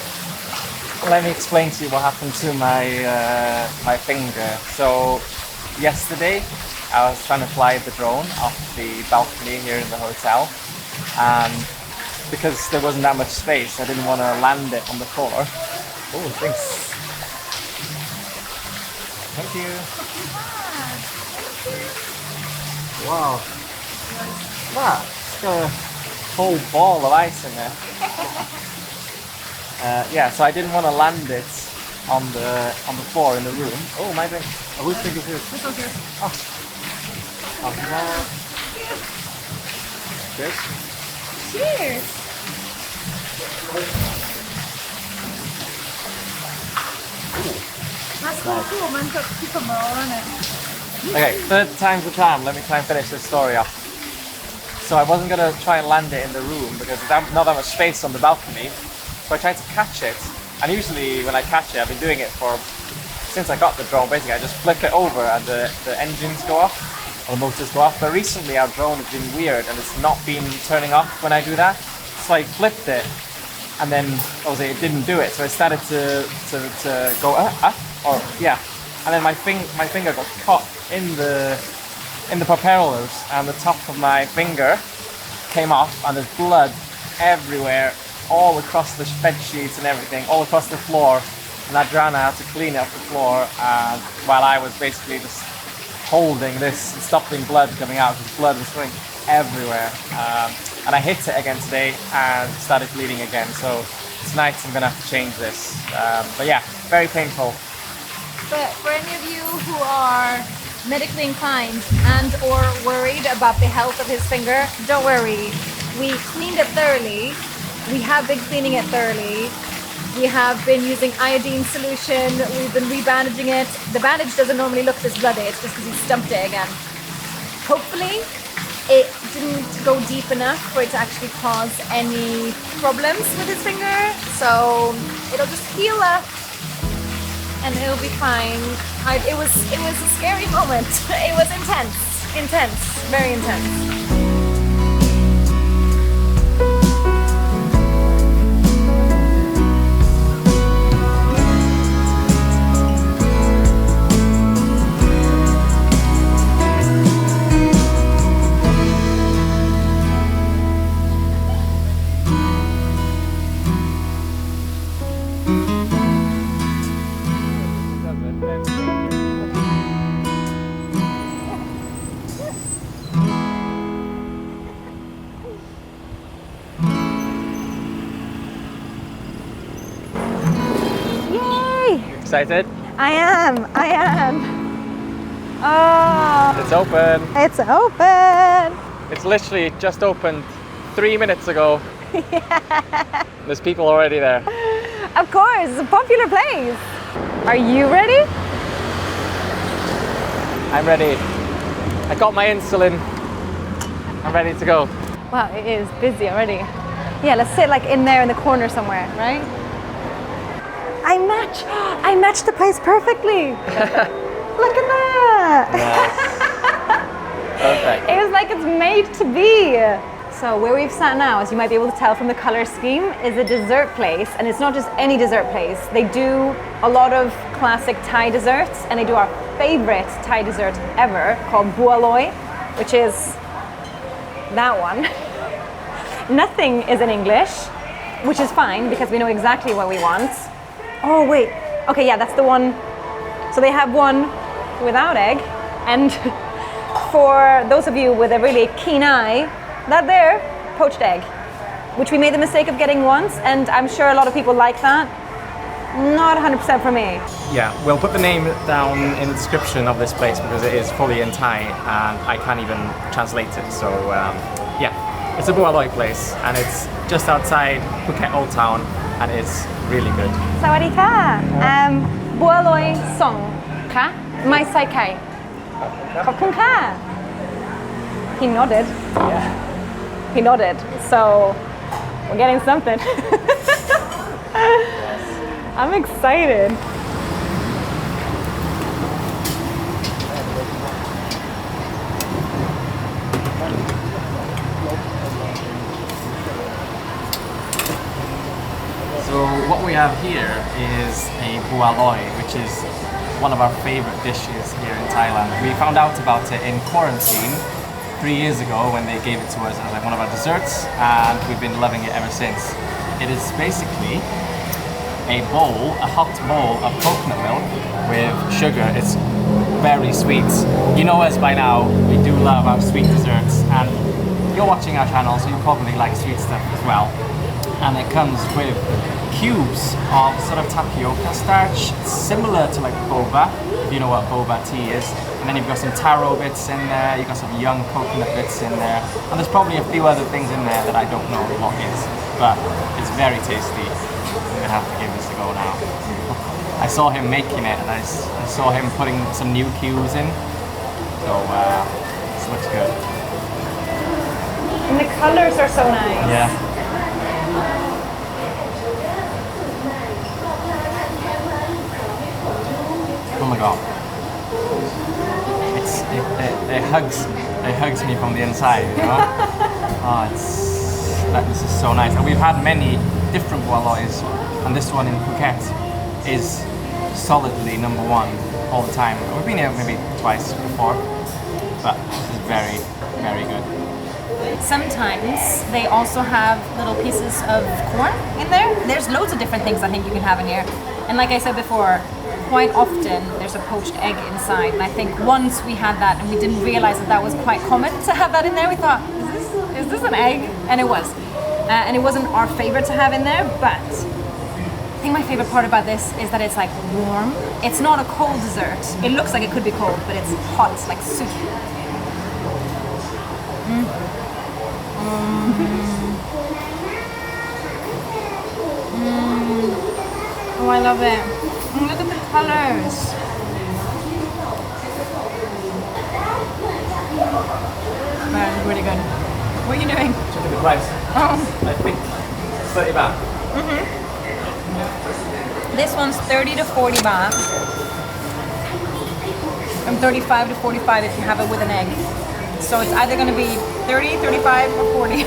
let me explain to you what happened to my my finger. So yesterday I was trying to fly the drone off the balcony here in the hotel, and because there wasn't that much space, I didn't want to land it on the floor. Oh, thanks. Thank you. Wow. Wow, it's got a whole ball of ice in there. Yeah, so I didn't want to land it on the floor in the room. Oh, my drink. Oh, whose drink is this? This one's yours. Oh, no. Cheers. Cheers. That's so cool, man. Keep them all on it. Okay, third time's the charm. Let me try and finish this story off. So I wasn't gonna try and land it in the room because there's not that much space on the balcony. So I tried to catch it, and usually when I catch it, I've been doing it since I got the drone. Basically, I just flick it over and the engines go off, or the motors go off. But recently our drone has been weird and it's not been turning off when I do that. So I flipped it, and then obviously it didn't do it. So it started to go or yeah, and then my finger got caught in the propellers, and the top of my finger came off, and there's blood everywhere, all across the bed sheets and everything, all across the floor. And Adriana had to clean up the floor while I was basically just holding this and stopping blood coming out, because blood was going everywhere. And I hit it again today and started bleeding again. So tonight I'm gonna have to change this. But yeah, very painful. But for any of you who are medically inclined and or worried about the health of his finger, don't worry. We cleaned it thoroughly. We have been cleaning it thoroughly. We have been using iodine solution. We've been rebandaging it. The bandage doesn't normally look this bloody. It's just because he stumped it again. Hopefully, it didn't go deep enough for it to actually cause any problems with his finger. So it'll just heal up and it'll be fine. It was a scary moment. It was intense, very intense. Excited? I am. Oh, It's open. it's open. It's literally just opened 3 minutes ago. There's people already there. Of course, it's a popular place. Are you ready? I'm ready. I got my insulin. I'm ready to go. Wow, it is busy already. Yeah, let's sit like in there in the corner somewhere, right? I matched the place perfectly. Look at that. Nice. Perfect. It was like it's made to be. So where we've sat now, as you might be able to tell from the color scheme, is a dessert place, and it's not just any dessert place. They do a lot of classic Thai desserts, and they do our favorite Thai dessert ever called bua loi, which is that one. Nothing is in English, which is fine because we know exactly what we want. Oh wait, okay, yeah, that's the one. So they have one without egg, and for those of you with a really keen eye, that there, poached egg, which we made the mistake of getting once, and I'm sure a lot of people like that. Not 100% for me. Yeah, we'll put the name down in the description of this place because it is fully in Thai and I can't even translate it. So yeah, it's a bua loi place and it's just outside Phuket Old Town and it's really good. สวัสดีค่ะ บัวลอยส่งค่ะไม่ใส่ไข่ขอบคุณค่ะ He nodded. Yeah. He nodded. So we're getting something. I'm excited. So what we have here is a bua loi, which is one of our favorite dishes here in Thailand. We found out about it in quarantine 3 years ago when they gave it to us as like one of our desserts, and we've been loving it ever since. It is basically a hot bowl of coconut milk with sugar. It's very sweet. You know us by now, we do love our sweet desserts, and you're watching our channel, so you probably like sweet stuff as well. And it comes with cubes of sort of tapioca starch, similar to like boba, if you know what boba tea is. And then you've got some taro bits in there, you've got some young coconut bits in there, and there's probably a few other things in there that I don't know what is, but it's very tasty. I'm gonna have to give this a go now. I saw him making it and I saw him putting some new cubes in, so this looks good. And the colors are so nice. Yeah. Oh my god. It hugs me from the inside, you know? Oh, this is so nice. And we've had many different bua lois, and this one in Phuket is solidly number one all the time. We've been here maybe twice before, but this is very, very good. Sometimes they also have little pieces of corn in there. There's loads of different things I think you can have in here. And like I said before, quite often there's a poached egg inside. And I think once we had that and we didn't realize that that was quite common to have that in there, we thought, is this an egg? And it was. And it wasn't our favorite to have in there, but I think my favorite part about this is that it's like warm. It's not a cold dessert. It looks like it could be cold, but it's hot, it's like soup. Oh, I love it. Look at the colors. Man, it's really good. What are you doing? Check the price. Oh. I think 30 baht. This one's 30 to 40 baht. From 35 to 45 if you have it with an egg. So it's either going to be 30, 35, or 40.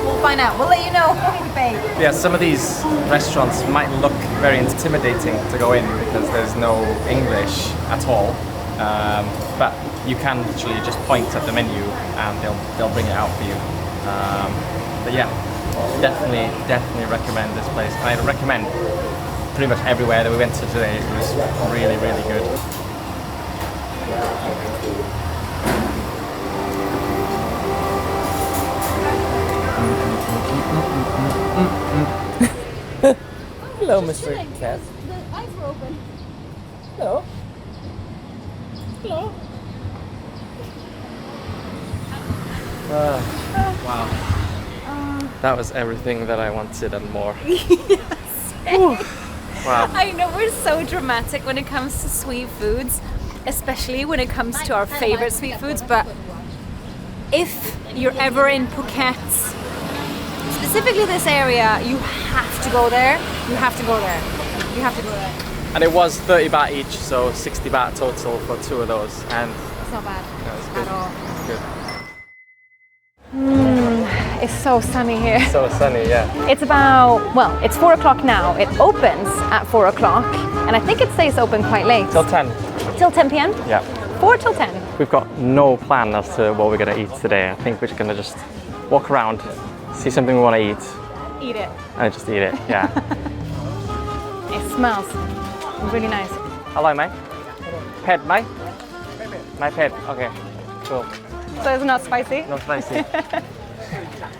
We'll find out. We'll let you know when we pay. Yeah, some of these restaurants might look very intimidating to go in because there's no English at all. But you can literally just point at the menu and they'll bring it out for you. But yeah, definitely recommend this place. I recommend pretty much everywhere that we went to today. It was really, really good. Hello, Mr. Cat. The eyes were open. Hello. Hello. Wow. That was everything that I wanted and more. Wow. I know we're so dramatic when it comes to sweet foods, especially when it comes to our favorite sweet foods, but if you're ever in Phuket, specifically this area, you have to go there. You have to go there. You have to go there. And it was 30 baht each, so 60 baht total for two of those. And It's not bad it was good. at all. It was good. It's so sunny here. So sunny, yeah. It's about, well, it's 4 o'clock now. It opens at 4 o'clock, and I think it stays open quite late. Till 10. Till 10 p.m? Yeah. 4 till 10. We've got no plan as to what we're gonna eat today. I think we're just gonna just walk around, see something we wanna eat, Eat it. and just eat it, yeah. It smells really nice. Hello, mate. Pet, mate? My pet, okay, cool. So it's not spicy? No spicy.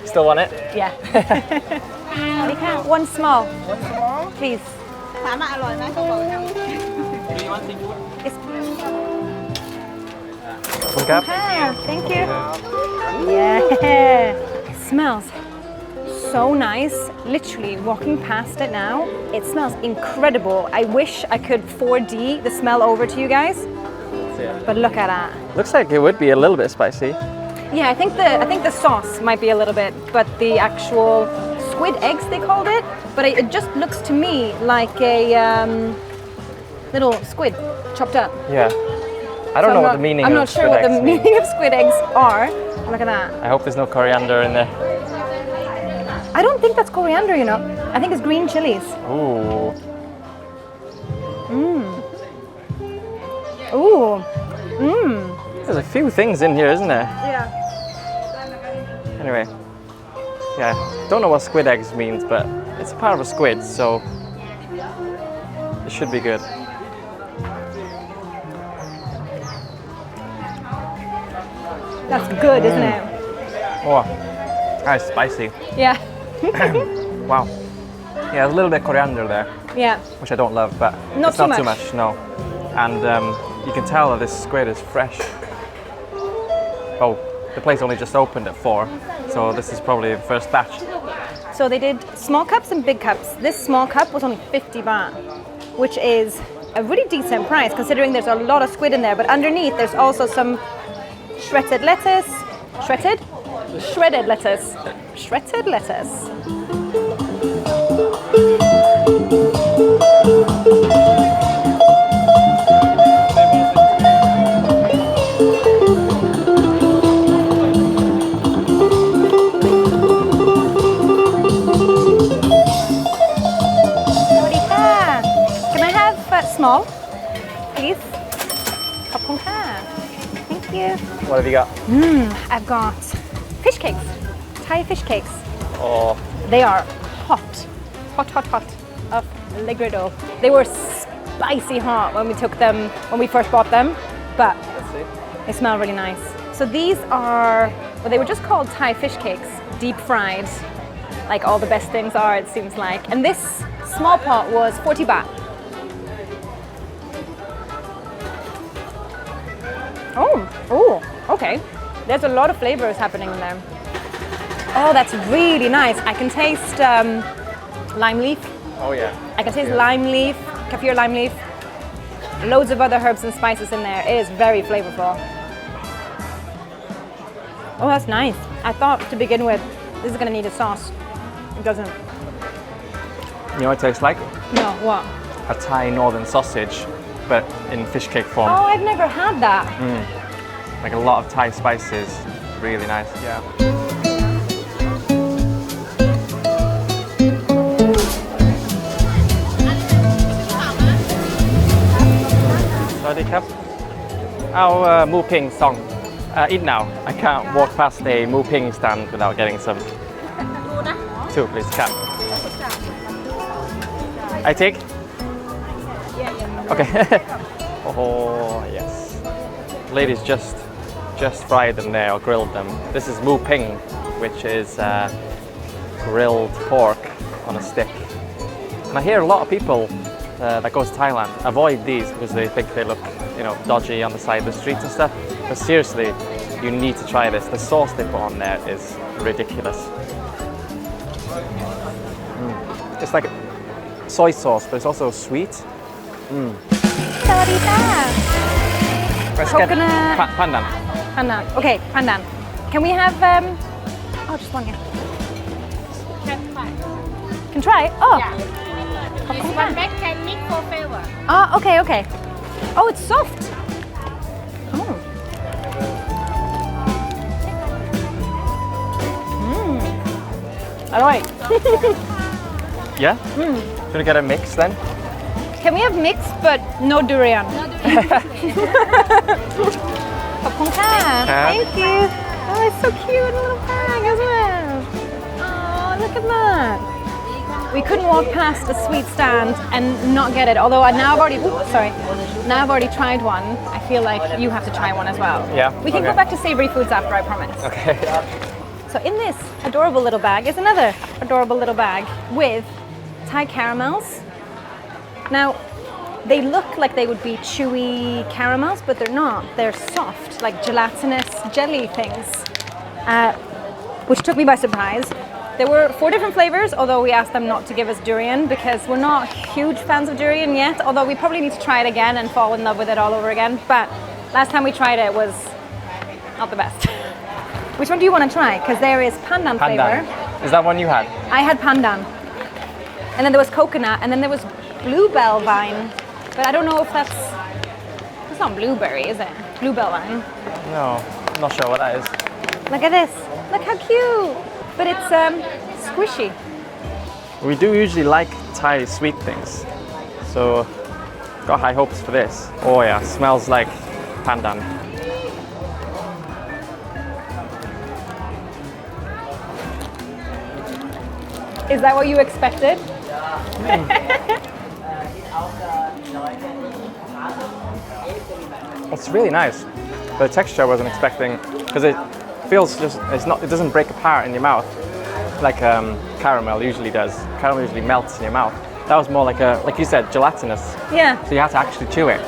Still want it? Yeah. One small. Please. ถามว่าอร่อยไหมเขาบอกยัง It's One cup? Ah, thank you. Yeah. It smells so nice. Literally walking past it now, it smells incredible. I wish I could 4D the smell over to you guys. But look at that. Looks like it would be a little bit spicy. Yeah, I think the sauce might be a little bit, but the actual squid eggs they called it, but it just looks to me like a little squid chopped up. Yeah. I don't know what the meaning I'm of not sure squid what the eggs mean. meaning of squid eggs are. Look at that. I hope there's no coriander in there. I don't think that's coriander, you know. I think it's green chilies. Ooh. Ooh. There's a few things in here, isn't there? Yeah. Anyway. Yeah, don't know what squid eggs means, but it's part of a squid, so it should be good. That's good, isn't it? Oh, that's spicy. Yeah. Wow. Yeah, there's a little bit of coriander there, Yeah. which I don't love, but Not it's too not too much. much, no. And you can tell that this squid is fresh. Oh, the place only just opened at 4, so this is probably the first batch. So they did small cups and big cups. This small cup was only 50 baht, which is a really decent price considering there's a lot of squid in there. But underneath there's also some shredded lettuce. Shredded? Shredded lettuce. Shredded lettuce. Can I have small, please? Popcorn. Thank you. What have you got? I've got fish cakes, Thai fish cakes. Oh, They are hot, hot, hot, hot, of Legredo. They were spicy hot when we took them, when we first bought them, but let's see. they smell really nice. So these are, well, they were just called Thai fish cakes, deep fried, like all the best things are, it seems like. And this small pot was 40 baht. Oh, okay. There's a lot of flavors happening in there. Oh, that's really nice. I can taste lime leaf. Oh yeah. I can taste lime leaf, kaffir lime leaf. Loads of other herbs and spices in there. It is very flavorful. Oh, that's nice. I thought to begin with, this is gonna need a sauce. It doesn't. You know what it tastes like? No, what? A Thai northern sausage, but in fish cake form. Oh, I've never had that. Like a lot of Thai spices. Really nice. Yeah. Sorry, Cap. Our Mu Ping song. Eat now. I can't walk past a Mu Ping stand without getting some. 2, please, Cap. I take? Okay. Oh, yes. Ladies just fried them there or grilled them. This is Mu Ping, which is grilled pork on a stick. And I hear a lot of people that goes to Thailand avoid these because they think they look, you know, dodgy on the side of the streets and stuff. But seriously, you need to try this. The sauce they put on there is ridiculous. It's like soy sauce, but it's also sweet. Let's get Coconut. pandan. Pandan. Okay, pandan. Can we have, oh, just one here. Can try? Oh. This one bag can mix for flavor. Oh, okay, okay. Oh, it's soft. Oh. Alright. Yeah? Should we get a mix then? Can we have mix but no durian? Thank you. Oh, it's so cute, a little bag as well. Oh, look at that. We couldn't walk past a sweet stand and not get it. Although now I've already tried one. I feel like you have to try one as well. Yeah. We can go back to savory foods after, I promise. Okay. So in this adorable little bag is another adorable little bag with Thai caramels. Now, they look like they would be chewy caramels, but they're not. They're soft, like gelatinous jelly things, which took me by surprise. There were 4 different flavors, although we asked them not to give us durian because we're not huge fans of durian yet, although we probably need to try it again and fall in love with it all over again. But last time we tried it was not the best. Which one do you want to try? Because there is pandan flavor. Is that one you had? I had pandan. And then there was coconut, and then there was bluebell vine. But I don't know if that's not blueberry, is it? Bluebell vine. No, I'm not sure what that is. Look at this. Look how cute. But it's squishy. We do usually like Thai sweet things, so got high hopes for this. Oh yeah, smells like pandan. Is that what you expected? It's really nice. The texture I wasn't expecting, because it feels just, it doesn't break apart in your mouth like caramel usually does. Caramel usually melts in your mouth. That was more like like you said, gelatinous. Yeah. So you have to actually chew it.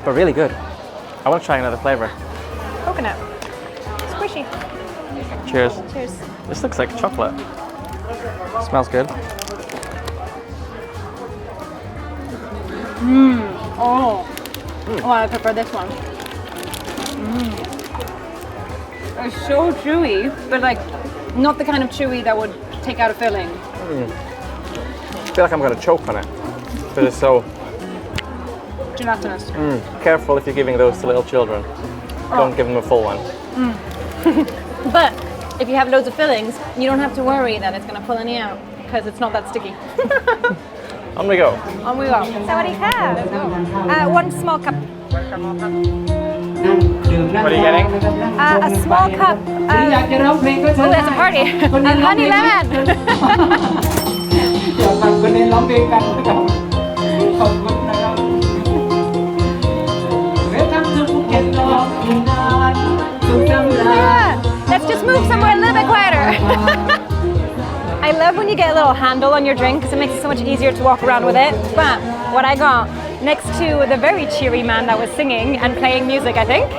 But really good. I want to try another flavor. Coconut. Squishy. Cheers. Cheers. This looks like chocolate. Smells good. Oh, I prefer this one. It's so chewy, but like not the kind of chewy that would take out a filling. I feel like I'm going to choke on it because it's so Gelatinous. Careful if you're giving those to little children. Don't give them a full one. But if you have loads of fillings, you don't have to worry that it's going to pull any out because it's not that sticky. On we go. On we go. Sawadee ka. 1 small cup. What are you getting? A small cup. Oh, that's a party. Of honey lemon. Yeah. Let's just move somewhere a little bit quieter. I love when you get a little handle on your drink because it makes it so much easier to walk around with it. But what I got next to the very cheery man that was singing and playing music, I think,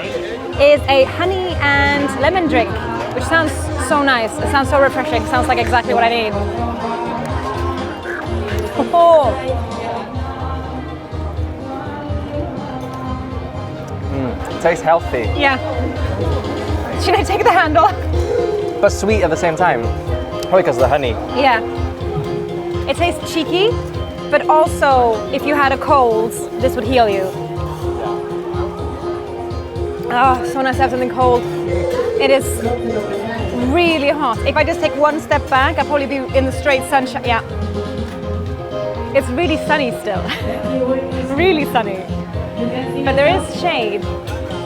is a honey and lemon drink, which sounds so nice. It sounds so refreshing. It sounds like exactly what I need. Oh. It tastes healthy, Yeah. Should I take the handle? but sweet at the same time. Probably because of the honey. Yeah. It tastes cheeky, but also if you had a cold, this would heal you. Oh, so nice to have something cold. It is really hot. If I just take one step back, I'll probably be in the straight sunshine. Yeah. It's really sunny still. Really sunny. But there is shade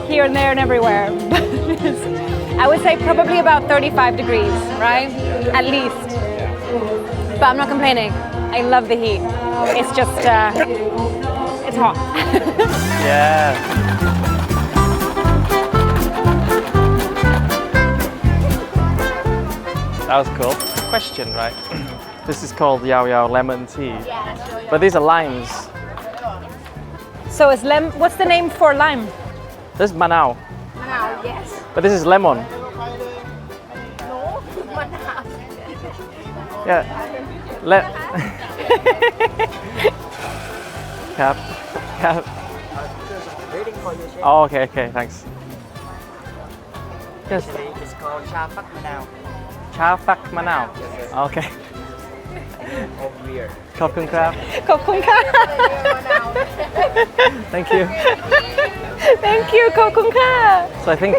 here and there and everywhere. I would say probably about 35 degrees, right? At least. But I'm not complaining. I love the heat. It's just, it's hot. Yeah. That was cool. Question, right? This is called Yao Yao lemon tea. But these are limes. So is what's the name for lime? This is Manao. Manao, yes. But this is lemon. No, Manao. Yeah. Cap. Waiting for you, chef. Oh, okay, thanks. Yes. It's called Cha Pak Manao. Cha Phak Manao. Okay. Over here. ขอบคุณครับ ขอบคุณค่ะ Thank you. Thank you ขอบคุณค่ะ So I think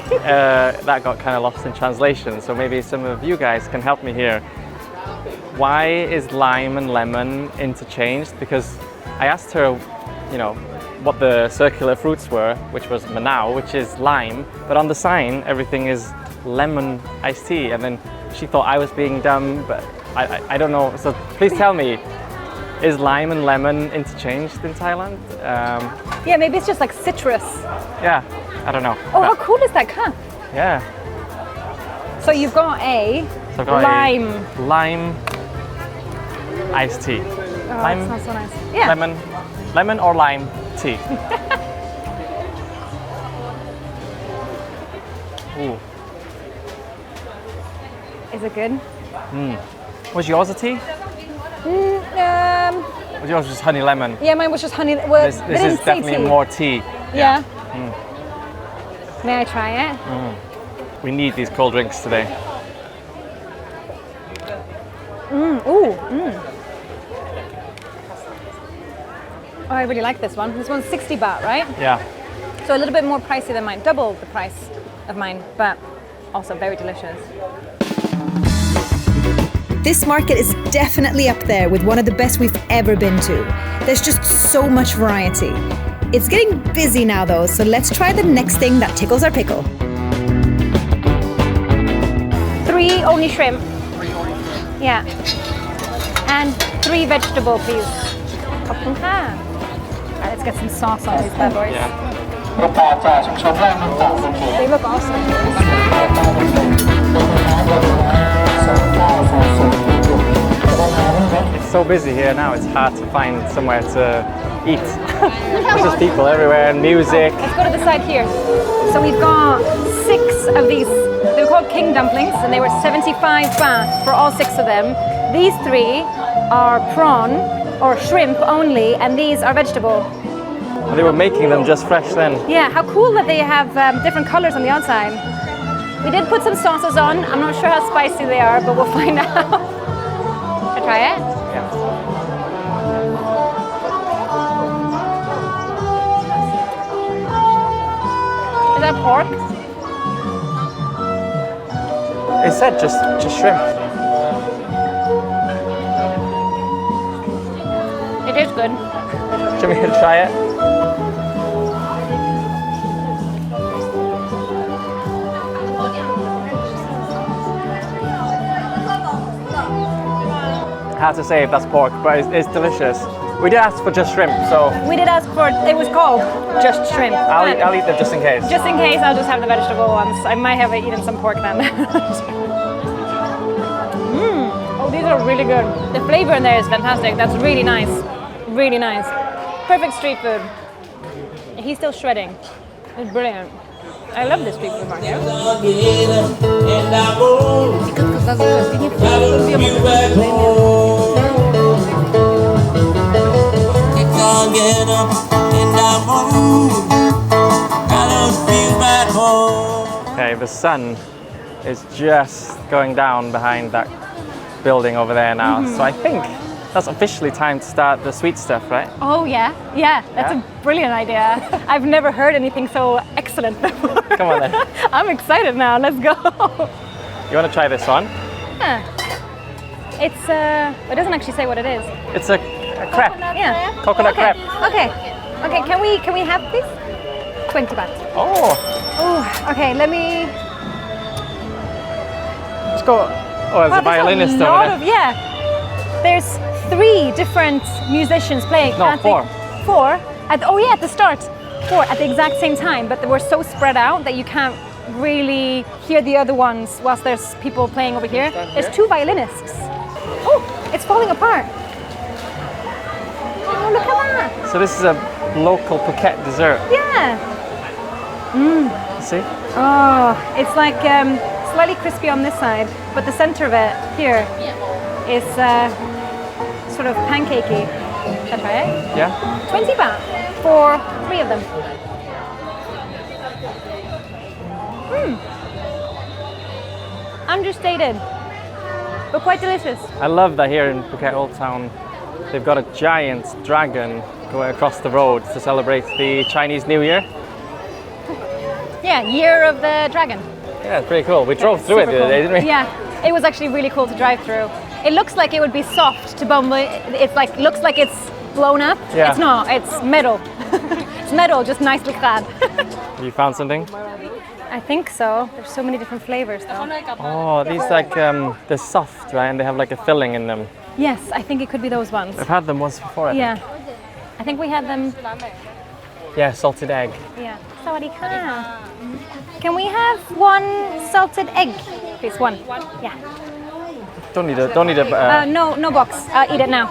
that got kind of lost in translation. So maybe some of you guys can help me here. why is lime and lemon interchanged? Because I asked her, you know, what the circular fruits were, which was manao, which is lime, but on the sign everything is lemon iced tea, and then she thought I was being dumb, but I don't know. So please tell me, is lime and lemon interchanged in Thailand? Yeah, maybe it's just like citrus. Yeah, I don't know. Oh, how cool is that cup? Yeah. So you've got a So I've got lime. a lime iced tea. Oh, Lime, that smells so nice. Yeah. lemon or lime tea. Ooh. Is it good? Was yours a tea? Was yours just honey lemon? Yeah, mine was just honey. Well, This they didn't is say definitely tea. more tea. Yeah. May I try it? We need these cold drinks today. Ooh. Oh, I really like this one. This one's 60 baht, right? Yeah. So a little bit more pricey than mine, double the price of mine, but also very delicious. This market is definitely up there with one of the best we've ever been to. There's just so much variety. It's getting busy now though, so let's try the next thing that tickles our pickle. 3 only shrimp. Yeah. And 3 vegetable, please. Alright, let's get some sauce on these bad boys. Yeah. They look awesome. It's so busy here now, it's hard to find somewhere to eat. There's just people everywhere and music. Let's go to the side here. So we've got 6 of these. They were called king dumplings, and they were 75 baht for all 6 of them. These 3 are prawn or shrimp only, and these are vegetable. And they were making them just fresh then. Yeah, how cool that they have different colors on the outside. We did put some sauces on. I'm not sure how spicy they are, but we'll find out. Should I try it? Yeah. Is that pork? It said just shrimp. It is good. Should we try it? Hard to say if that's pork, but it's delicious. We did ask for just shrimp, so We did ask for, it was called just shrimp. I'll eat them just in case. Just in case, I'll just have the vegetable ones. I might have eaten some pork then. Oh, these are really good. The flavor in there is fantastic. That's really nice. Really nice. Perfect street food. He's still shredding. It's brilliant. I love this street food market. Okay, the sun is just going down behind that building over there now. So I think that's officially time to start the sweet stuff, right? Oh yeah, that's a brilliant idea. I've never heard anything so excellent before. Come on then. I'm excited now, let's go. You want to try this one? Yeah. It's, it doesn't actually say what it is. It's a crepe. Yeah. Coconut crepe. Okay, can we have this? 20 baht. Oh, Oh, okay, let me... let's go. Oh, there's a violinist there's a over lot there. of, yeah. There's 3 different musicians playing. No, 4. 4? At the start. 4 at the exact same time, but they were so spread out that you can't really hear the other ones whilst there's people playing over here. There's 2 violinists. Oh, it's falling apart. Oh, look at that. So this is a local Phuket dessert. Yeah. See? Oh, it's like slightly crispy on this side, but the center of it here is sort of pancakey. Should I try it? Yeah. 20 baht for 3 of them. Understated, but quite delicious. I love that here in Phuket Old Town, they've got a giant dragon going across the road to celebrate the Chinese New Year. Yeah, Year of the Dragon. Yeah, it's pretty cool. We drove through it the Super other day, cool. didn't we? Yeah, it was actually really cool to drive through. It looks like it would be soft to bumble. It's like looks like it's blown up. Yeah. It's not. It's metal. It's metal, just nicely clad. You found something? I think so. There's so many different flavors though. Oh, these like they're soft, right? And they have like a filling in them. Yes, I think it could be those ones. I've had them once before. I Yeah. think. I think we had them. Yeah, salted egg. Yeah. Sawadee-ka. Can we have one salted egg, please? One. Yeah. Don't need a. No box. Eat it now.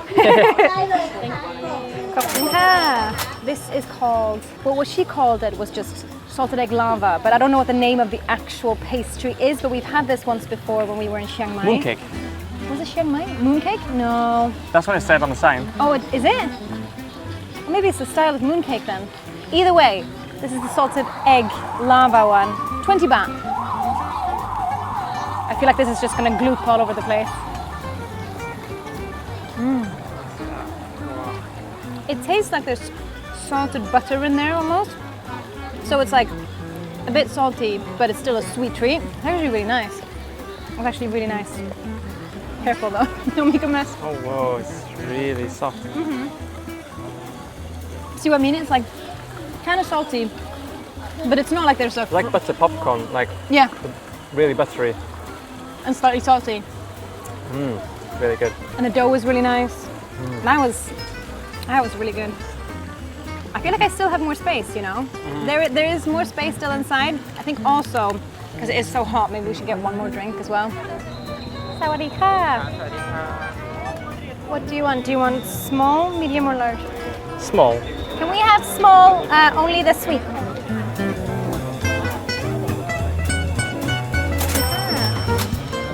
This is called, well, what she called it was just salted egg lava, but I don't know what the name of the actual pastry is, but we've had this once before when we were in Chiang Mai. Mooncake. Was it Chiang Mai? Mooncake? No. That's what it said on the sign. Oh, is it? Or maybe it's the style of mooncake then. Either way, this is the salted egg lava one. 20 baht. I feel like this is just gonna gloop all over the place. It tastes like there's salted butter in there almost. So it's like a bit salty, but it's still a sweet treat. It's actually really nice. It's actually really nice. Careful though, don't make a mess. Oh whoa, it's really soft. See what I mean? It's like kind of salty, but it's not like there's a... Like butter popcorn, like Yeah, really buttery. and slightly salty. Really good. And the dough was really nice. That was really good. I feel like I still have more space, you know? There is more space still inside. I think also, because it is so hot, maybe we should get one more drink as well. Sawadee ka. What do you want? Do you want small, medium or large? Small. Can we have small, only the sweet?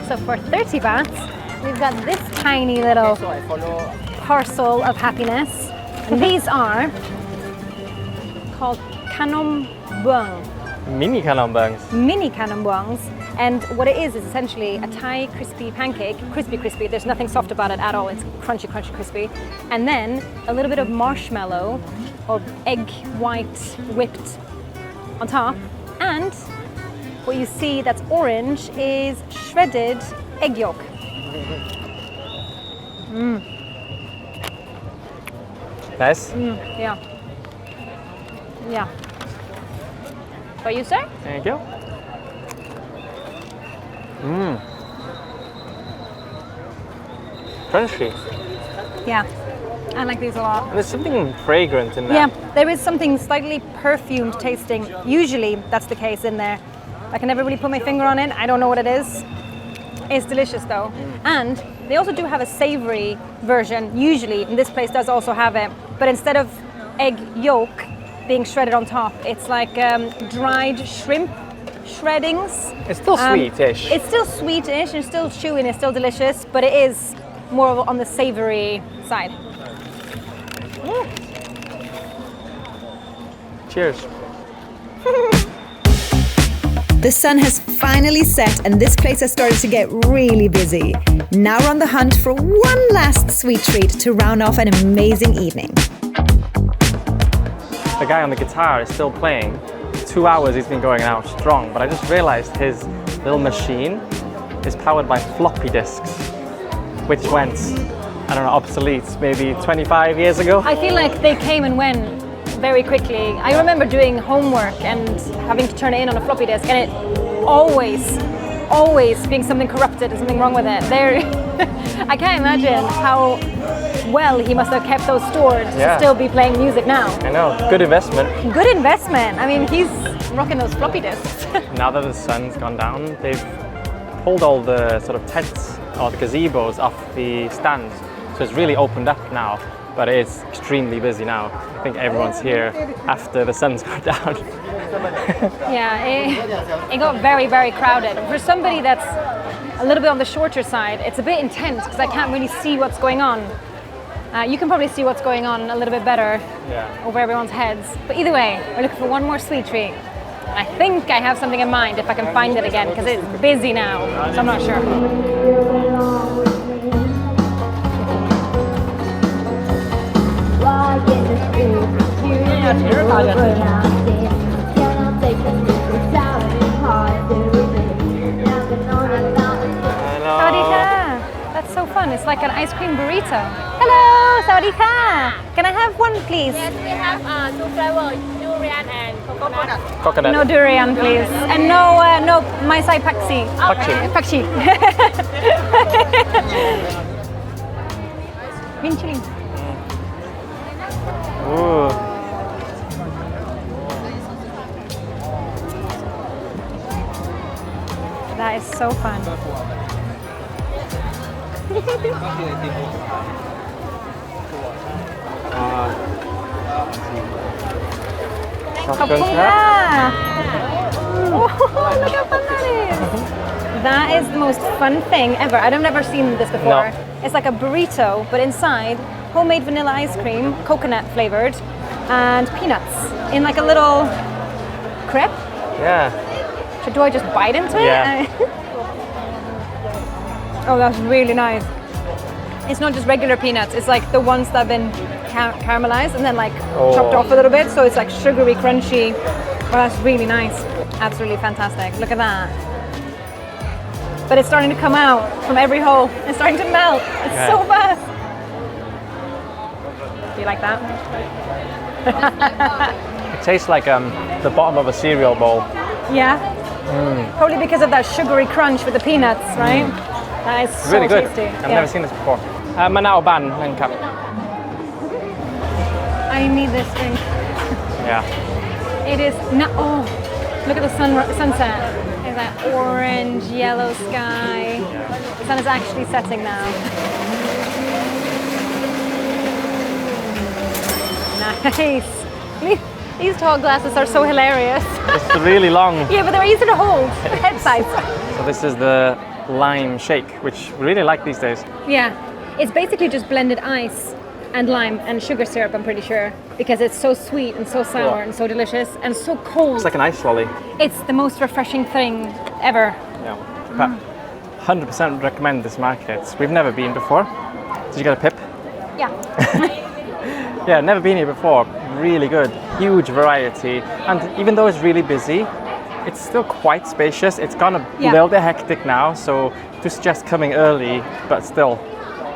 So for 30 baht, we've got this tiny little parcel of happiness. And these are called kanom buang, Mini kanambangs. mini kanom buangs. And what it is essentially a Thai crispy pancake, crispy. There's nothing soft about it at all. It's crunchy, crispy. And then a little bit of marshmallow or egg white whipped on top. And what you see that's orange is shredded egg yolk. Nice. Yeah. Yeah. What you say? Thank you. Crunchy. Yeah. I like these a lot. And there's something fragrant in there. Yeah, there is something slightly perfumed tasting. Usually that's the case in there. I can never really put my finger on it. I don't know what it is. It's delicious though. And they also do have a savory version, usually, and this place does also have it. But instead of egg yolk being shredded on top, it's like dried shrimp shreddings. It's still sweetish. It's still sweetish and still chewy and it's still delicious, but it is more on the savory side. Cheers. The sun has finally set and this place has started to get really busy. Now we're on the hunt for one last sweet treat to round off an amazing evening. The guy on the guitar is still playing. 2 hours he's been going out strong, but I just realized his little machine is powered by floppy disks, which went, I don't know, obsolete maybe 25 years ago. I feel like they came and went very quickly. I remember doing homework and having to turn it in on a floppy disk, and it always being something corrupted and something wrong with it. I can't imagine how well he must have kept those stored to still be playing music now. I know, good investment. Good investment. I mean, he's rocking those floppy disks. Now that the sun's gone down, they've pulled all the sort of tents or the gazebos off the stands. So it's really opened up now, but it's extremely busy now. I think everyone's here after the sun's gone down. Yeah, it got very, very crowded. For somebody that's a little bit on the shorter side, it's a bit intense because I can't really see what's going on. You can probably see what's going on a little bit better over everyone's heads. But either way, we're looking for one more sweet treat. I think I have something in mind if I can find it again because it's busy now, so I'm not sure. That's so fun, like an ice cream burrito. Hello, sawadika. Can I have one, please? Yes, we have two flavors, durian and coconut. Coconut. No durian, please, and no my side paksi. Pakchi. Pakchi. Mint chili. Ooh. That is so fun. Kapula. Oh, look how fun that is. That is the most fun thing ever. I've never seen this before. No. It's like a burrito, but inside homemade vanilla ice cream, coconut flavored, and peanuts in like a little crepe. Yeah. So do I just bite into it? Yeah. Oh, that's really nice. It's not just regular peanuts. It's like the ones that have been caramelized and then like chopped off a little bit. So it's like sugary, crunchy. Oh, that's really nice. Absolutely fantastic. Look at that. But it's starting to come out from every hole. It's starting to melt. It's so fast. Do you like that? It tastes like the bottom of a cereal bowl. Yeah. Probably because of that sugary crunch with the peanuts, right? That is so Really good. tasty. I've never seen this before. Manao ban and cup. I need this drink. Yeah. It is not. Oh, look at the sunset. There's that orange, yellow sky. The sun is actually setting now. Nice. These tall glasses are so hilarious. It's really long. Yeah, but they're easy to hold. Head size. So this is the lime shake, which we really like these days. Yeah, it's basically just blended ice and lime and sugar syrup, I'm pretty sure, because it's so sweet and so sour and so delicious and so cold. It's like an ice lolly. It's the most refreshing thing ever. Yeah. But 100% recommend this market. We've never been before. Did you get a pip? Yeah. Yeah, never been here before. Really good. Huge variety. And even though it's really busy, it's still quite spacious. It's gone a little bit hectic now, so to suggest coming early, but still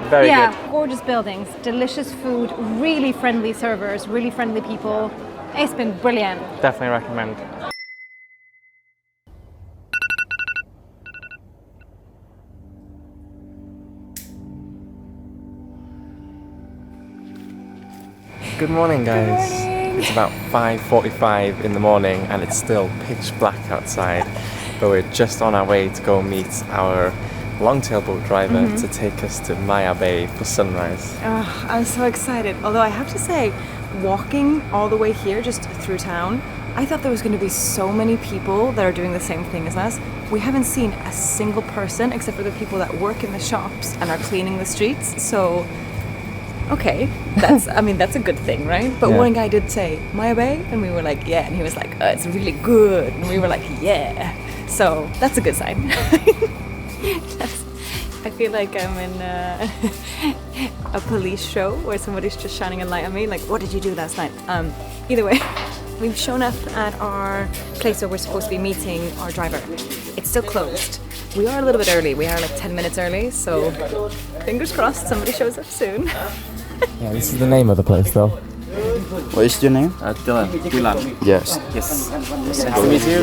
very good. Gorgeous buildings, delicious food, really friendly servers, really friendly people. It's been brilliant. Definitely recommend. Good morning, guys. Good morning. It's about 5:45 in the morning and it's still pitch black outside, but we're just on our way to go meet our longtail boat driver to take us to Maya Bay for sunrise. Oh, I'm so excited. Although I have to say, walking all the way here just through town, I thought there was going to be so many people that are doing the same thing as us. We haven't seen a single person except for the people that work in the shops and are cleaning the streets. So, okay, that's that's a good thing, right? But one guy did say, Maya Bay? And we were like, yeah. And he was like, it's really good. And we were like, yeah. So that's a good sign. I feel like I'm in a police show where somebody's just shining a light on me, like, what did you do last night? Either way, we've shown up at our place where we're supposed to be meeting our driver. It's still closed. We are a little bit early. We are like 10 minutes early, so fingers crossed somebody shows up soon. Yeah, this is the name of the place though. What is your name? Dylan. Yes. Yes. Nice to meet you.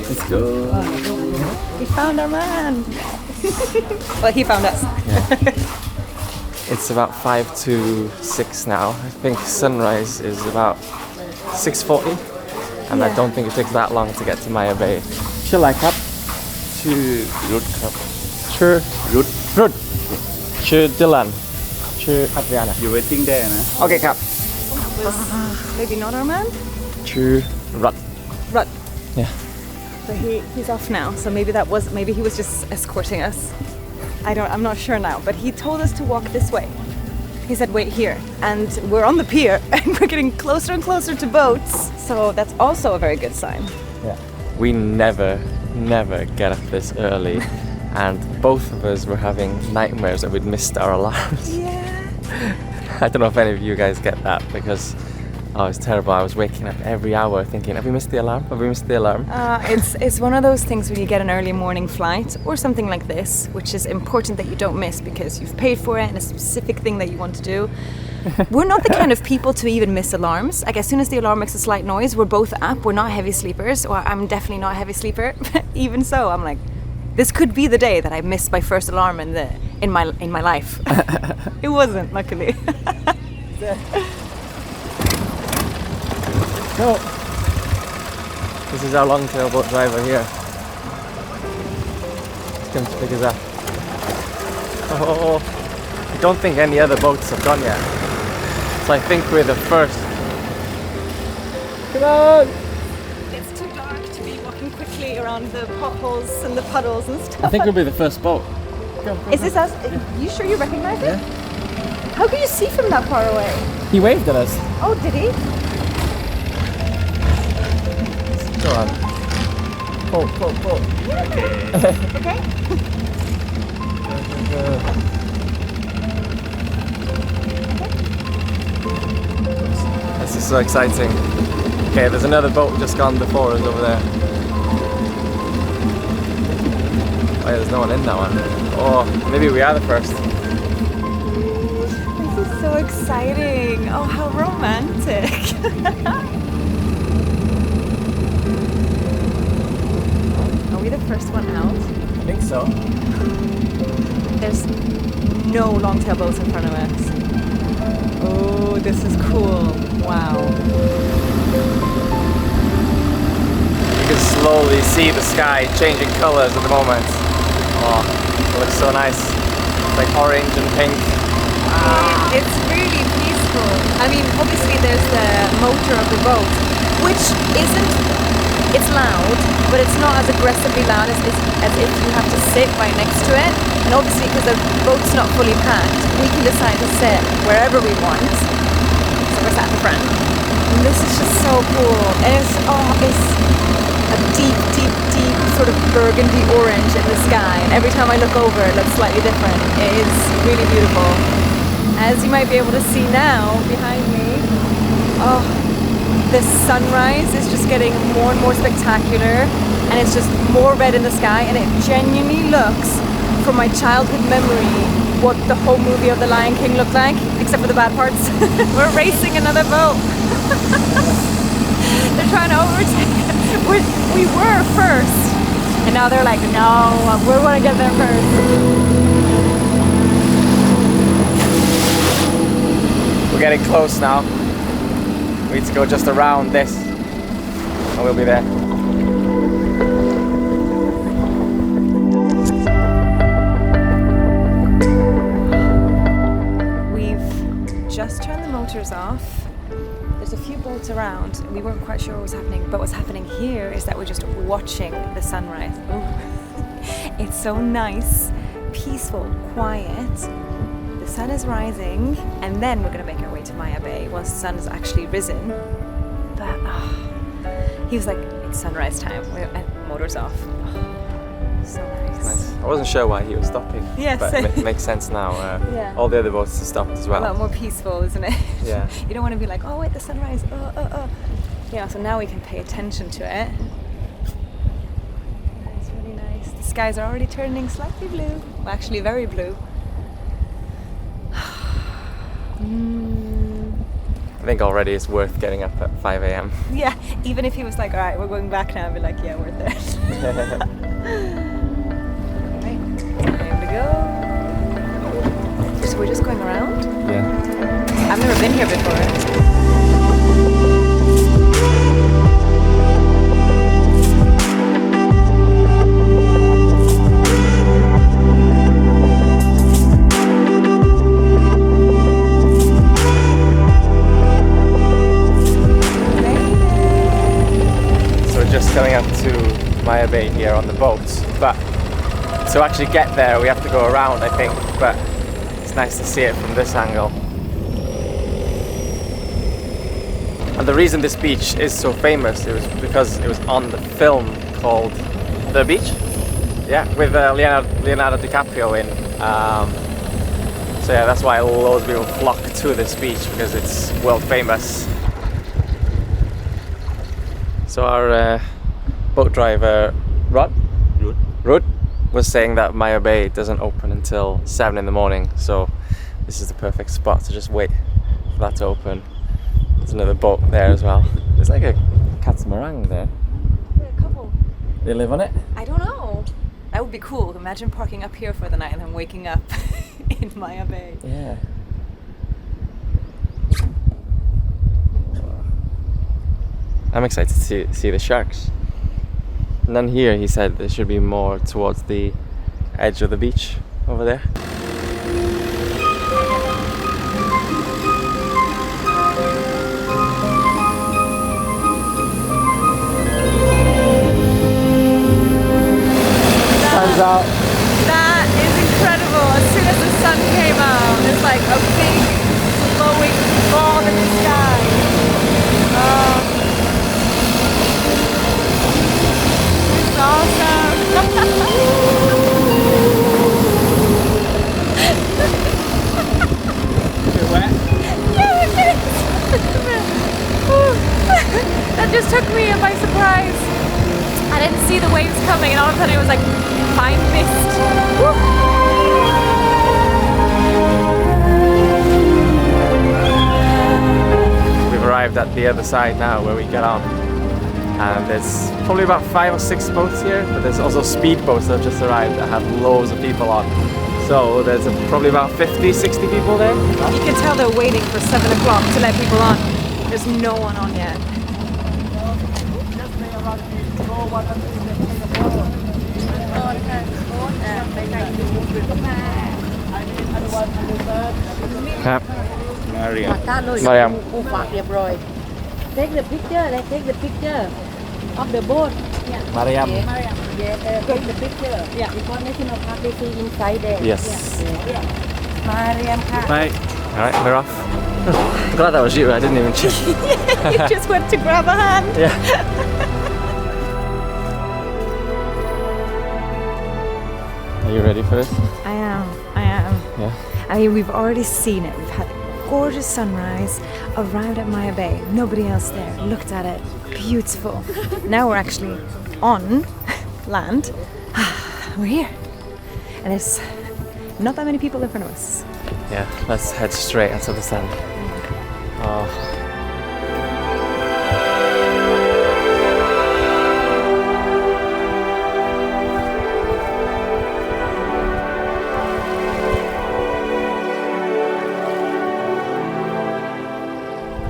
Let's go. We found our man. Well, he found us. It's about 5 to 6 now. I think sunrise is about 6:40, and I don't think it takes that long to get to Maya Bay. ชื่ออะไรครับ ชื่อรุดครับ ชื่อรุด ชื่อ Dylan ชื่อ Adriana. You waiting there นะ Okay ครับ Maybe not our man? ชื่อ Rut. Rut. Yeah. But he's off now, so maybe he was just escorting us. I'm not sure now, but he told us to walk this way. He said wait here, and we're on the pier and we're getting closer and closer to boats, so that's also a very good sign. Yeah. We never get up this early, and both of us were having nightmares that we'd missed our alarms. Yeah. I don't know if any of you guys get that, because Oh, it's terrible. I was waking up every hour thinking, have we missed the alarm? Have we missed the alarm? It's one of those things when you get an early morning flight or something like this, which is important that you don't miss because you've paid for it and a specific thing that you want to do. We're not the kind of people to even miss alarms. Like as soon as the alarm makes a slight noise, we're both up. We're not heavy sleepers, or I'm definitely not a heavy sleeper. Even so, I'm like, this could be the day that I missed my first alarm in my life. It wasn't, luckily. No. This is our longtail boat driver here. He's come to pick us up. Oh, I don't think any other boats have gone yet. So I think we're the first. Come on! It's too dark to be walking quickly around the potholes and the puddles and stuff. I think we'll be the first boat. Is this us? You sure you recognize it? How can you see from that far away? He waved at us. Oh, did he? Go on. Pull. Okay. This is so exciting. Okay, there's another boat just gone before us over there. Oh yeah, there's no one in that one. Oh, maybe we are the first. This is so exciting. Oh, how romantic. Are we the first one out? I think so. There's no longtail boats in front of us. Oh, this is cool. Wow. You can slowly see the sky changing colors at the moment. Oh, it looks so nice. It's like orange and pink. It's really peaceful. I mean, obviously there's the motor of the boat, which it's loud, but it's not as aggressively loud as if you have to sit right next to it. And obviously because the boat's not fully packed, we can decide to sit wherever we want. So we're sat in front. And this is just so cool. And it's a deep sort of burgundy orange in the sky. And every time I look over, it looks slightly different. It is really beautiful. As you might be able to see now behind me, the sunrise is just getting more and more spectacular, and it's just more red in the sky, and it genuinely looks, from my childhood memory, what the whole movie of The Lion King looked like, except for the bad parts. We're racing another boat. They're trying to overtake us. We were first, and now they're like, no, we want to get there first. We're getting close now. We need to go just around this and we'll be there. We've just turned the motors off. There's a few boats around. We weren't quite sure what was happening, but what's happening here is that we're just watching the sunrise. Ooh. It's so nice, peaceful, quiet. The sun is rising, and then we're going to make our way to Maya Bay once the sun has actually risen. But he was like, it's sunrise time, and motors off. So nice. I wasn't sure why he was stopping, Yes. but it makes sense now. Yeah. All the other boats have stopped as well. A lot more peaceful, isn't it? Yeah. You don't want to be like, oh wait, the sunrise. Yeah, so now we can pay attention to it. It's really nice. The skies are already turning slightly blue. Well, actually very blue. I think already it's worth getting up at 5 a.m. Yeah, even if he was like, all right, we're going back now, I'd be like, yeah, worth it. Right, here we go. So we're just going around? Yeah. I've never been here before. Just coming up to Maya Bay here on the boat, but to actually get there we have to go around, I think, but it's nice to see it from this angle. And the reason this beach is so famous, it was because it was on the film called The Beach, yeah, with Leonardo DiCaprio in. So yeah, that's why loads of people flock to this beach, because it's world famous. So our boat driver, Rud, was saying that Maya Bay doesn't open until 7 in the morning. So this is the perfect spot to just wait for that to open. There's another boat there as well. There's like a catamaran there. A couple. They live on it? I don't know. That would be cool. Imagine parking up here for the night and then waking up in Maya Bay. Yeah. I'm excited to see the sharks. And then here he said there should be more towards the edge of the beach over there. Sun's out. That is incredible. As soon as the sun came out, it's like a big glowing ball in the sky. It's awesome. Bit wet. Yeah, it is. That just took me by surprise. I didn't see the waves coming, and all of a sudden it was like fine mist. Woo. We've arrived at the other side now where we get on. And there's probably about 5 or 6 boats here, but there's also speedboats that have just arrived that have loads of people on. So there's probably about 50, 60 people there. You can tell they're waiting for 7 o'clock to let people on. There's no one on yet. Mariam. Mariam. Take the picture, take the picture of the boat. Mariam. Yeah, take the picture. Yeah, because National Park they see inside there. Yes. Mariam ka. Right. Alright, we're off. I'm glad that was you, I didn't even check. You just went to grab a hand. Yeah. Are you ready for this? I am. Yeah. I mean, we've already seen it. We've had a gorgeous sunrise, arrived at Maya Bay, nobody else there, looked at it, beautiful. Now we're actually on land. We're here. And there's not that many people in front of us. Yeah, let's head straight into the sun. Oh.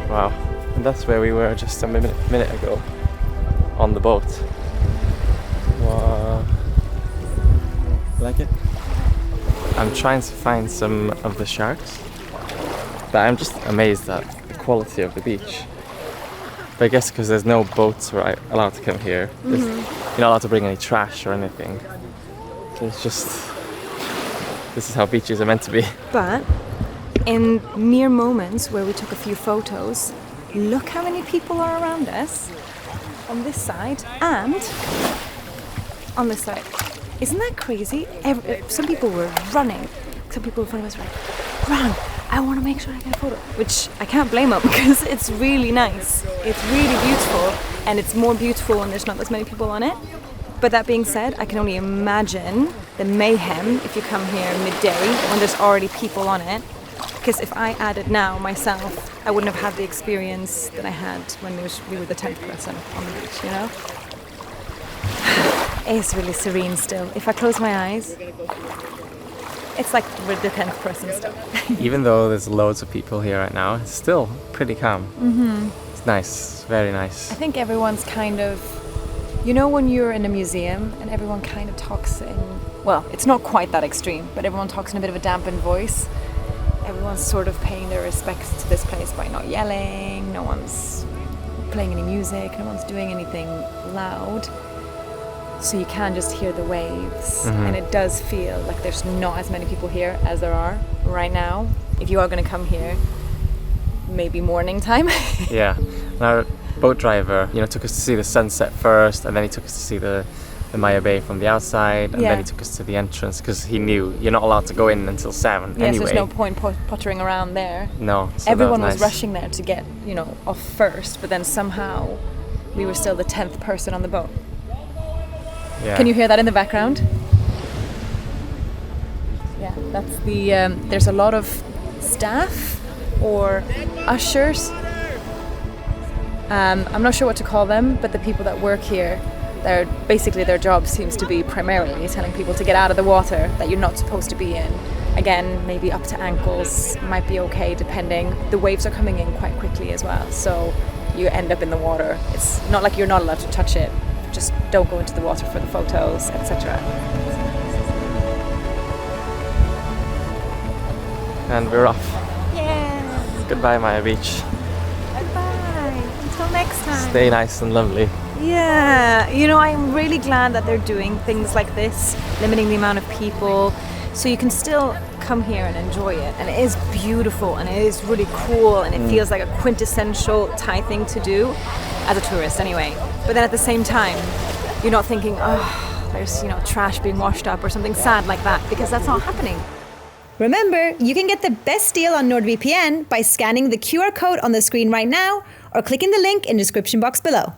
Wow, and that's where we were just a minute ago, on the boat. Wow. Like it? I'm trying to find some of the sharks, but I'm just amazed at the quality of the beach. But I guess because there's no boats allowed to come here, you're not allowed to bring any trash or anything. So it's just, this is how beaches are meant to be. But in mere moments where we took a few photos, look how many people are around us on this side and on this side. Isn't that crazy? Some people were running. Some people in front of us were like, run, I want to make sure I get a photo. Which I can't blame them because it's really nice. It's really beautiful, and it's more beautiful when there's not as many people on it. But that being said, I can only imagine the mayhem if you come here midday when there's already people on it. Because if I added now myself, I wouldn't have had the experience that I had when we were the 10th person on the beach, you know? It's really serene still. If I close my eyes, it's like we're the 10th person still. Even though there's loads of people here right now, it's still pretty calm. It's nice, very nice. I think everyone's kind of, you know when you're in a museum and everyone kind of talks in, well, it's not quite that extreme, but everyone talks in a bit of a dampened voice. Everyone's sort of paying their respects to this place by not yelling, no one's playing any music, no one's doing anything loud. So you can just hear the waves, and it does feel like there's not as many people here as there are right now. If you are going to come here, maybe morning time. Yeah, and our boat driver, took us to see the sunset first, and then he took us to see the Maya Bay from the outside, and then he took us to the entrance because he knew you're not allowed to go in until 7 Yes, anyway. there's no point pottering around there. No, so everyone that was nice. rushing there to get, off first, but then somehow we were still the 10th person on the boat. Yeah. Can you hear that in the background? Yeah, that's the, there's a lot of staff or ushers. I'm not sure what to call them, but the people that work here, basically their job seems to be primarily telling people to get out of the water that you're not supposed to be in. Again, maybe up to ankles might be okay depending. The waves are coming in quite quickly as well, so you end up in the water. It's not like you're not allowed to touch it. Just don't go into the water for the photos, etc. And we're off. Yeah. Goodbye, Maya Beach. Bye. Until next time. Stay nice and lovely. Yeah, you know, I'm really glad that they're doing things like this, limiting the amount of people, so you can still come here and enjoy it. And it is beautiful and it is really cool and it feels like a quintessential Thai thing to do, as a tourist anyway. But then at the same time, you're not thinking, oh, there's, you know, trash being washed up or something sad like that, because that's not happening. Remember, you can get the best deal on NordVPN by scanning the QR code on the screen right now or clicking the link in the description box below.